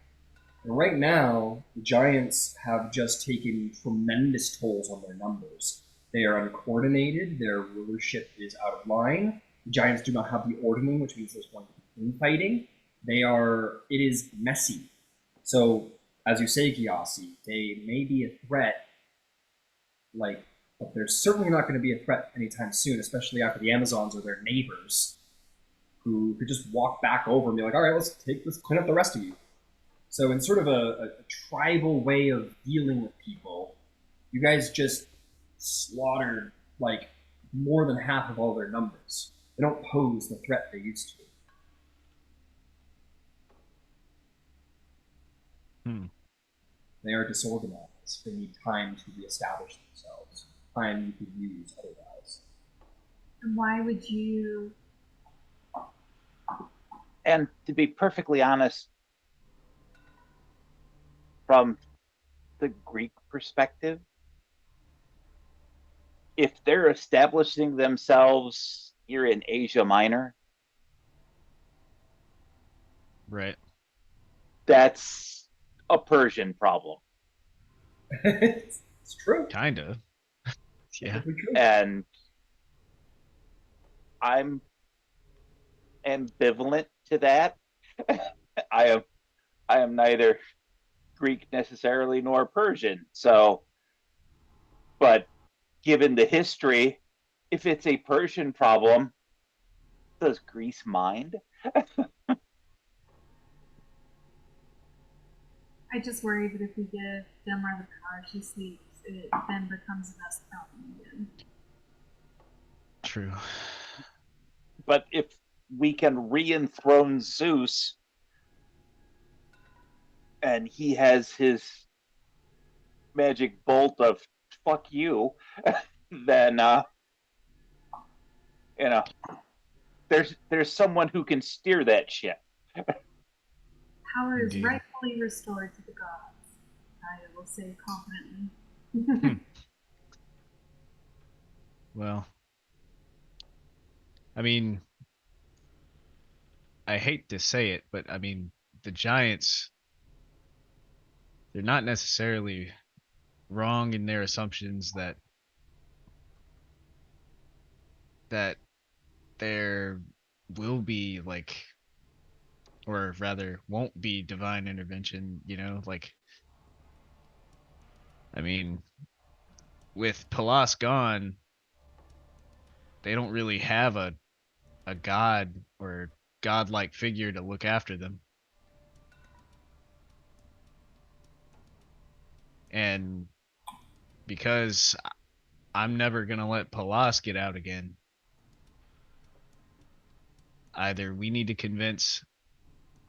And right now, the Giants have just taken tremendous tolls on their numbers. They are uncoordinated, their rulership is out of line. The Giants do not have the ordering, which means there's going to be infighting. It is messy. So, as you say, Gyasi, they may be a threat, but they're certainly not going to be a threat anytime soon, especially after the Amazons are their neighbors, who could just walk back over and be like, all right, let's clean up the rest of you. So in sort of a tribal way of dealing with people, you guys just slaughtered more than half of all their numbers. They don't pose the threat they used to. They are disorganized. They need time to reestablish themselves. Time you could use otherwise. And why would you? And to be perfectly honest, from the Greek perspective, if they're establishing themselves here in Asia Minor, Right. that's a Persian problem. It's true. Kinda. Yeah. True. And I'm ambivalent to that. I am neither Greek necessarily nor Persian. So, but given the history, if it's a Persian problem, does Greece mind? I just worry that if we give Demar the power she seeks, it then becomes a mess problem again. True. But if we can re-enthrone Zeus and he has his magic bolt of fuck you, then there's someone who can steer that ship. Power is Indeed. rightfully restored to the gods, I will say confidently. Well, I mean, I hate to say it, but I mean, the Giants, they're not necessarily wrong in their assumptions that there will be or rather won't be divine intervention, I mean, with Palas gone, they don't really have a god or godlike figure to look after them. And because I'm never going to let Palas get out again, either we need to convince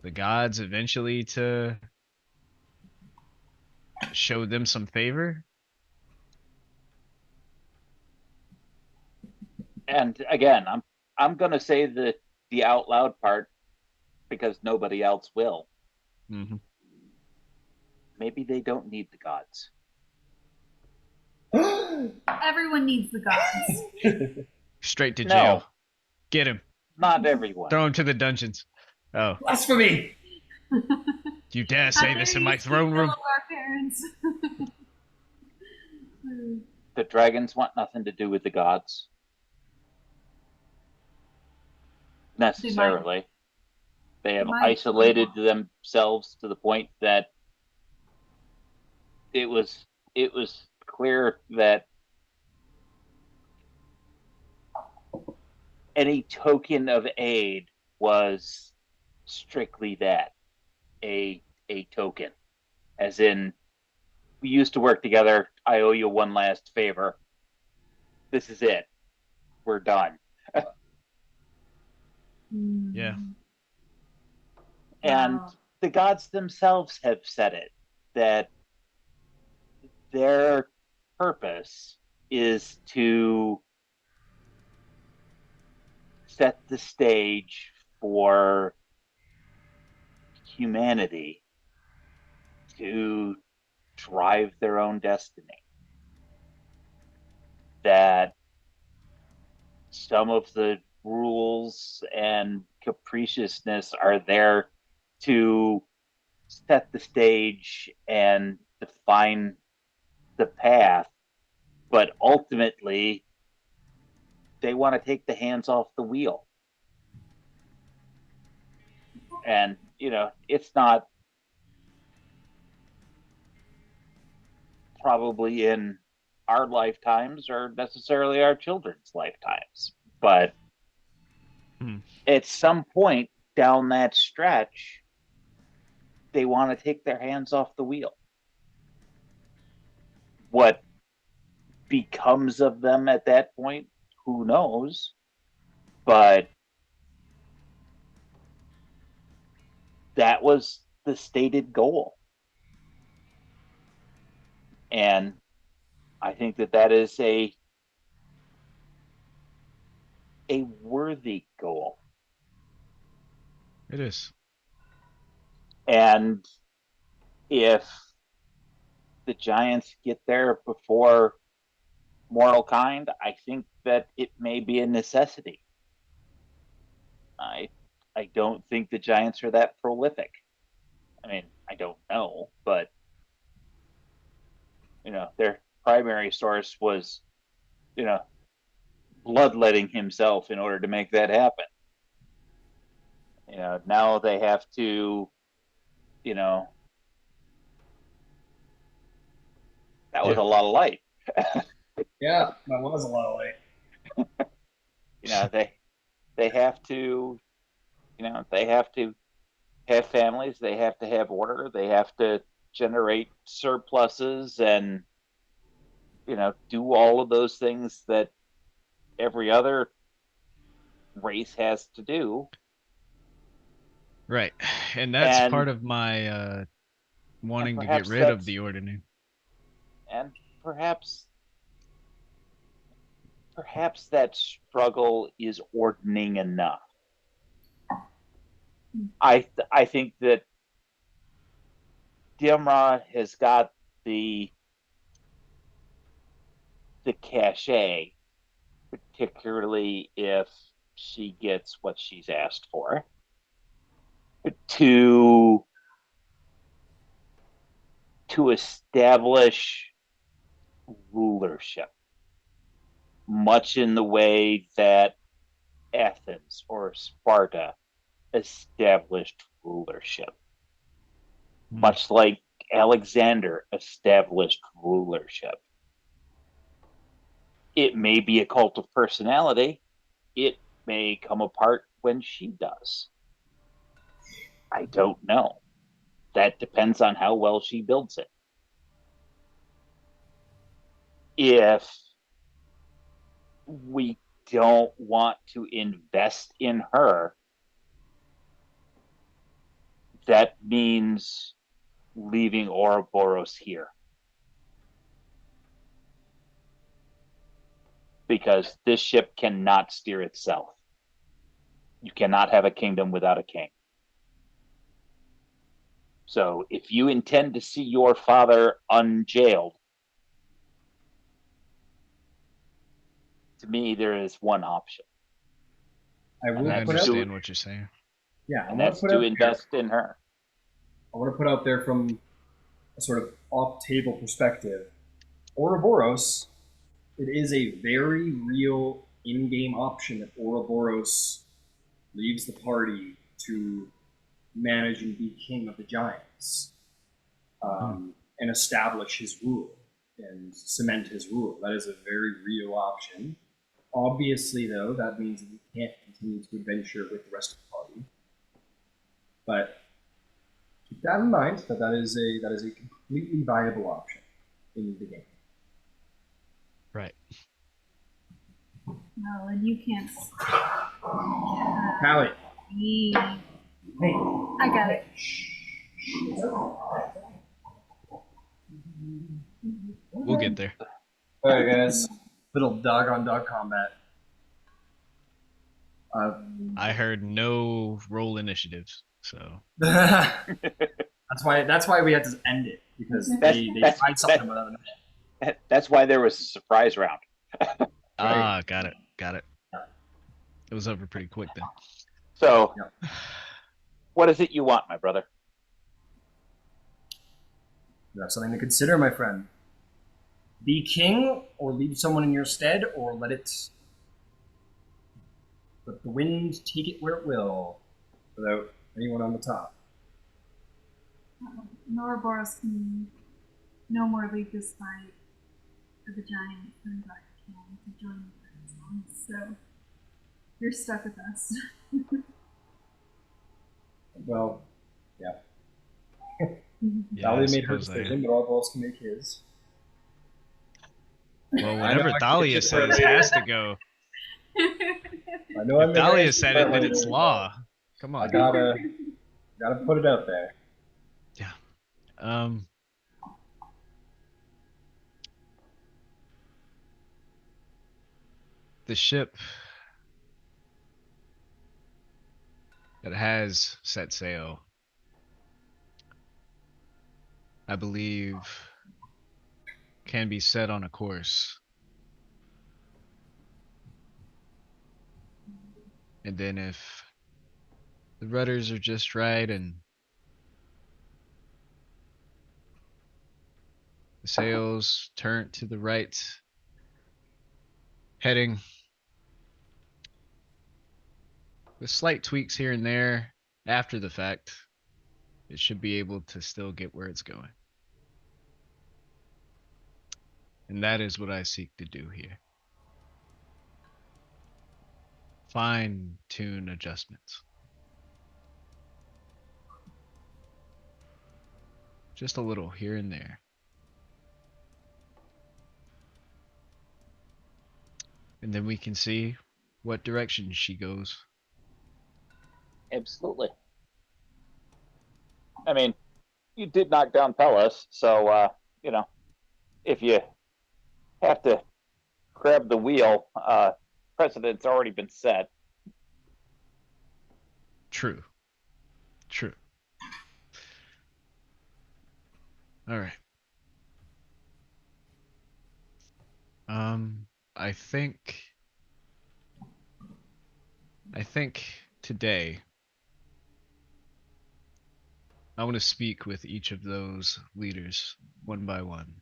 the gods eventually to show them some favor. And again, I'm gonna say the out loud part because nobody else will. Hmm. Maybe they don't need the gods. Everyone needs the gods. Straight to No. jail. Get him. Not everyone. Throw him to the dungeons. Oh, Blasphemy! you dare say this in my throne room? Our parents. The dragons want nothing to do with the gods. Necessarily. They have isolated themselves to the point that it was clear that any token of aid was strictly that, a token. As in, we used to work together, I owe you one last favor. This is it. We're done. Yeah. And the gods themselves have said it, that their purpose is to set the stage for humanity to drive their own destiny. That some of the rules and capriciousness are there to set the stage and define the path, but ultimately they want to take the hands off the wheel. And, it's not probably in our lifetimes or necessarily our children's lifetimes, but at some point down that stretch, they want to take their hands off the wheel. What becomes of them at that point, who knows? But that was the stated goal. And I think that is a worthy goal. It is. And if the giants get there before mortal kind, I think that it may be a necessity. I don't think the giants are that prolific. I mean, I don't know, but their primary source was, bloodletting himself in order to make that happen. Now they have to, that was a lot of light. Yeah, that was a lot of light. They have to, they have to have families, they have to have order, they have to generate surpluses and, do all of those things that every other race has to do. Right. And that's And part of my wanting to get perhaps rid of the ordinary. and perhaps that struggle is ordning enough. I think that Dimra has got the cachet, particularly if she gets what she's asked for, to establish rulership, much in the way that Athens or Sparta established rulership, much like Alexander established rulership. It may be a cult of personality. It may come apart when she does. I don't know. That depends on how well she builds it. If we don't want to invest in her, that means leaving Ouroboros here. Because this ship cannot steer itself. You cannot have a kingdom without a king. So if you intend to see your father unjailed, to me, there is one option, I and will I put out. understand what you're saying. Yeah, I and want to that's put to out there. invest in her. I want to put out there from a sort of off-table perspective. Ouroboros, it is a very real in-game option that Ouroboros leaves the party to manage and be king of the giants, and establish his rule and cement his rule. That is a very real option. Obviously, though, that means that he can't continue to adventure with the rest of the party. But keep that in mind that is a completely viable option in the game. Right. No, and you can't. Hallie. See. Hey. I got it. We'll get there. Alright, guys. Little dog on dog combat. I heard no roll initiatives, so that's why we had to end it, because they tried something about it. That's why there was a surprise round. got it. It was over pretty quick then. So, Yeah. what is it you want, my brother? You have something to consider, my friend. Be king, or leave someone in your stead, or let the wind take it where it will, without anyone on the top. Ouroboros can no more lead this fight for the giant than I can to join the friends. So you're stuck with us. Well, yeah. Yeah, I Thalia made her suppose I decision, am. but all of us can make his. Well, I know whatever I Thalia can says get has to go. I know I'm If the Thalia greatest said it, then fighter, it's but law. Come I on. gotta put it out there. Yeah. The ship that has set sail, I believe, can be set on a course. And then if the rudders are just right and the sails turn to the right heading, with slight tweaks here and there after the fact, it should be able to still get where it's going. And that is what I seek to do here. Fine tune adjustments. Just a little here and there. And then we can see what direction she goes. Absolutely. I mean, you did knock down Pellis, so if you have to grab the wheel, precedent's already been set. True. All right. I think today I want to speak with each of those leaders one by one.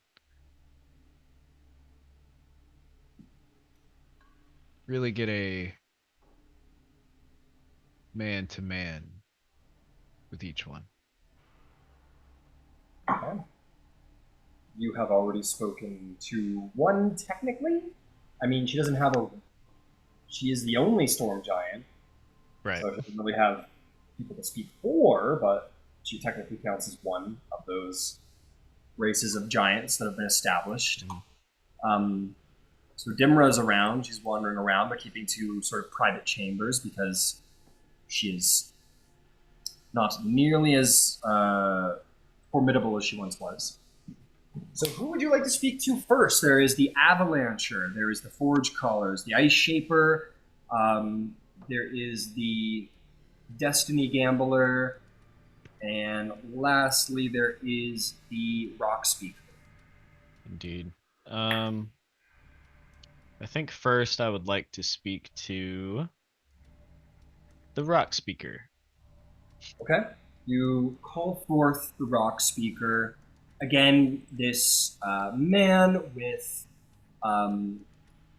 Really get a man to man with each one. Okay. You have already spoken to one, technically. I mean, she doesn't have a. She is the only storm giant, Right. so she doesn't really have people to speak for, but she technically counts as one of those races of giants that have been established. So Dimra's around. She's wandering around, but keeping to sort of private chambers because she is not nearly as formidable as she once was. So who would you like to speak to first? There is the Avalancher. There is the Forge Callers, the Ice Shaper. There is the Destiny Gambler. And lastly, there is the rock speaker. Indeed. I think first I would like to speak to the rock speaker. Okay. You call forth the rock speaker. Again, this man with um,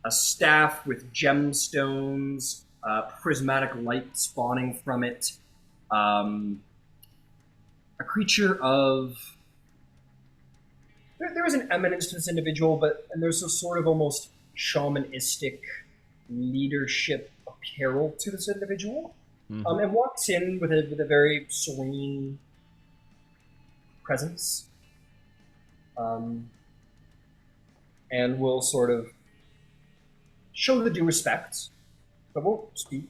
a staff with gemstones, prismatic light spawning from it, a creature of. There is an eminence to this individual, but and there's a sort of almost shamanistic leadership apparel to this individual. Mm-hmm. And walks in with a very serene presence, um, and will sort of show the due respect, but won't speak.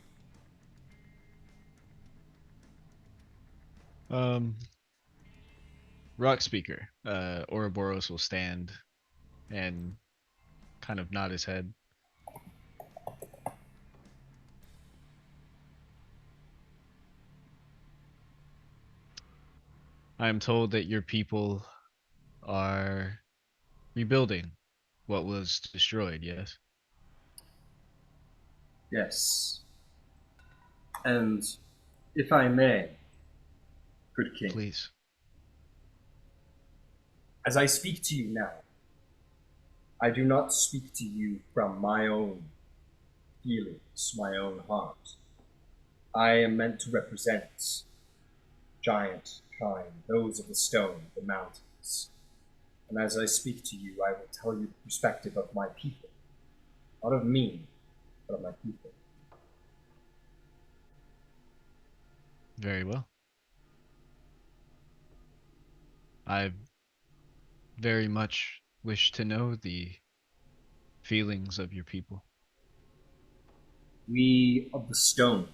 Um, rock speaker. Ouroboros will stand and kind of nod his head. I am told that your people are rebuilding what was destroyed, yes? Yes. And if I may, good king, Please. as I speak to you now, I do not speak to you from my own feelings, my own heart. I am meant to represent giant kind, those of the stone, the mountains. And as I speak to you, I will tell you the perspective of my people. Not of me, but of my people. Very well. I very much wish to know the feelings of your people. We of the stone,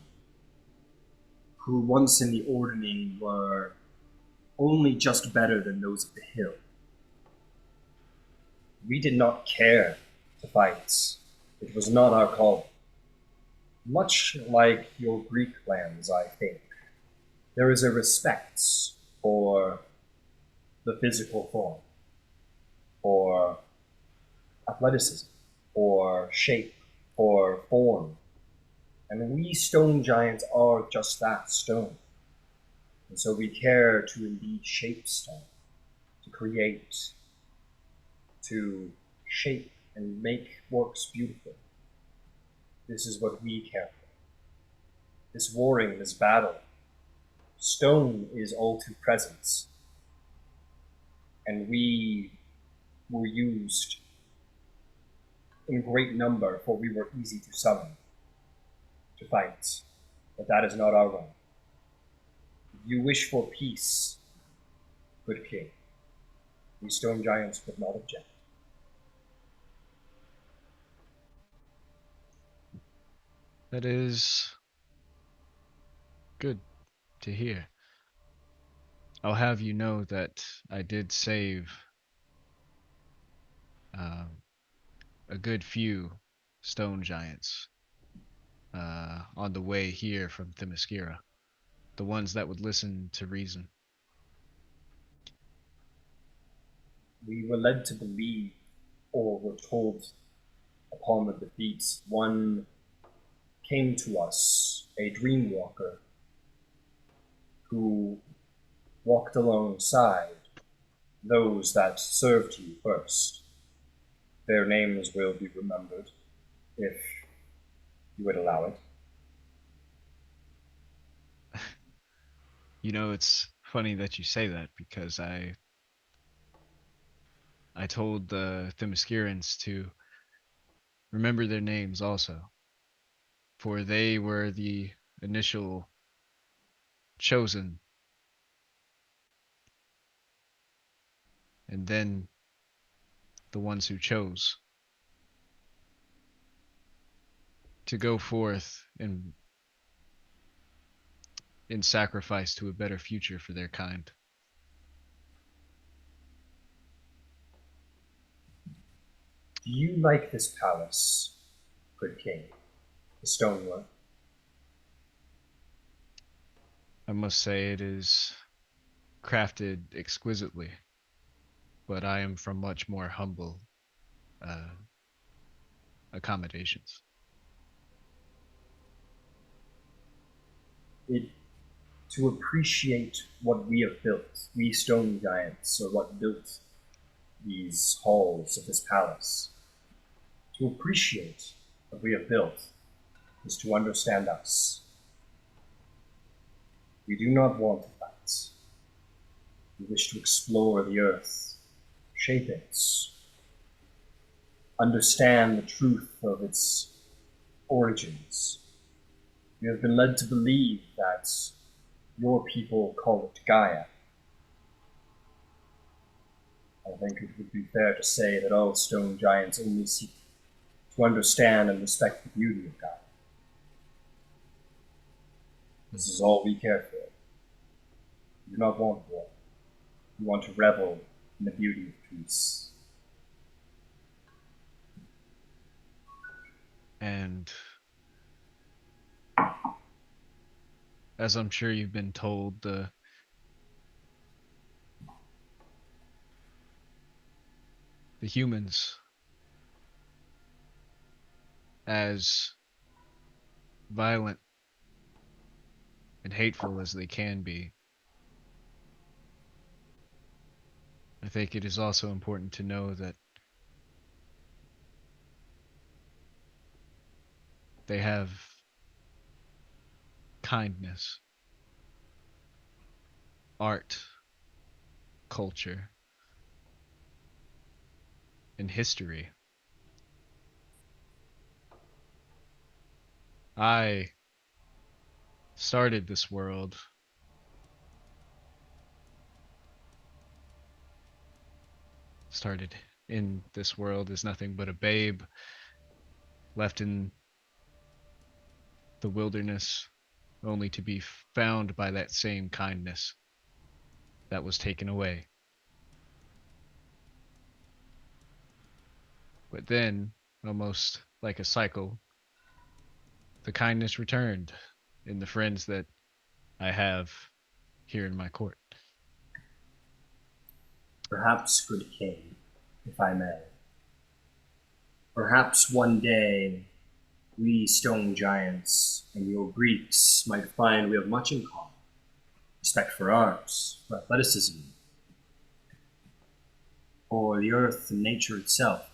who once in the ordering were only just better than those of the hill. We did not care to fight. It was not our call. Much like your Greek lands, I think, there is a respect for the physical form, for athleticism, for shape, for form. And we stone giants are just that, stone. And so we care to indeed shape stone, to create, to shape and make works beautiful. This is what we care for. This warring, this battle, stone is all too present. And we were used in great number, for we were easy to summon, to fight. But that is not our role. If you wish for peace, good king, we stone giants would not object. That is good to hear. I'll have you know that I did save um, a good few stone giants on the way here from Themyscira. The ones that would listen to reason. We were led to believe, or were told upon the defeats, one came to us, a dream walker, who walked alongside those that served you first. Their names will be remembered, if you would allow it. You know, it's funny that you say that because I told the Themyscirans to remember their names also, for they were the initial chosen, and then the ones who chose to go forth in sacrifice to a better future for their kind. Do you like this palace, good king? The stonework? I must say it is crafted exquisitely, but I am from much more humble accommodations. It to appreciate what we have built, we stone giants, or what built these halls of this palace. To appreciate what we have built is to understand us. We do not want to fight. We wish to explore the earth, shape it, understand the truth of its origins. We have been led to believe that your people call it Gaia. I think it would be fair to say that all stone giants only seek to understand and respect the beauty of Gaia. This is all we care for. We do not want war. We want to revel in the beauty of peace. And as I'm sure you've been told, the humans, as violent and hateful as they can be, I think it is also important to know that they have kindness, art, culture, and history. I started this world started in this world as nothing but a babe left in the wilderness, only to be found by that same kindness that was taken away. But then, almost like a cycle, the kindness returned in the friends that I have here in my court. Perhaps, good king, if I may, perhaps one day we stone giants and your Greeks might find we have much in common. Respect for arms, for athleticism, for the earth and nature itself.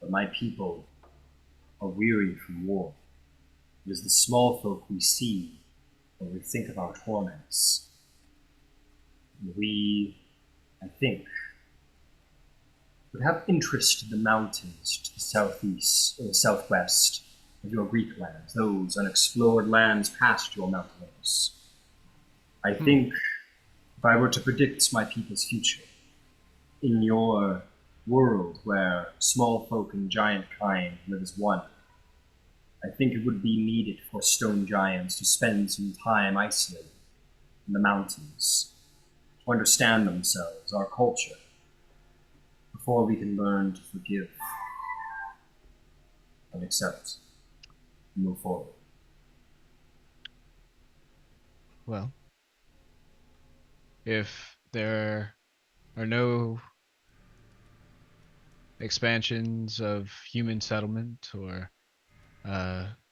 But my people are weary from war. It is the small folk we see when we think of our torments. We, I think, would have interest in the mountains to the southeast or the southwest of your Greek lands, those unexplored lands past your mountains. I think if I were to predict my people's future, in your world where small folk and giant kind live as one, I think it would be needed for stone giants to spend some time isolated in the mountains, to understand themselves, our culture, before we can learn to forgive and accept and move forward. Well, if there are no expansions of human settlement or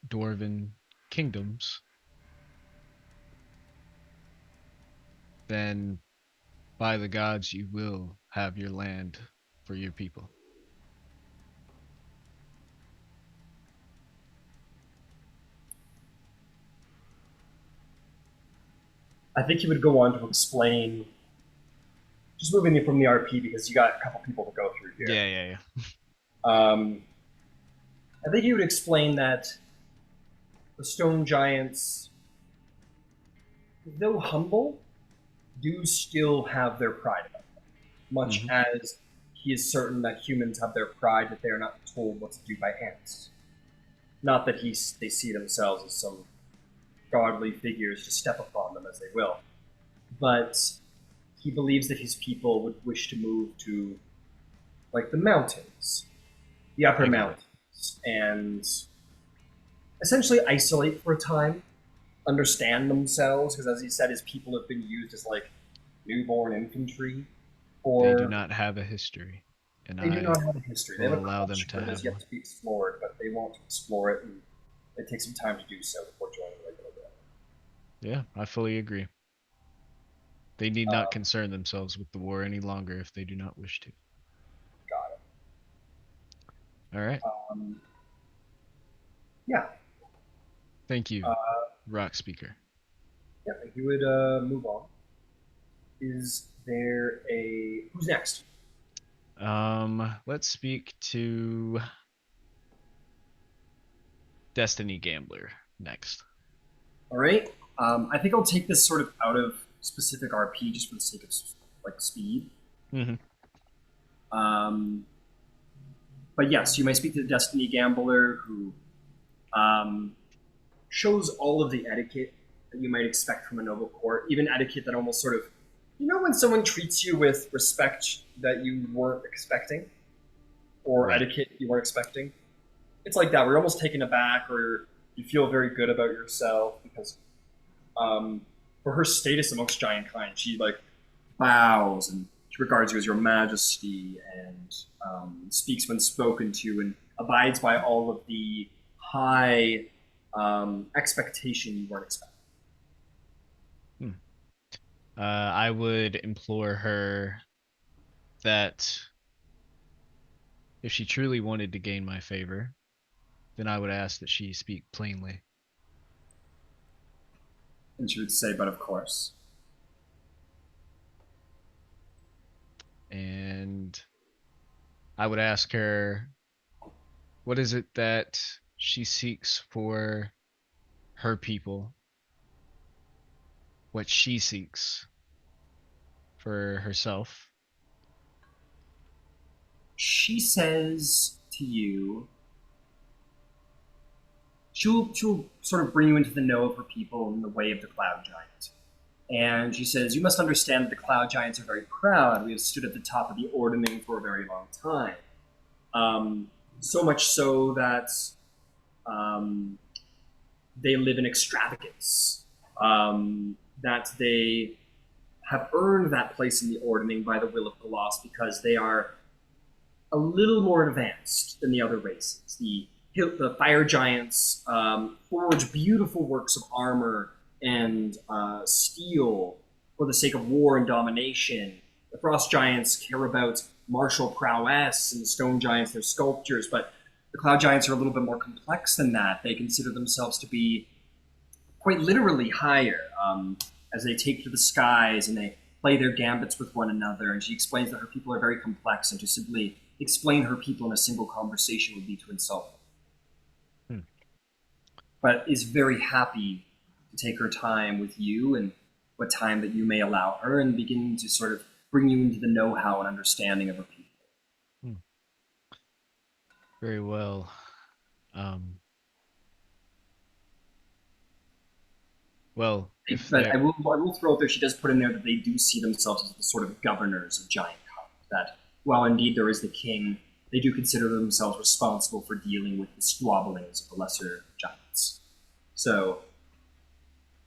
dwarven kingdoms, then by the gods you will have your land for your people. I think he would go on to explain, just moving you from the RP because you got a couple people to go through here. Yeah. I think he would explain that the stone giants, though humble, do still have their pride about them. Much as he is certain that humans have their pride that they are not told what to do by hands. Not that they see themselves as some godly figures to step upon them as they will. But he believes that his people would wish to move to, like, the mountains, the upper mountains, and essentially isolate for a time, understand themselves, because as he said, his people have been used as, like, newborn infantry, They do or not have a history, and they do I not have a history. They will have a allow them culture to that is have yet one. to be explored, but they want to explore it, and it takes some time to do so before joining the regular band. Yeah, I fully agree. They need not Um, concern themselves with the war any longer if they do not wish to. got All right. it. Yeah, Thank you, uh, Rock Speaker. yeah. If you would move on, is there a who's next? Let's speak to Destiny Gambler next. All right. I think I'll take this sort of out of specific RP just for the sake of like speed. Mm-hmm. But yes, you may speak to the Destiny Gambler who shows all of the etiquette that you might expect from a noble court, even etiquette that almost sort of, when someone treats you with respect that you weren't expecting, or Right. etiquette you weren't expecting. It's like that. We're almost taken aback, or you feel very good about yourself because, for her status amongst giant kind, she like bows and she regards you as your majesty and speaks when spoken to and abides by all of the high expectation you weren't expecting. I would implore her that if she truly wanted to gain my favor, then I would ask that she speak plainly. And she would say, but of course. And I would ask her, what is it that she seeks for her people? What she seeks for herself? She says to you, she'll sort of bring you into the know of her people in the way of the Cloud Giant. And she says, you must understand that the Cloud Giants are very proud. We have stood at the top of the ordering for a very long time. So much so that um, they live in extravagance. That they have earned that place in the ordering by the will of the lost because they are a little more advanced than the other races. The fire giants forge beautiful works of armor and steel for the sake of war and domination. The frost giants care about martial prowess, and the stone giants, their sculptures. But the cloud giants are a little bit more complex than that. They consider themselves to be quite literally higher, as they take to the skies and they play their gambits with one another. And she explains that her people are very complex, and to simply explain her people in a single conversation would be to insult them. But is very happy to take her time with you and what time that you may allow her and begin to sort of bring you into the know-how and understanding of her people. Very well. Well, if But I will throw out there, she does put in there that they do see themselves as the sort of governors of giant kind. That while indeed there is the king, they do consider themselves responsible for dealing with the squabblings of the lesser giants. So,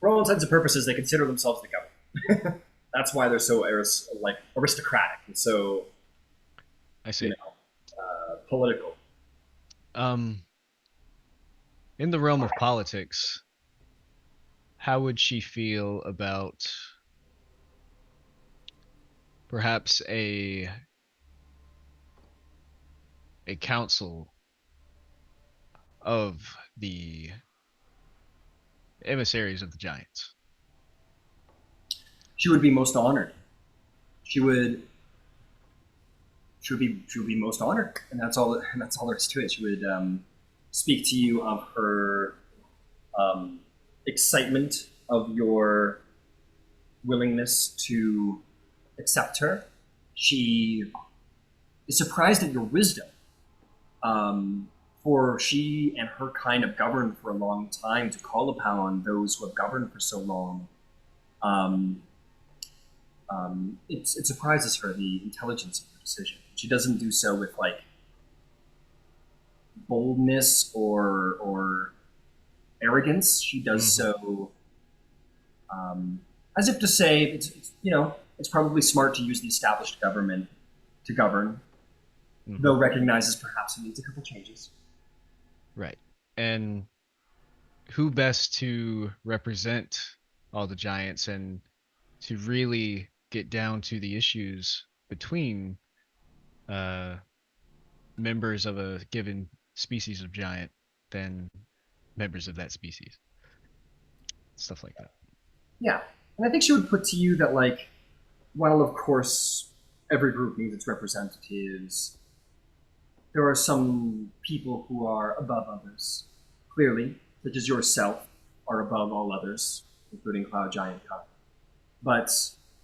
for all intents and purposes, they consider themselves the governor. That's why they're so aristocratic and so I see. political. In the realm of politics, how would she feel about perhaps a council of the emissaries of the giants? She would be most honored. She would. She would be most honored, and that's all. And that's all there is to it. She would speak to you of her excitement of your willingness to accept her. She is surprised at your wisdom. For she and her kind have governed for a long time, to call upon those who have governed for so long, um, it surprises her the intelligence of her decision. She doesn't do so with like boldness or arrogance. She does so as if to say, it's it's probably smart to use the established government to govern, though recognizes perhaps it needs a couple changes. Right. And who best to represent all the giants and to really get down to the issues between uh, members of a given species of giant than members of that species? Stuff like that. Yeah, and I think she would put to you that, like, while of course every group needs its representatives, there are some people who are above others. Clearly, such as yourself, are above all others, including Cloud Giant Cup. But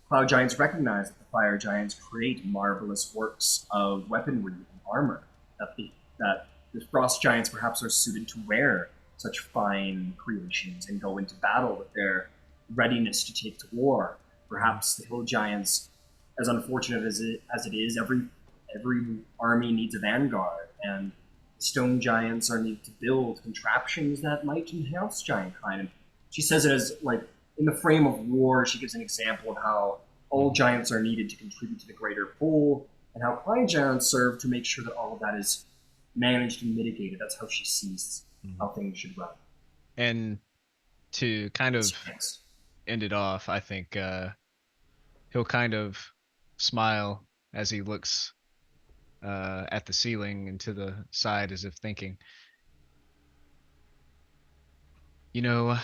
Cloud Giants recognize that the Fire Giants create marvelous works of weaponry and armor, that the Frost Giants perhaps are suited to wear such fine creations and go into battle with their readiness to take to war. Perhaps the Hill Giants, as unfortunate as it is, every army needs a vanguard, and the Stone Giants are needed to build contraptions that might enhance giantkind. And she says it as, like, in the frame of war. She gives an example of how all giants are needed to contribute to the greater whole, and how Klein Giants serve to make sure that all of that is managed and mitigated. That's how she sees how things should run. And to kind of end it off, I think he'll kind of smile as he looks at the ceiling and to the side as if thinking, you know,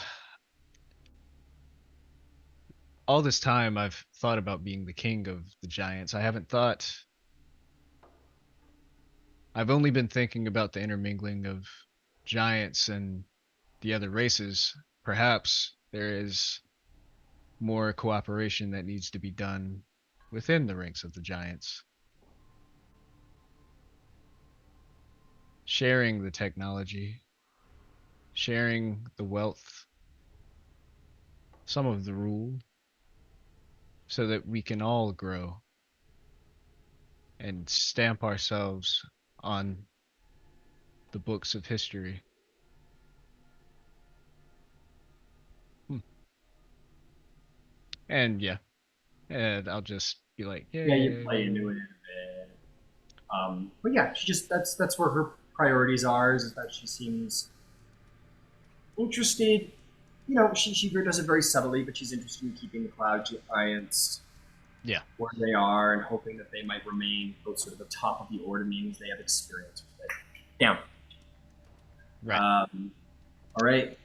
all this time I've thought about being the king of the giants. I've only been thinking about the intermingling of giants and the other races. Perhaps there is more cooperation that needs to be done within the ranks of the giants. Sharing the technology, sharing the wealth, some of the rule, so that we can all grow and stamp ourselves on the books of history. And yeah, and I'll just be like, Yeah, you yay. play into it a bit. But yeah, she just that's where her priorities are. Is that she seems interested. You know, she does it very subtly, but she's interested in keeping the Cloud Giants Yeah. where they are and hoping that they might remain closer to the top of the order, means they have experience with it. Down. Right. All right.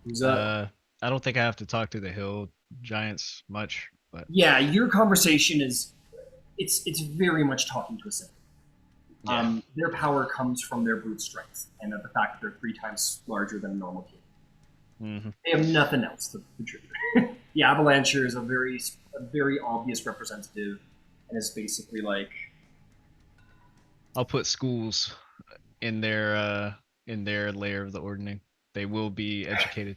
Who's up? I don't think I have to talk to the hill giants much, but Yeah, your conversation is it's very much talking to a symbol. yeah. Their power comes from their brute strength and the fact that they're 3 times larger than a normal king. They have nothing else to contribute. The Avalancher is a very obvious representative, and is basically like, I'll put schools in their layer of the ordning. They will be educated.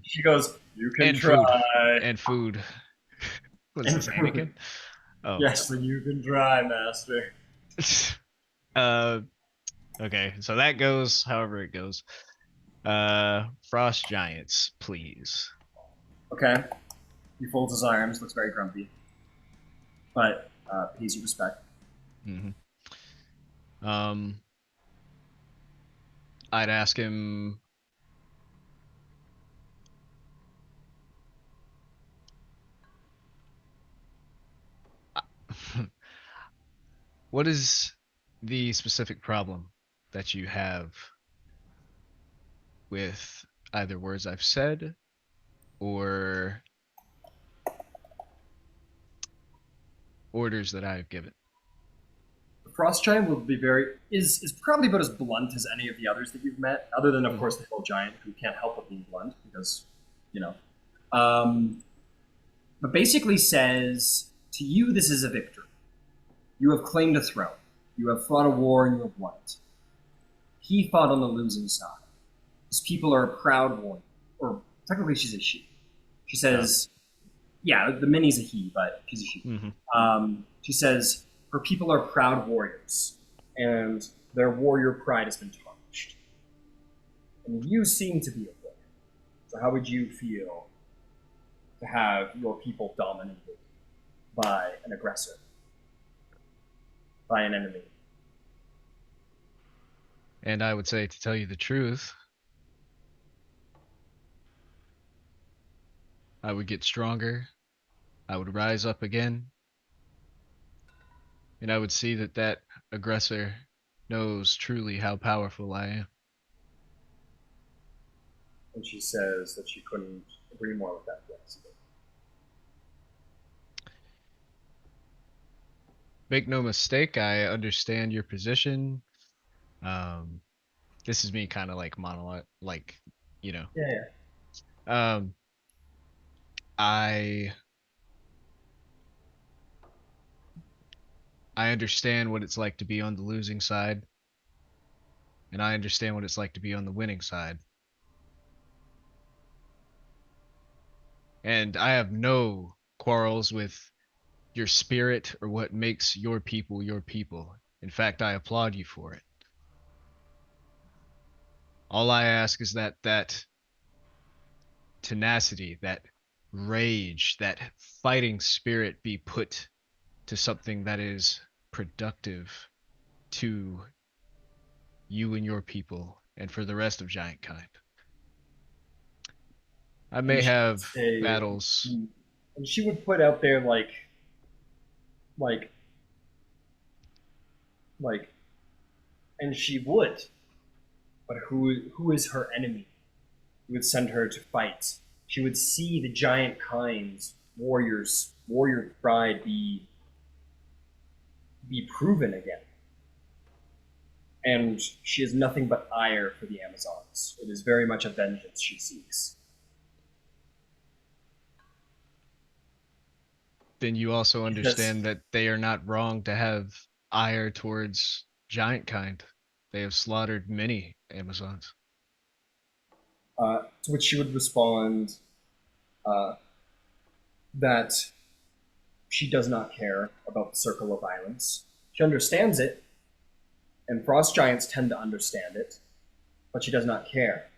She goes, "You can and try." food. What is And this, food. Anakin? Oh. Yes, then you can try, master. Okay, so that goes however it goes. Frost Giants, please. Okay. He folds his arms, looks very grumpy, but pays you respect. I'd ask him, what is the specific problem that you have with either words I've said or orders that I've given? The Frost Giant will be is probably about as blunt as any of the others that you've met, other than of course the Hill Giant, who can't help but being blunt because, you know. But basically says, to you this is a victory. You have claimed a throne. You have fought a war and you have won it. He fought on the losing side. His people are a proud warrior. Or technically she's a she. She says, yeah, the mini's a he, but she's a she. She says, her people are proud warriors, and their warrior pride has been tarnished. And you seem to be a warrior. So how would you feel to have your people dominated by an aggressor, by an enemy. And I would say, to tell you the truth, I would get stronger. I would rise up again, and I would see that that aggressor knows truly how powerful I am. And she says that she couldn't agree more with that. Yes. Make no mistake, I understand your position. Um, this is me kind of like monologue, like, you know. Yeah. Um, I I understand what it's like to be on the losing side, and I understand what it's like to be on the winning side. And I have no quarrels with your spirit or what makes your people your people. In fact, I applaud you for it. All I ask is that tenacity, that rage, that fighting spirit be put to something that is productive to you and your people and for the rest of giant kind. I And may she would have say, battles. and she would put out there like, like, and she would. But who is her enemy? Who would send her to fight? She would see the giant kind's warrior pride be proven again. And she has nothing but ire for the Amazons. It is very much a vengeance she seeks. Then you also Because understand that they are not wrong to have ire towards giant kind. They have slaughtered many Amazons. to which she would respond uh, that she does not care about the circle of violence. She understands it, and frost giants tend to understand it, but she does not care.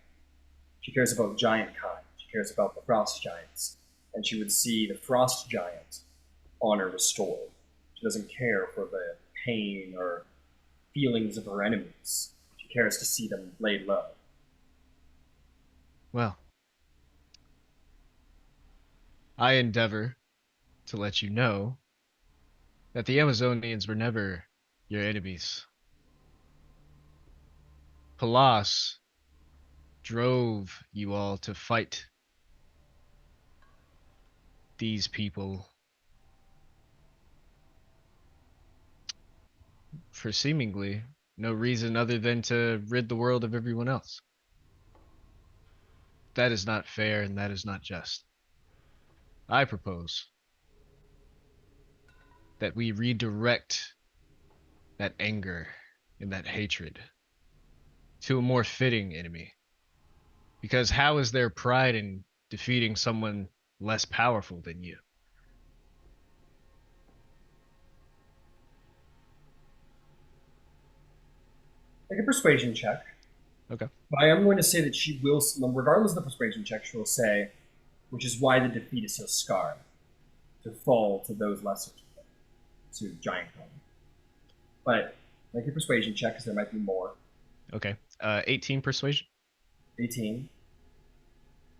She cares about giant kind. She cares about the frost giants, and she would see the frost giant honor restored. She doesn't care for the pain or feelings of her enemies. She cares to see them laid low. Well, I endeavor to let you know that the Amazonians were never your enemies. Palas drove you all to fight these people for seemingly no reason other than to rid the world of everyone else. That is not fair and that is not just. I propose that we redirect that anger and that hatred to a more fitting enemy. Because how is there pride in defeating someone less powerful than you? Make a persuasion check. Okay. But I am going to say that she will, regardless of the persuasion check, she will say, which is why the defeat is so scarred, to fall to those lesser, to giant con. But make a persuasion check because there might be more. Okay. 18 persuasion. 18.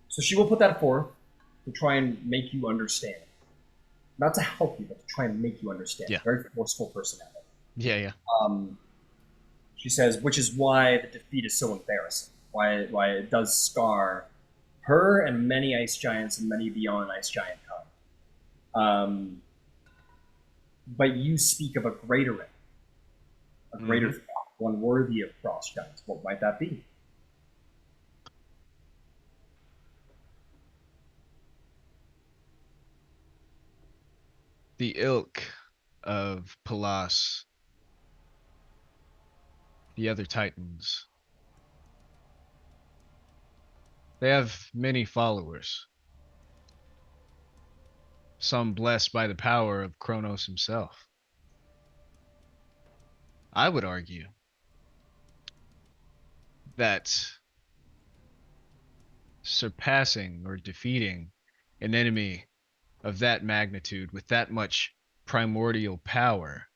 So she will put that forth to try and make you understand. Not to help you, but to try and make you understand. Yeah. Very forceful personality. Yeah. Um, she says, which is why the defeat is so embarrassing. Why it does scar her and many ice giants and many beyond ice giant kind. But you speak of a greater enemy, a greater threat, one worthy of frost giants. What might that be? The ilk of Palas, the other Titans, they have many followers. Some blessed by the power of Kronos himself. I would argue that surpassing or defeating An enemy of that magnitude with that much primordial power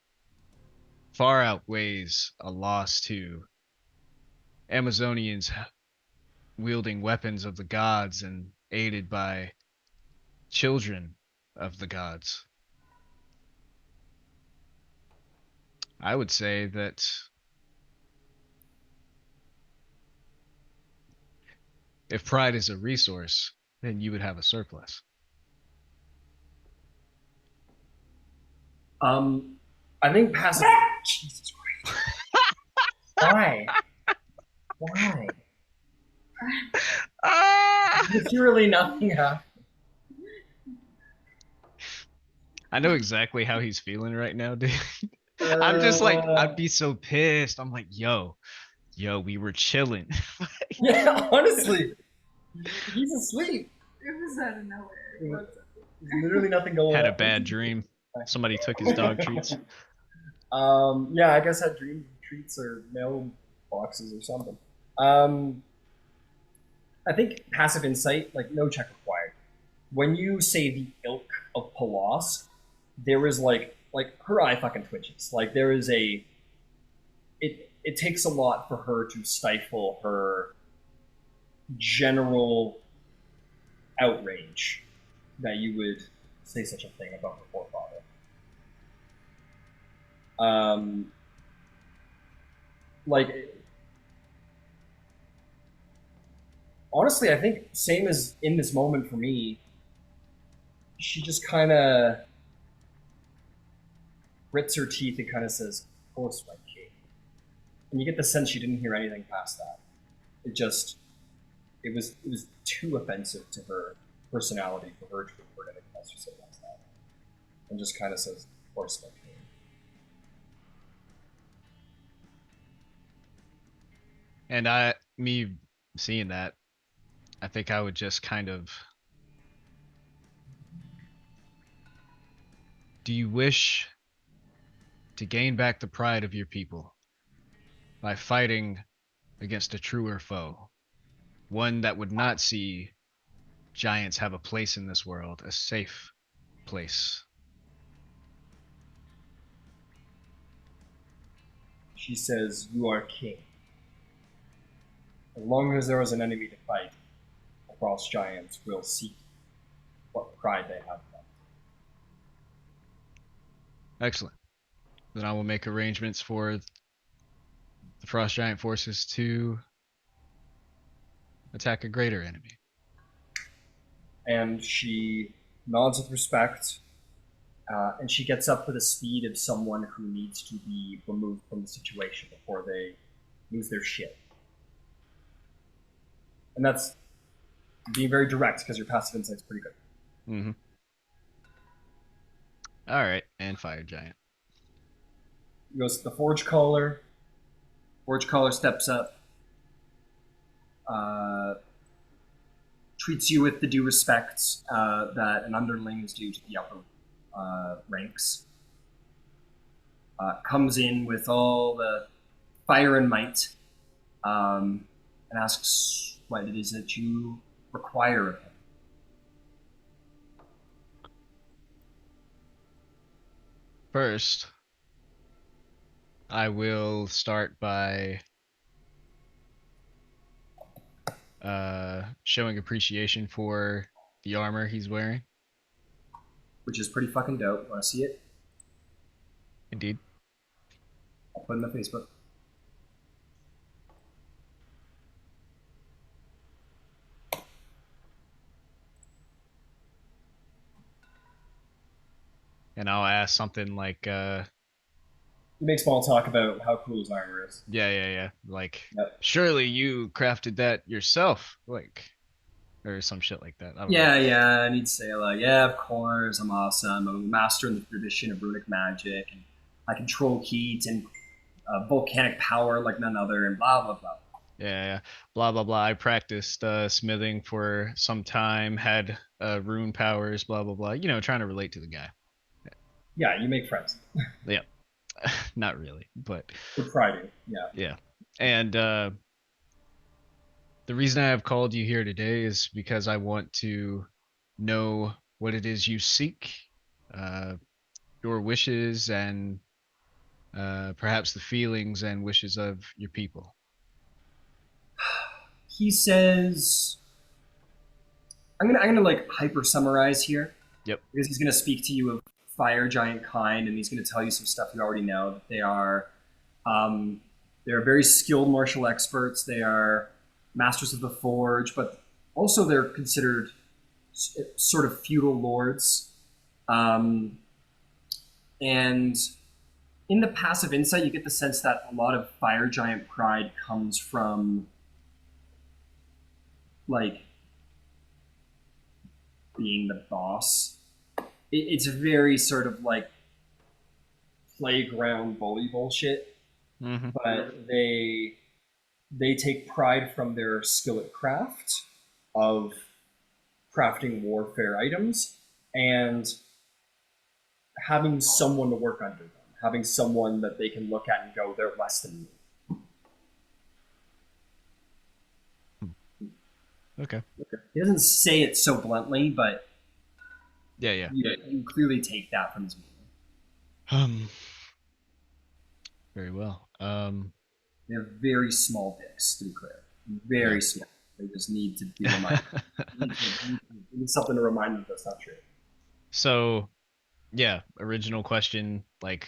far outweighs a loss to Amazonians wielding weapons of the gods and aided by children of the gods. I would say that if pride is a resource, then you would have a surplus. I think passive. Jesus Christ. Why? Why? Literally nothing happened. I know exactly how he's feeling right now, dude. I'm just like, I'd be so pissed. I'm like, yo, we were chilling. Yeah, honestly, he's asleep. It was out of nowhere. There's literally nothing going on. Had a bad dream. Somebody took his dog treats. Yeah, I guess had dream treats or mail boxes or something. I think passive insight, like no check required. When you say the ilk of Palos, there is like her eye fucking twitches. Like there is a it takes a lot for her to stifle her general outrage that you would say such a thing about her forefather. Like honestly, I think same as in this moment for me, she just kind of grits her teeth and kind of says, "Of course, my king." And you get the sense she didn't hear anything past that. It was too offensive to her personality for her to have heard anything else she said past that, and just kind of says, "Of course, my king." And me seeing that, I think I would just kind of. Do you wish to gain back the pride of your people by fighting against a truer foe? One that would not see giants have a place in this world, a safe place. She says, "You are king. As long as there is an enemy to fight, the frost giants will seek what pride they have left." Excellent. Then I will make arrangements for the frost giant forces to attack a greater enemy. And she nods with respect, and she gets up with the speed of someone who needs to be removed from the situation before they lose their shit. And that's being very direct because your passive insight's pretty good. Mm-hmm. All right, and fire giant. He goes to the forge caller. Forge caller steps up, treats you with the due respect that an underling is due to the upper ranks. Comes in with all the fire and might, and asks what it is that you require of him. First, I will start by showing appreciation for the armor he's wearing. Which is pretty fucking dope. Want to see it? Indeed. I'll put it in the Facebook. And I'll ask something like, You make small talk about how cool his armor is. yeah. Like, Yep. surely you crafted that yourself, like, or some shit like that. Yeah, and he'd say like, yeah, of course, I'm awesome. I'm a master in the tradition of runic magic, and I control heat and volcanic power like none other, and blah blah blah. Yeah. Blah blah blah. I practiced smithing for some time, had rune powers, blah blah blah. You know, trying to relate to the guy. Yeah, you make friends. Yeah. Not really, but Good Friday. Yeah. yeah. And the reason I have called you here today is because I want to know what it is you seek, uh, your wishes, and perhaps the feelings and wishes of your people. He says, I'm gonna like hyper summarize here Yep. because he's gonna speak to you of fire giant kind, and he's gonna tell you some stuff you already know. That um, they're very skilled martial experts. They are masters of the forge, but also they're considered sort of feudal lords. Um, and in the passive insight, you get the sense that a lot of fire giant pride comes from like being the boss. It's very sort of like playground bully bullshit, Mm-hmm. but they take pride from their skill at craft of crafting warfare items and having someone to work under them, having someone that they can look at and go, they're less than me. Okay. He doesn't say it so bluntly, but Yeah. you clearly take that from his meaning. Um. Very well. They have very small dicks, to be clear. Very Yeah. small. They just need to be reminded. They need something to remind them that's not true. So, yeah, original question, like,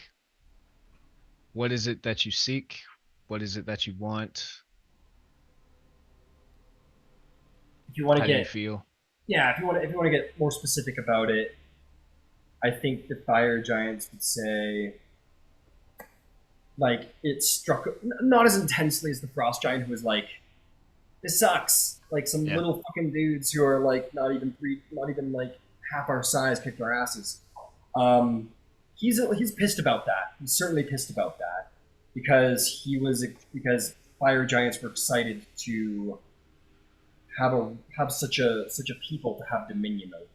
what is it that you seek? What is it that you want? If you want to How do you get, feel? yeah, if you want to get more specific about it, I think the fire giants would say, like, it struck not as intensely as the frost giant, who was like, "This sucks." Like some Yeah. little fucking dudes who are like not even like half our size kicked our asses. Um, he's pissed about that. He's certainly pissed about that because fire giants were excited to have such a people to have dominion over.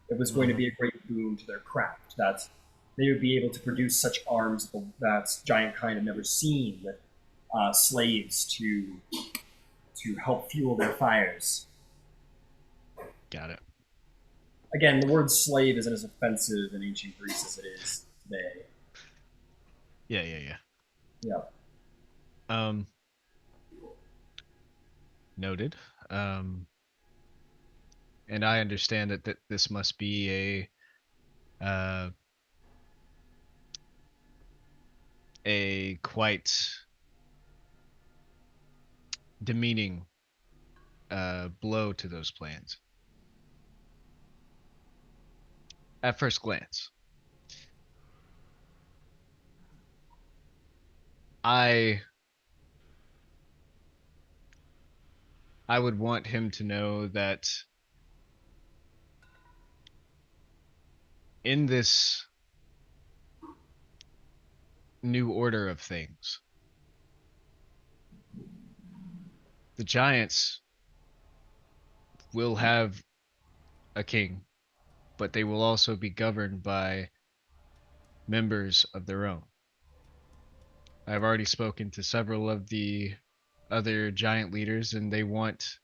It was going to be a great boon to their craft. That they would be able to produce such arms that giant kind had never seen with slaves to help fuel their fires. Got it. Again, the word slave isn't as offensive in ancient Greece as it is today. Yeah. Yeah. Um, Noted. Um, and I understand that this must be a quite demeaning blow to those plans at first glance. I I would want him to know that in this new order of things, the giants will have a king, but they will also be governed by members of their own. I've already spoken to several of the other giant leaders, and they want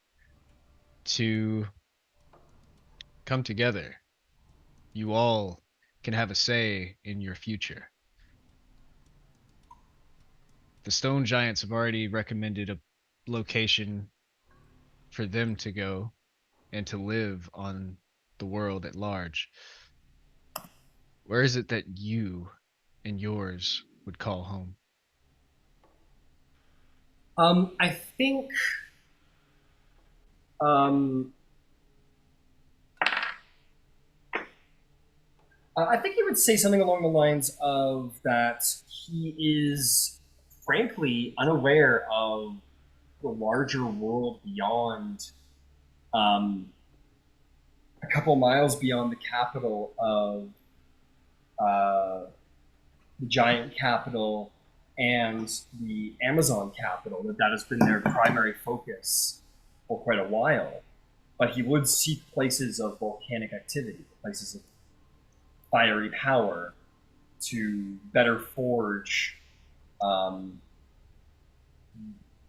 to come together. You all can have a say in your future. The stone giants have already recommended a location for them to go and to live on the world at large. Where is it that you and yours would call home? I think um, I think he would say something along the lines of that he is frankly unaware of the larger world beyond um, a couple miles beyond the capital of uh, the giant capital and the Amazon capital. That has been their primary focus for quite a while. But he would seek places of volcanic activity, places of fiery power, to um,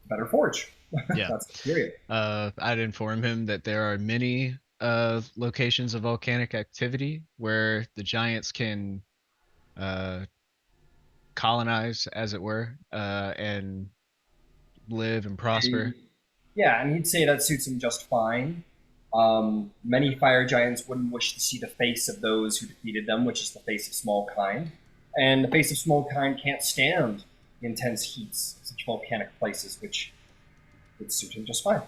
better forge. Yeah. That's the period. I'd inform him that there are many locations of volcanic activity where the giants can uh, colonize, as it were, and live and prosper. Yeah, and he'd say that suits him just fine. Many fire giants wouldn't wish to see the face of those who defeated them, which is the face of small kind. And the face of small kind can't stand intense heats of such volcanic places, which would suit him just fine.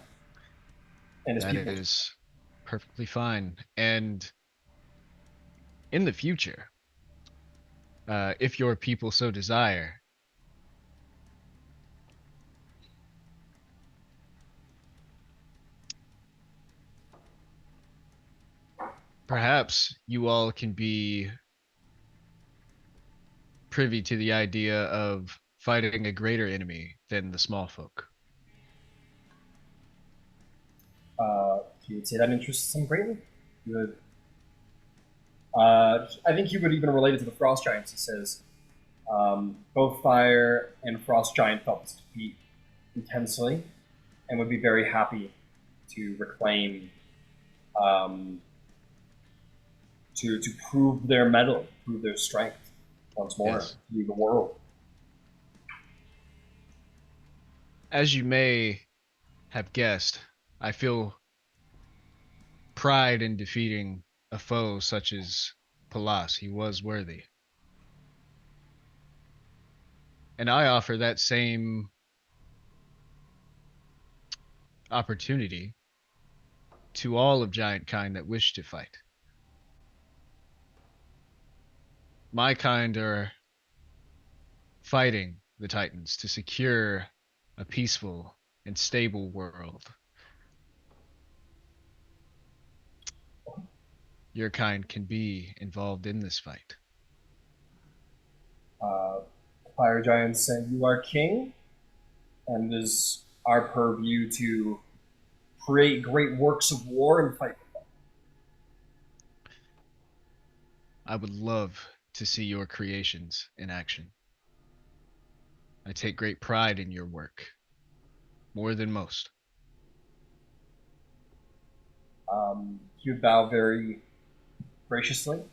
And his That people. is perfectly fine. And in the future, if your people so desire, perhaps you all can be privy to the idea of fighting a greater enemy than the small folk. He would say that interests him greatly. He would, I think he would even relate it to the frost giants. He says, both fire and frost giant felt this defeat intensely and would be very happy to reclaim, um, to prove their mettle, prove their strength once more Yes. to the world. As you may have guessed, I feel pride in defeating a foe such as Palas. He was worthy. And I offer that same opportunity to all of giant kind that wish to fight. My kind are fighting the Titans to secure a peaceful and stable world. Your kind can be involved in this fight. Uh, Fire giants say, "You are king, and it is our purview to create great works of war and fight." I would love to see your creations in action. I take great pride in your work, more than most. He would bow very graciously,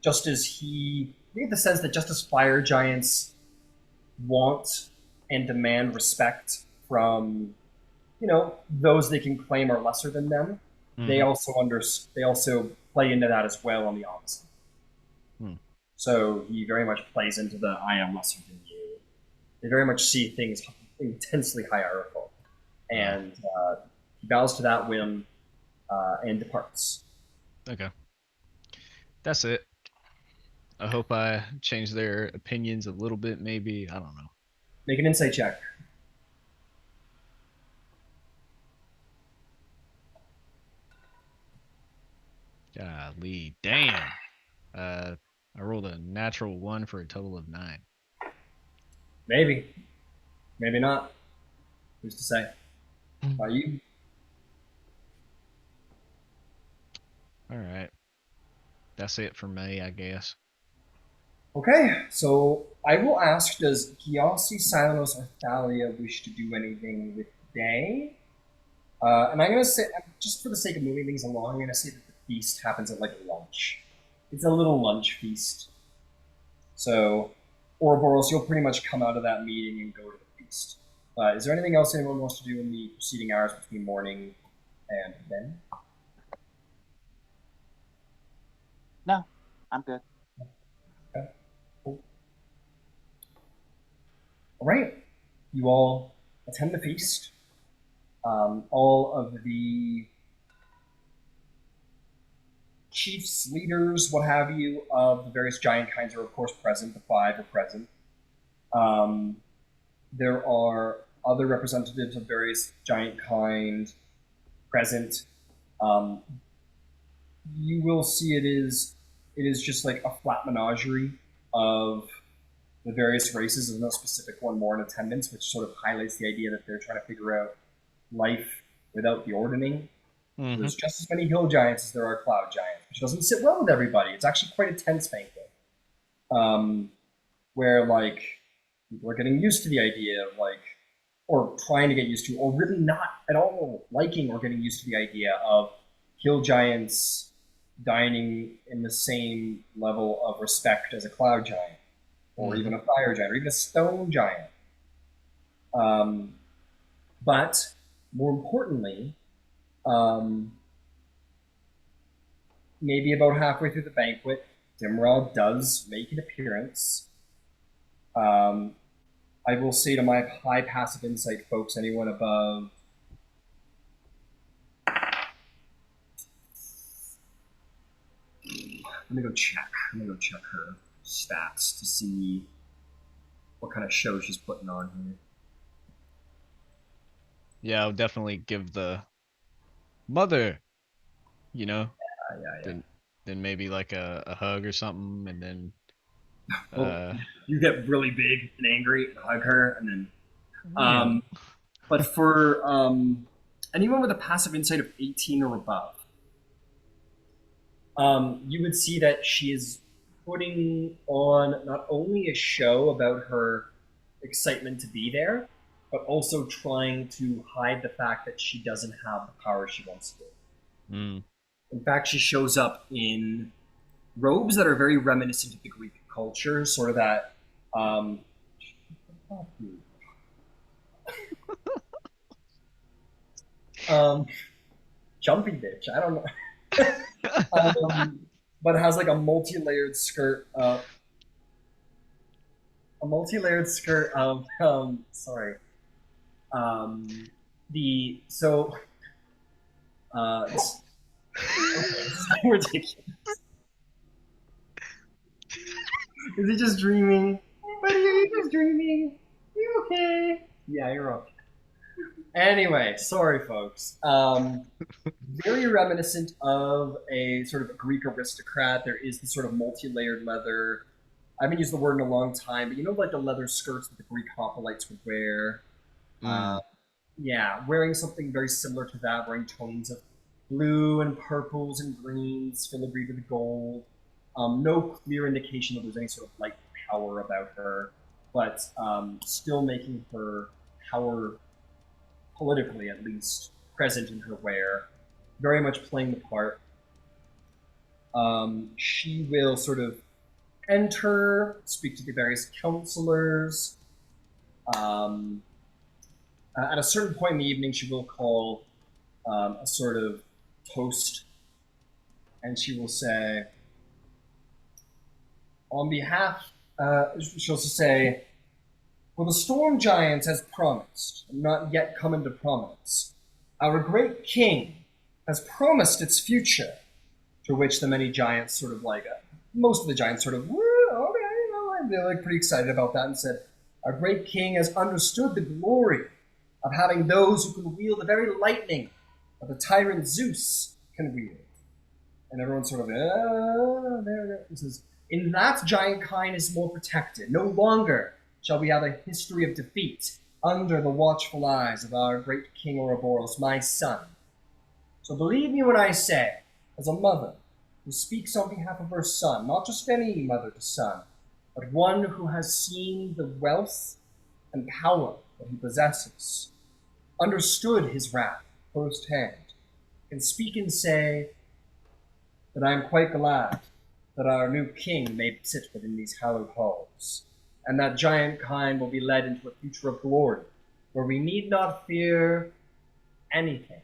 just as you get the sense that just as fire giants want and demand respect from those they can claim are lesser than them, they Mm-hmm. also they also play into that as well on the opposite. Hmm. So he very much plays into the "I am lesser than you." They very much see things intensely hierarchical, Wow. and he bows to that whim and departs. Okay. That's it. I hope I changed their opinions a little bit, maybe. I don't know. Make an insight check. Golly, damn. I rolled a natural one for a total of 9. Maybe, maybe not. Who's to say? Are you? All right. That's it for me, I guess. Okay, so I will ask: does Gyasi, Silenos, or Thalia wish to do anything with the day? And I'm gonna say, just for the sake of moving things along, I'm gonna say that the feast happens at like lunch. It's a little lunch feast. So, Ouroboros, you'll pretty much come out of that meeting and go to the feast. Is there anything else anyone wants to do in the preceding hours between morning and then? No, I'm good. Okay, cool. All right, you all attend the feast. All of the chiefs, leaders, what have you, of the various giant kinds are, of course, present. The 5 are present. Um, there are other representatives of various giant kind present. Um, you will see it is just like a flat menagerie of the various races. There's no specific one more in attendance, which sort of highlights the idea that they're trying to figure out life without the ordering. Mm-hmm. There's just as many hill giants as there are cloud giants, which doesn't sit well with everybody. It's actually quite a tense banquet, where like people are getting used to the idea of like, or trying to get used to, or really not at all liking or getting used to the idea of hill giants dining in the same level of respect as a cloud giant, or even a fire giant, or even a stone giant. But more importantly, maybe about halfway through the banquet, Dimrod does make an appearance. I will say to my high passive insight folks, anyone above let me go check. Let me go check her stats to see what kind of show she's putting on here. Yeah, I'll definitely give the mother, you know, Yeah. then maybe like a hug or something, and then Well, you get really big and angry and hug her, and then. But for anyone with a passive insight of 18 or above, you would see that she is putting on not only a show about her excitement to be there, but also trying to hide the fact that she doesn't have the power she wants to. In fact, she shows up in robes that are very reminiscent of the Greek culture, sort of that. Jumpy bitch. I don't know. But it has like a multi-layered skirt. A multi-layered skirt of sorry. The so it's, okay, it's so ridiculous. Is he just dreaming? Buddy, are you just dreaming? Are you okay? Yeah, you're okay. Anyway, sorry, folks. Very reminiscent of a sort of a Greek aristocrat. There is the sort of multi-layered leather. I haven't used the word in a long time, but you know, like the leather skirts that the Greek hoplites would wear. Yeah, wearing something very similar to that, wearing tones of blue and purples and greens, filigreed with gold. No clear indication that there's any sort of light power about her, but still making her power, politically at least, present in her wear. Very much playing the part. She will sort of enter, speak to the various counselors. At a certain point in the evening, she will call a sort of toast, and she will say, on behalf, she'll say, for the storm giants has promised, and not yet come into prominence, our great king has promised its future, to which the many giants sort of like, most of the giants sort of, okay, they're like pretty excited about that and said, our great king has understood the glory of having those who can wield the very lightning that the tyrant Zeus can wield. And everyone's sort of, there. He says, in that giant kind is more protected. No longer shall we have a history of defeat under the watchful eyes of our great king Ouroboros, my son. So believe me when I say, as a mother who speaks on behalf of her son, not just any mother to son, but one who has seen the wealth and power that he possesses, understood his wrath firsthand, can speak and say that I am quite glad that our new king may sit within these hallowed halls, and that giant kind will be led into a future of glory, where we need not fear anything,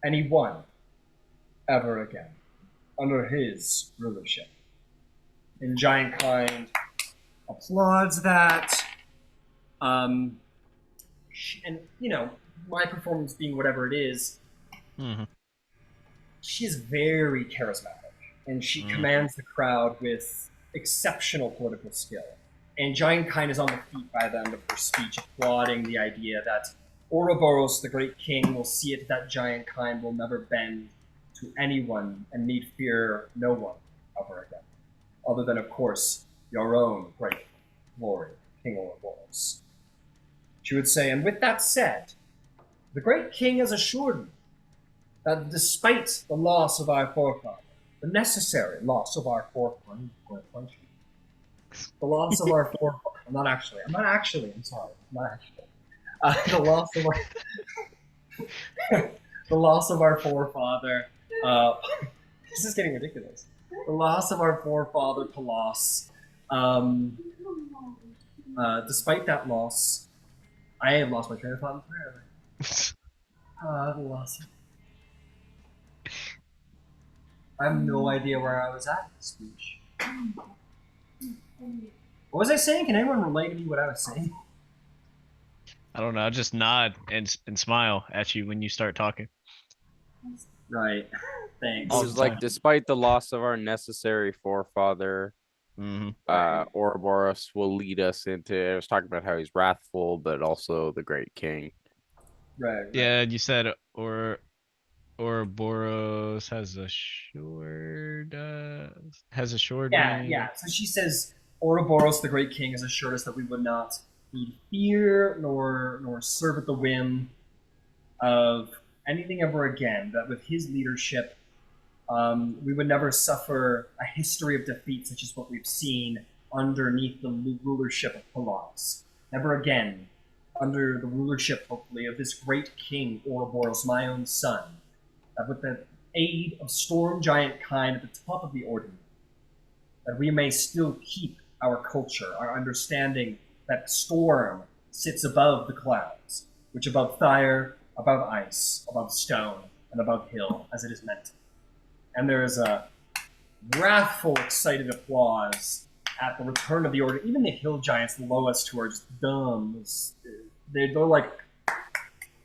anyone, ever again, under his rulership. And giant kind applauds that. And you know, my performance being whatever it is, she's very charismatic, and she commands the crowd with exceptional political skill. And giant kind is on the feet by the end of her speech, applauding the idea that Ouroboros, the great king, will see it that giant kind will never bend to anyone and need fear no one ever again, other than, of course, your own great glory, King Ouroboros. She would say, and with that said, the great king has assured me that despite the loss of our forefather, the necessary loss of our forefather, the loss of our forefather, I'm not actually, the loss of our the loss of our forefather, Uh, this is getting ridiculous. The loss of our forefather Palas. Despite that loss, I have lost my train of thought entirely. The loss. I have no idea where I was at in this speech. What was I saying? Can anyone relate to me what I was saying? I don't know. I just nod and smile at you when you start talking. Right. Thanks. It All was the like, time. despite the loss of our necessary forefather, Mm-hmm. Ouroboros will lead us into. I was talking about how he's wrathful, but also the great king. Right. Yeah, you said Ouroboros has a short name. Yeah. So she says, Ouroboros, the great king, has assured us that we would not need fear nor serve at the whim of anything ever again. That with his leadership, we would never suffer a history of defeat such as what we've seen underneath the rulership of Palas. Never again, under the rulership, hopefully, of this great king, Ouroboros, my own son, that with the aid of storm giant kind at the top of the ordinary, that we may still keep our culture, our understanding that storm sits above the clouds, which above fire, above ice, above stone, and above hill, as it is meant. And there is a wrathful, excited applause at the return of the order. Even the hill giants, the lowest, who are just dumb, they're like,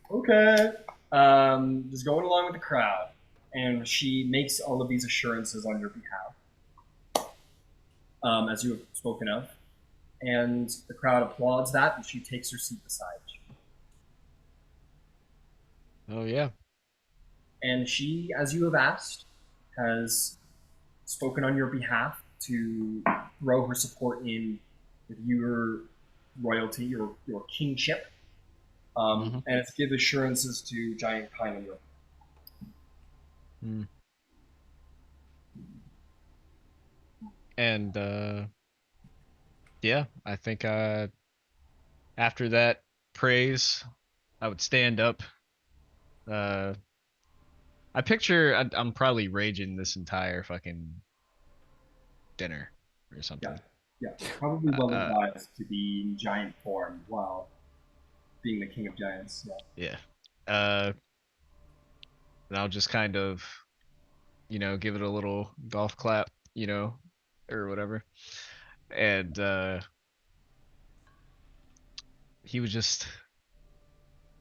okay, just going along with the crowd. And she makes all of these assurances on your behalf, as you have spoken of. And the crowd applauds that, and she takes her seat beside you. Oh yeah. And she, as you have asked, has spoken on your behalf to throw her support in with your royalty, your kingship, and to give assurances to Giant Kind on your. And yeah, I think after that praise, I would stand up. Uh, I'm probably raging this entire fucking dinner or something. Yeah, probably well Uh, advised to be in giant form while being the king of giants. yeah. Uh, and I'll just kind of, give it a little golf clap, or whatever. And he would just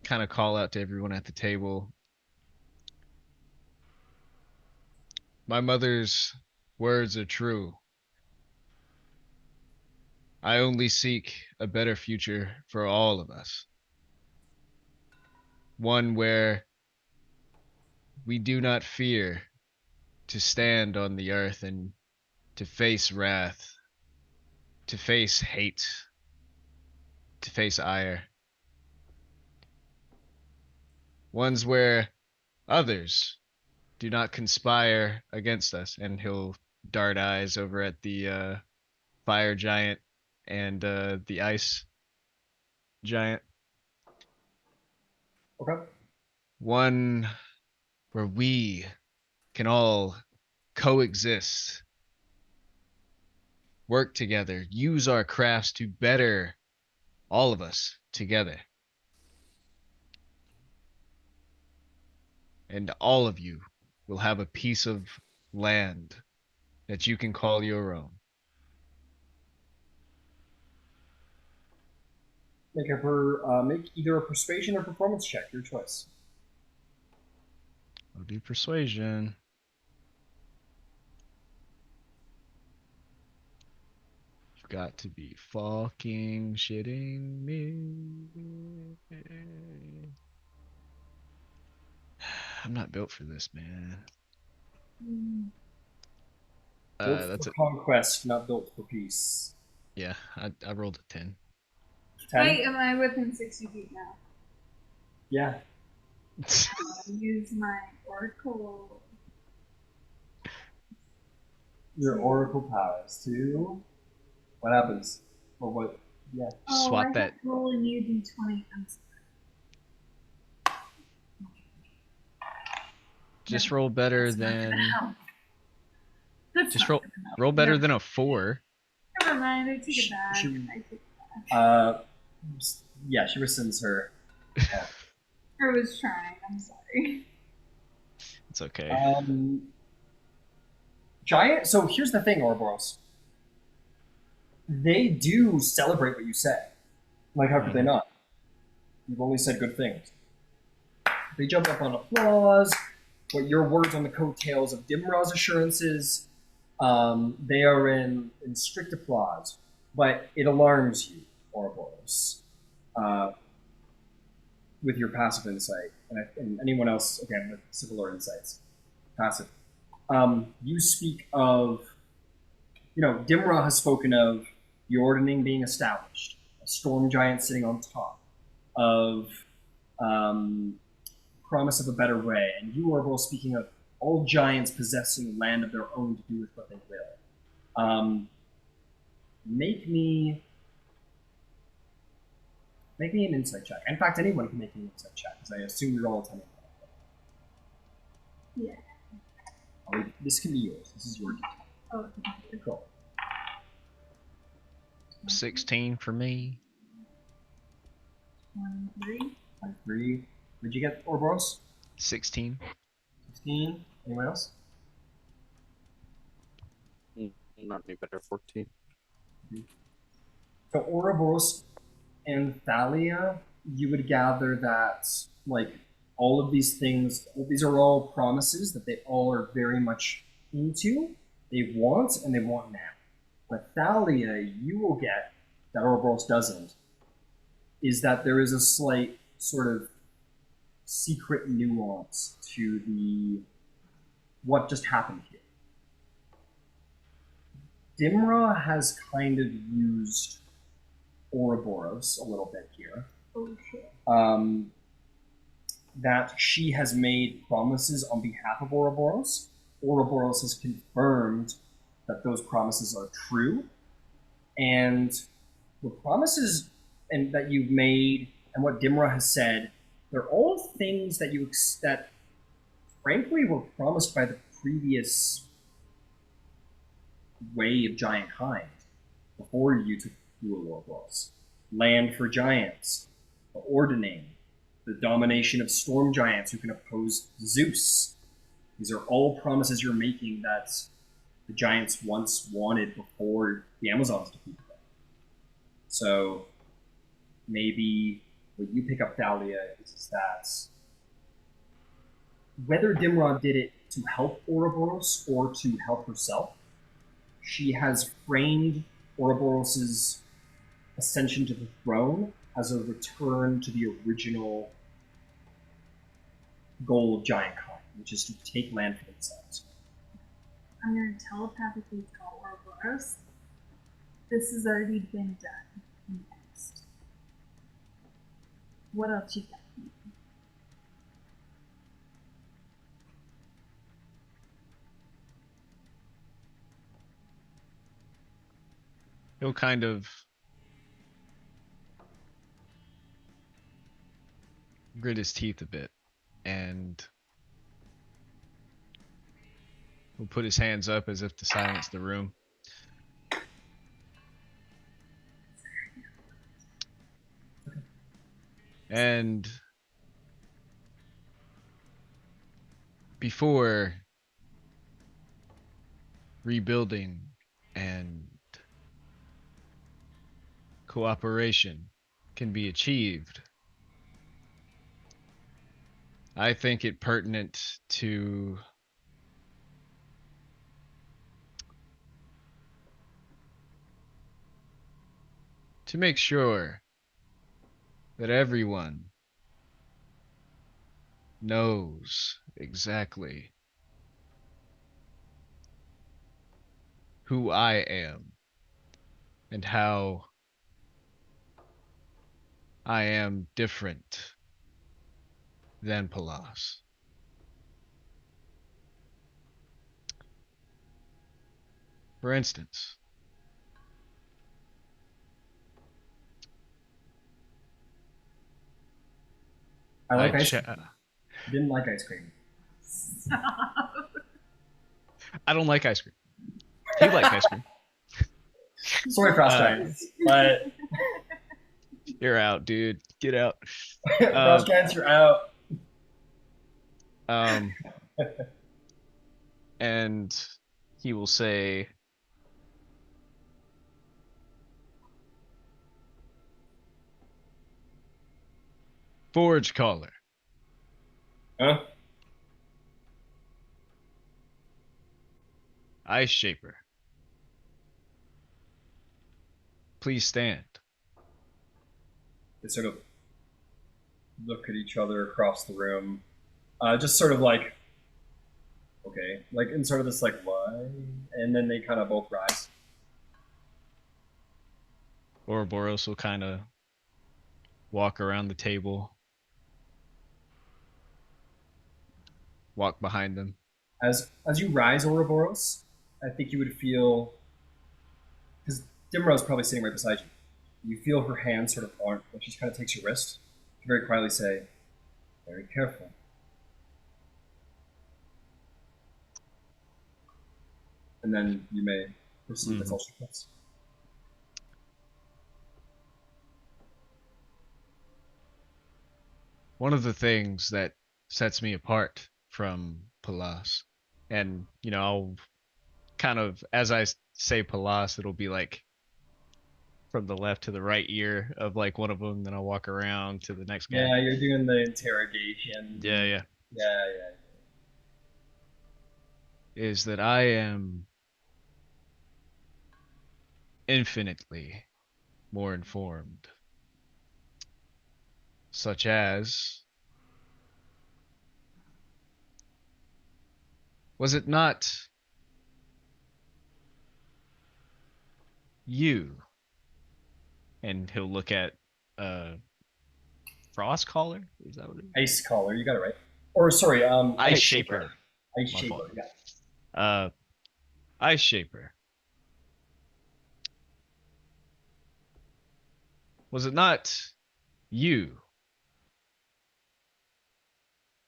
kind of call out to everyone at the table. My mother's words are true. I only seek a better future for all of us. One where we do not fear to stand on the earth and to face wrath, to face hate, to face ire. Ones where others do not conspire against us. And he'll dart eyes over at the fire giant and the ice giant. Okay. One where we can all coexist, work together, use our crafts to better all of us together. And all of you will have a piece of land that you can call your own. Make either a persuasion or performance check, your choice. I'll do persuasion. You've got to be fucking shitting me. I'm not built for this, man. Built That's for it. conquest, not built for peace. Yeah, I rolled a 10. 10? Wait, am I within 60 feet now? Yeah. Use my oracle. Your oracle powers too. What happens? Or what? Yeah. Swat that. Roll a new d20. I'm sorry. just roll better That's not gonna than help. That's just not roll gonna help. roll better Never- than a 4. Never mind. I take She- it back. she- I take it back. Yeah, she rescinds her. I was trying. I'm sorry. It's okay. Giant. So here's the thing, Ouroboros. They do celebrate what you say. Like, how could they not? You've only said good things. They jump up on applause. What your words on the coattails of Dimra's assurances. They are in strict applause, but it alarms you, Ouroboros, with your passive insight, and anyone else again with similar insights. Passive. You speak of, Dimra has spoken of the ordning being established, a storm giant sitting on top, of promise of a better way, and you are both speaking of all giants possessing land of their own to do with what they will. Make me an insight check. In fact, anyone can make me an insight check because I assume you're all attending. Yeah. This can be yours. This is your detail. Oh, Cool. 16 for me. 23. 3. Did you get Ouroboros? 16. 16. Anyone else? Not any better. 14. So Ouroboros and Thalia, you would gather that all of these things, these are all promises that they all are very much into. They want and they want now. But Thalia, you will get that Ouroboros doesn't, is that there is a slight sort of secret nuance to what just happened here. Dimra has kind of used Ouroboros a little bit here. Oh shit. That she has made promises on behalf of Ouroboros. Ouroboros has confirmed that those promises are true, and the promises and that you've made and what Dimra has said, they're all things that frankly were promised by the previous way of giant kind before you took Ouroboros. Land for giants, the ordning, the domination of storm giants who can oppose Zeus. These are all promises you're making that the giants once wanted before the Amazons defeated them. So maybe what you pick up, Thalia, is that whether Dimrod did it to help Ouroboros or to help herself, she has framed Ouroboros' ascension to the throne as a return to the original goal of giant kind, which is to take land for themselves. I'm gonna telepathically tell Ouroboros this has already been done. Next. What else you got? He'll kind of grit his teeth a bit and he'll put his hands up as if to silence the room. And before rebuilding and cooperation can be achieved, I think it pertinent to make sure that everyone knows exactly who I am and how I am different than Palas. For instance, I like I ice cha- cream. Didn't like ice cream. I don't like ice cream. Do you like ice cream? Sorry, Frost Giants, but You're out, dude. Get out. Frost Giants, you're out. Um, and he will say, Forge Caller, Huh? Ice Shaper, please stand. They sort of look at each other across the room, just sort of like, okay, like in sort of this like why, and then they kind of both rise. Ouroboros will kind of walk around the table, walk behind them. As you rise, Ouroboros, I think you would feel, because Dimro's probably sitting right beside you. You feel her hand sort of on, when she kind of takes your wrist, to very quietly say, "Very careful." And then you may proceed. That's all she does. One of the things that sets me apart from Palas, and I'll kind of, as I say Palas, it'll be like from the left to the right ear of like one of them, then I'll walk around to the next guy. Yeah, you're doing the interrogation. Yeah. Yeah. Is that I am infinitely more informed, such as, was it not you? And he'll look at Frost Caller. Is that what it is? Ice Caller, you got it right. Or sorry, Ice Shaper. Ice My Shaper, fault. yeah. Ice Shaper. Was it not you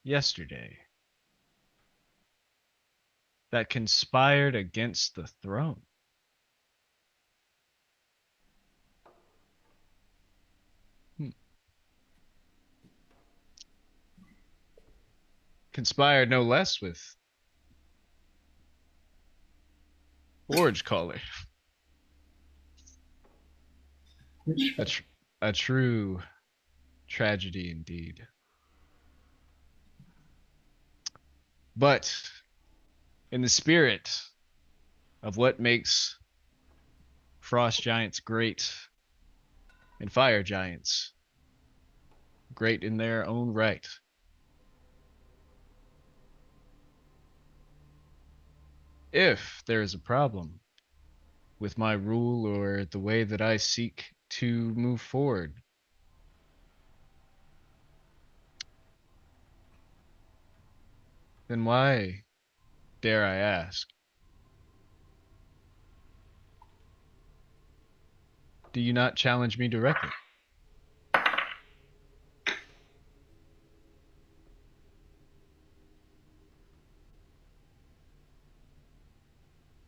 yesterday that conspired against the throne? Conspired no less with Forge Caller. A true tragedy indeed. But in the spirit of what makes frost giants great and fire giants great in their own right, if there is a problem with my rule or the way that I seek to move forward, then why, dare I ask, do you not challenge me directly?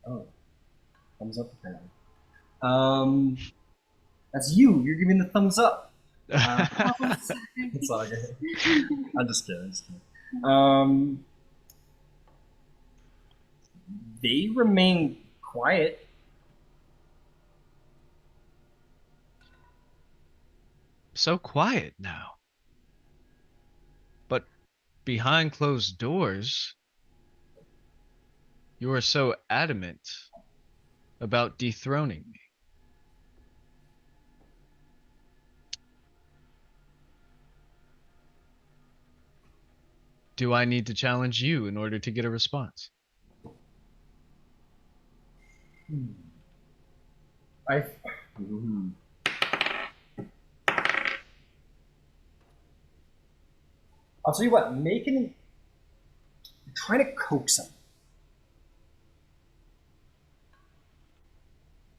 Oh, thumbs up apparently. That's you. You're giving the thumbs up. It's all good. I'm just kidding. They remain quiet. So quiet now. But behind closed doors, you are so adamant about dethroning me. Do I need to challenge you in order to get a response? I. I'll tell you what. Trying to coax him.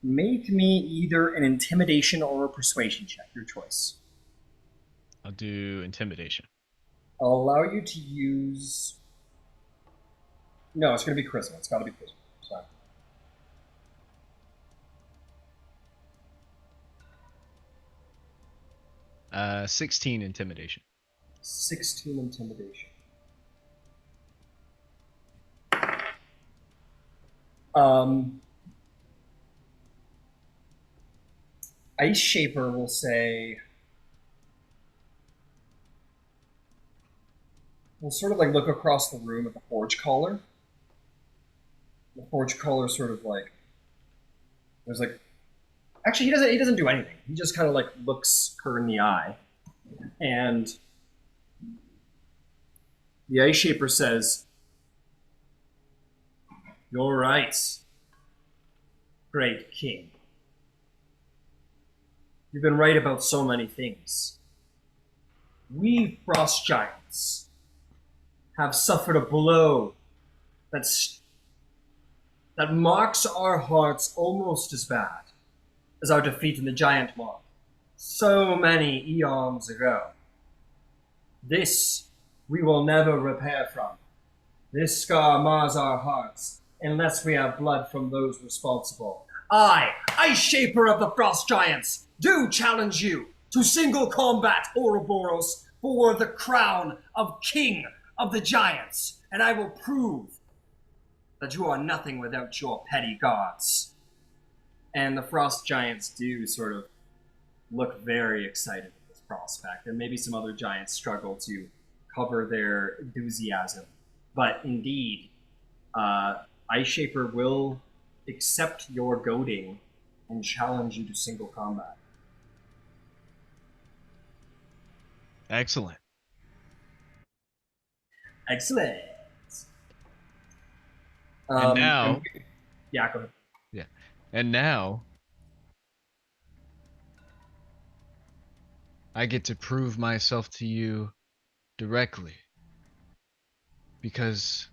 Make me either an intimidation or a persuasion check. Your choice. I'll do intimidation. I'll allow you to use No, it's gonna be charisma. It's gotta be charisma. Sorry. Uh, 16 intimidation. 16 intimidation. Ice Shaper will say, we'll sort of like look across the room at the Forge Caller. The Forge Caller sort of like, there's like, actually he doesn't do anything. He just kind of like looks her in the eye, and the Ice Shaper says, "You're right, great king. You've been right about so many things. We frost giants have suffered a blow that marks our hearts almost as bad as our defeat in the giant war so many eons ago. This we will never repair from. This scar mars our hearts unless we have blood from those responsible. I, Ice Shaper of the Frost Giants, do challenge you to single combat Ouroboros for the crown of King of the Giants, and I will prove that you are nothing without your petty gods." And the Frost Giants do sort of look very excited at this prospect, and maybe some other giants struggle to cover their enthusiasm. But indeed, Ice Shaper will accept your goading and challenge you to single combat. Excellent. Excellent. And now, yeah, go ahead. yeah, and now I get to prove myself to you directly, because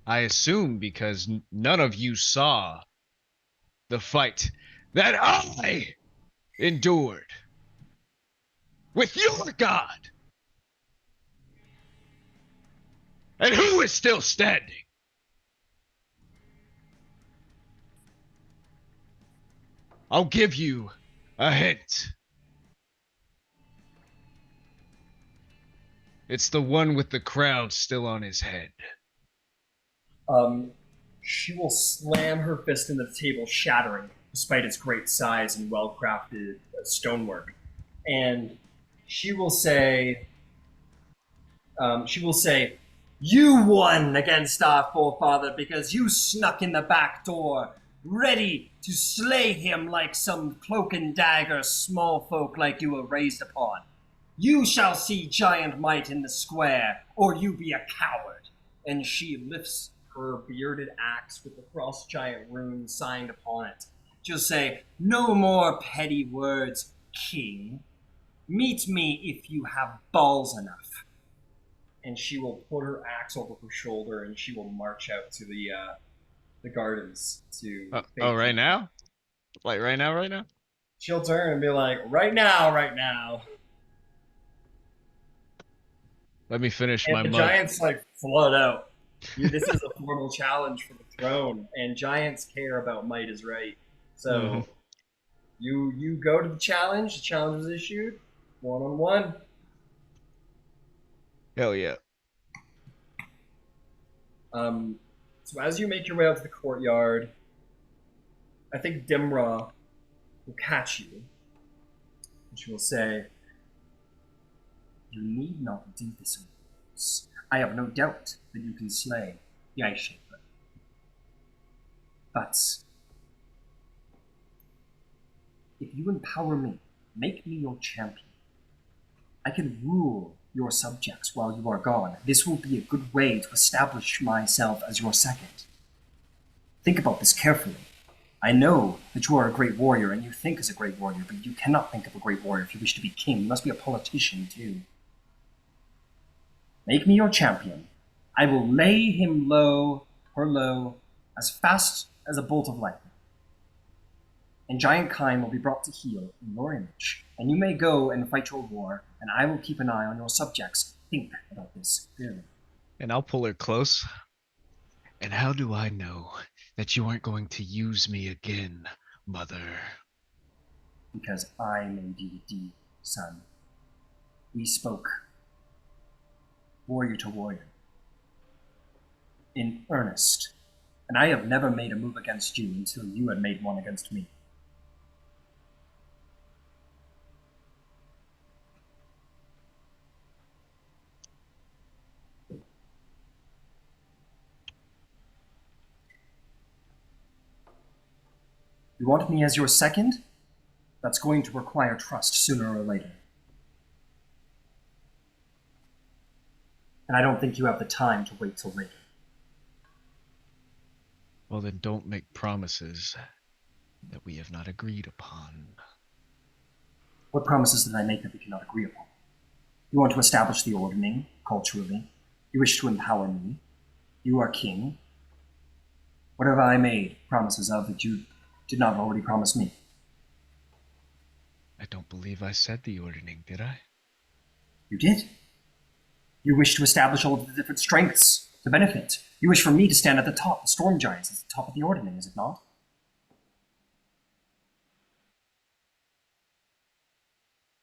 I assume because none of you saw the fight that I endured with your god. And who is still standing? I'll give you a hint. It's the one with the crown still on his head. She will slam her fist into the table, shattering, despite its great size and well-crafted stonework. And she will say, "You won against our forefather because you snuck in the back door, ready to slay him like some cloak and dagger small folk like you were raised upon. You shall see giant might in the square, or you be a coward." And she lifts her bearded axe with the frost giant rune signed upon it. She'll say, "No more petty words, king. Meet me if you have balls enough." And she will put her axe over her shoulder, and she will march out to the gardens to. Oh, right now? Like right now, right now? She'll turn and be like, "Right now, right now." Let me finish And my the mug. giants like flood out. This is a formal challenge for the throne, and giants care about might is right. So you go to the challenge. The challenge is issued 1-on-1. Hell yeah. So as you make your way out to the courtyard, I think Dimra will catch you, and she will say, "You need not do this, Ouroboros. I have no doubt that you can slay the Ice Shaper. But if you empower me, make me your champion, I can rule your subjects while you are gone. This will be a good way to establish myself as your second. Think about this carefully. I know that you are a great warrior and you think as a great warrior, but you cannot think of a great warrior if you wish to be king. You must be a politician too. Make me your champion. I will lay him low, her low, as fast as a bolt of lightning. And Giant Kine will be brought to heel in your image. And you may go and fight your war, and I will keep an eye on your subjects. Think about this clearly." And I'll pull her close And how do I know that you aren't going to use me again, Mother? Because I made you D, son. We spoke, warrior to warrior, in earnest, and I have never made a move against you until you had made one against me. You want me as your second? That's going to require trust sooner or later. And I don't think you have the time to wait till later. Well, then don't make promises that we have not agreed upon. What promises did I make that we cannot agree upon? You want to establish the ordering, culturally. You wish to empower me. You are king. What have I made promises of that you did not already promise me? I don't believe I said the ordering, did I? You did. You wish to establish all of the different strengths to benefit. You wish for me to stand at the top, the storm giants at the top of the ordering, is it not?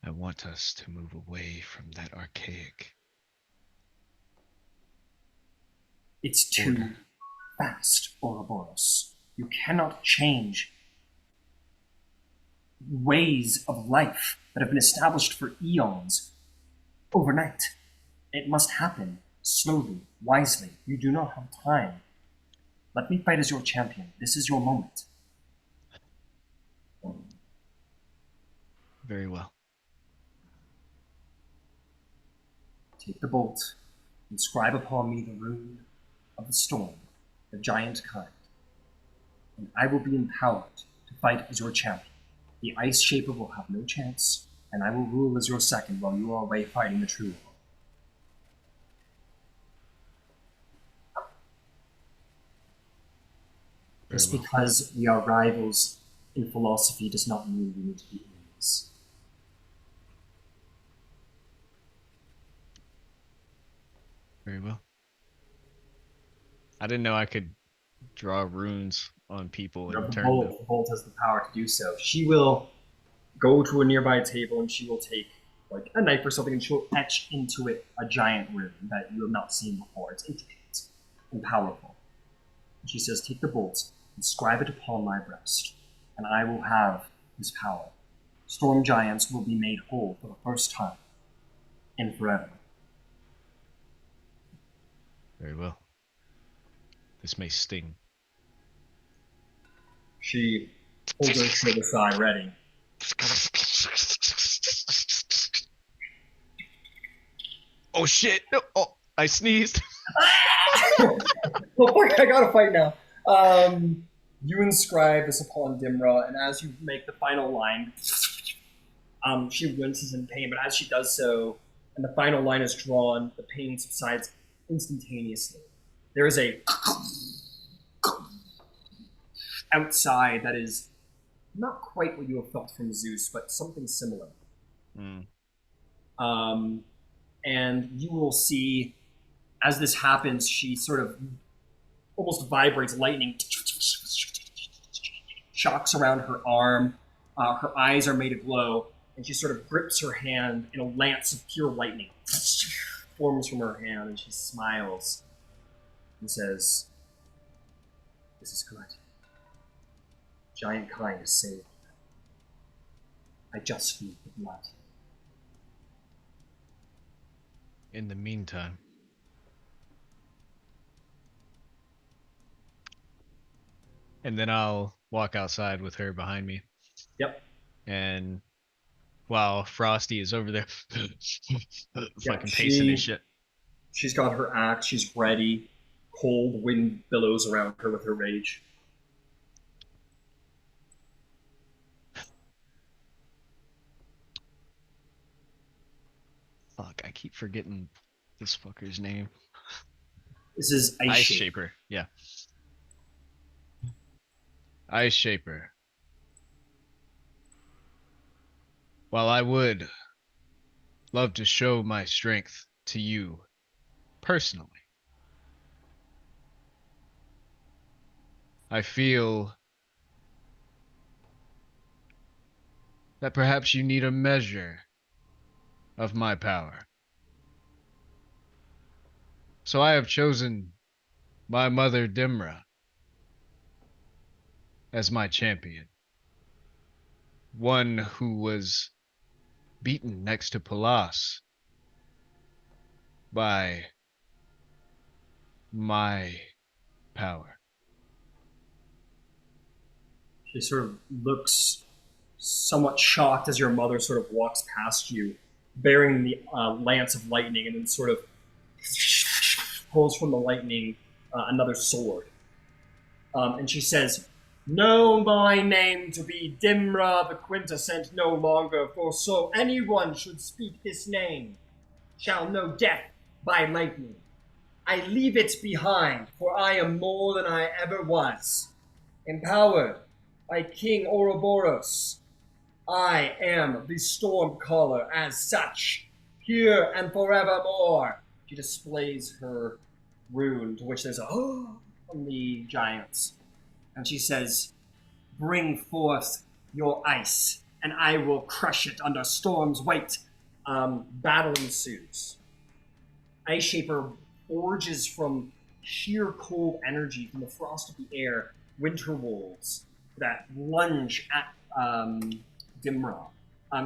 I want us to move away from that archaic It's too order. fast, Ouroboros. You cannot change ways of life that have been established for eons overnight. It must happen slowly, wisely. You do not have time. Let me fight as your champion. This is your moment. Very well. Take the bolt, inscribe upon me the rune of the storm, the giant kind, and I will be empowered to fight as your champion. The Ice Shaper will have no chance, and I will rule as your second while you are away fighting the true war. Just well. because we are rivals in philosophy does not mean we need to be enemies. Very well. I didn't know I could draw runes on people and The turn them. Bolt has the power to do so. She will go to a nearby table and she will take like a knife or something and she'll etch into it a giant rune that you have not seen before. It's intricate and powerful. And she says, take the bolt, inscribe it upon my breast, and I will have this power. Storm giants will be made whole for the first time and forever. Very well. This may sting. She holds her to the side, ready. Oh shit! No. Oh, I sneezed. Well, fuck, I gotta fight now. You inscribe this upon Dimra, and as you make the final line, she winces in pain, but as she does so, and the final line is drawn, the pain subsides instantaneously. There is a outside that is not quite what you have felt from Zeus, but something similar. And you will see, as this happens, she sort of almost vibrates, lightning shocks around her arm. Her eyes are made aglow, and she sort of grips her hand, and a lance of pure lightning forms from her hand, and she smiles and says, "This is good. Giant kind is saved. I just need the blood." In the meantime, and then I'll walk outside with her behind me. Yep. And while Frosty is over there fucking pacing his shit. She's got her axe, she's ready. Cold wind billows around her with her rage. Fuck, I keep forgetting this fucker's name. This is Ice Shaper. Yeah. Ice Shaper. While I would love to show my strength to you personally, I feel that perhaps you need a measure of my power. So I have chosen my mother Dimra as my champion. One who was beaten next to Palas by my power. She sort of looks somewhat shocked as your mother sort of walks past you, bearing the lance of lightning, and then sort of pulls from the lightning another sword. And she says, "Know my name to be Dimra the Quintessent no longer, for so anyone should speak this name shall know death by lightning. I leave it behind, for I am more than I ever was. Empowered by King Ouroboros, I am the Stormcaller as such, here and forevermore." She displays her rune, to which there's a "oh" from the giants. And she says, "Bring forth your ice, and I will crush it under storm's weight." Battle ensues. Ice Shaper forges from sheer cold energy from the frost of the air winter wolves that lunge at Dimra.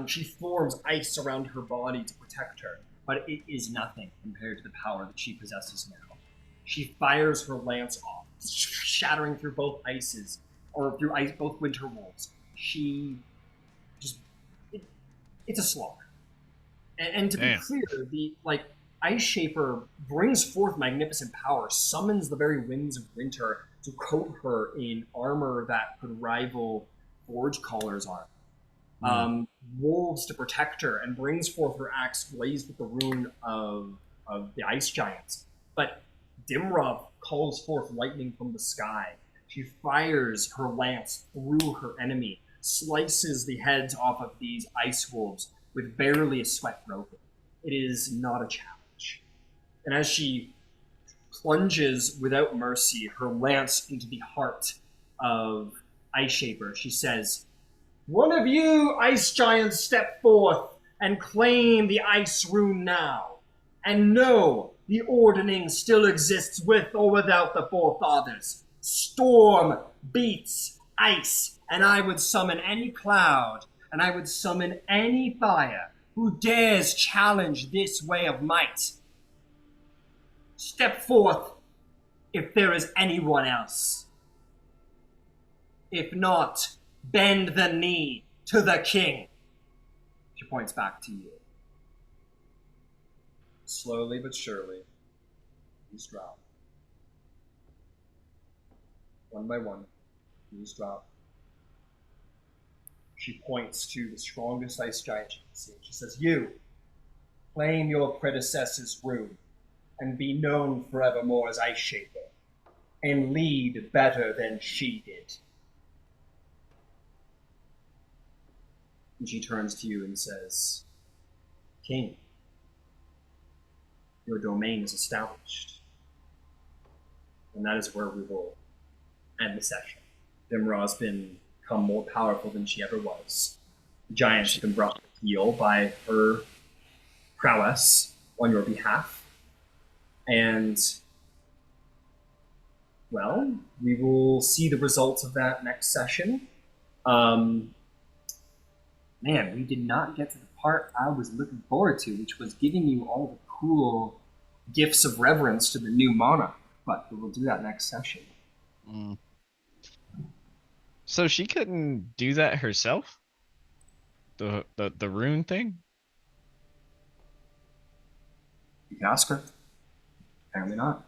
She forms ice around her body to protect her, but it is nothing compared to the power that she possesses now. She fires her lance off, shattering through both ices, or through ice, both winter wolves. She just, it's a slaughter. And to be clear, the Ice Shaper brings forth magnificent power, summons the very winds of winter to coat her in armor that could rival Forge Caller's armor. Wolves to protect her, and brings forth her axe blazed with the rune of the ice giants. But Dimra calls forth lightning from the sky. She fires her lance through her enemy, slices the heads off of these ice wolves with barely a sweat broken. It is not a challenge. And as she plunges without mercy her lance into the heart of Ice Shaper, she says, "One of you ice giants step forth and claim the ice rune now. And know the ordering still exists with or without the forefathers. Storm beats ice, and I would summon any cloud, and I would summon any fire who dares challenge this way of might. Step forth if there is anyone else. If not, bend the knee to the king." She points back to you. Slowly but surely, these drop. One by one, these drop. She points to the strongest ice giant she can see. She says, "You, claim your predecessor's rune, and be known forevermore as Ice Shaper, and lead better than she did." And she turns to you and says, "King, your domain is established." And that is where we will end the session. Dimra's become more powerful than she ever was. The giants have been brought to heel by her prowess on your behalf. And, well, we will see the results of that next session. Man, we did not get to the part I was looking forward to, which was giving you all the cool gifts of reverence to the new monarch. But we will do that next session. So she couldn't do that herself? The rune thing? You can ask her. Apparently not.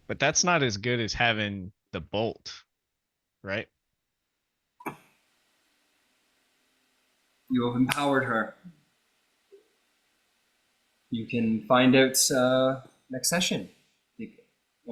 But that's not as good as having the bolt, right? You have empowered her. You can find out next session.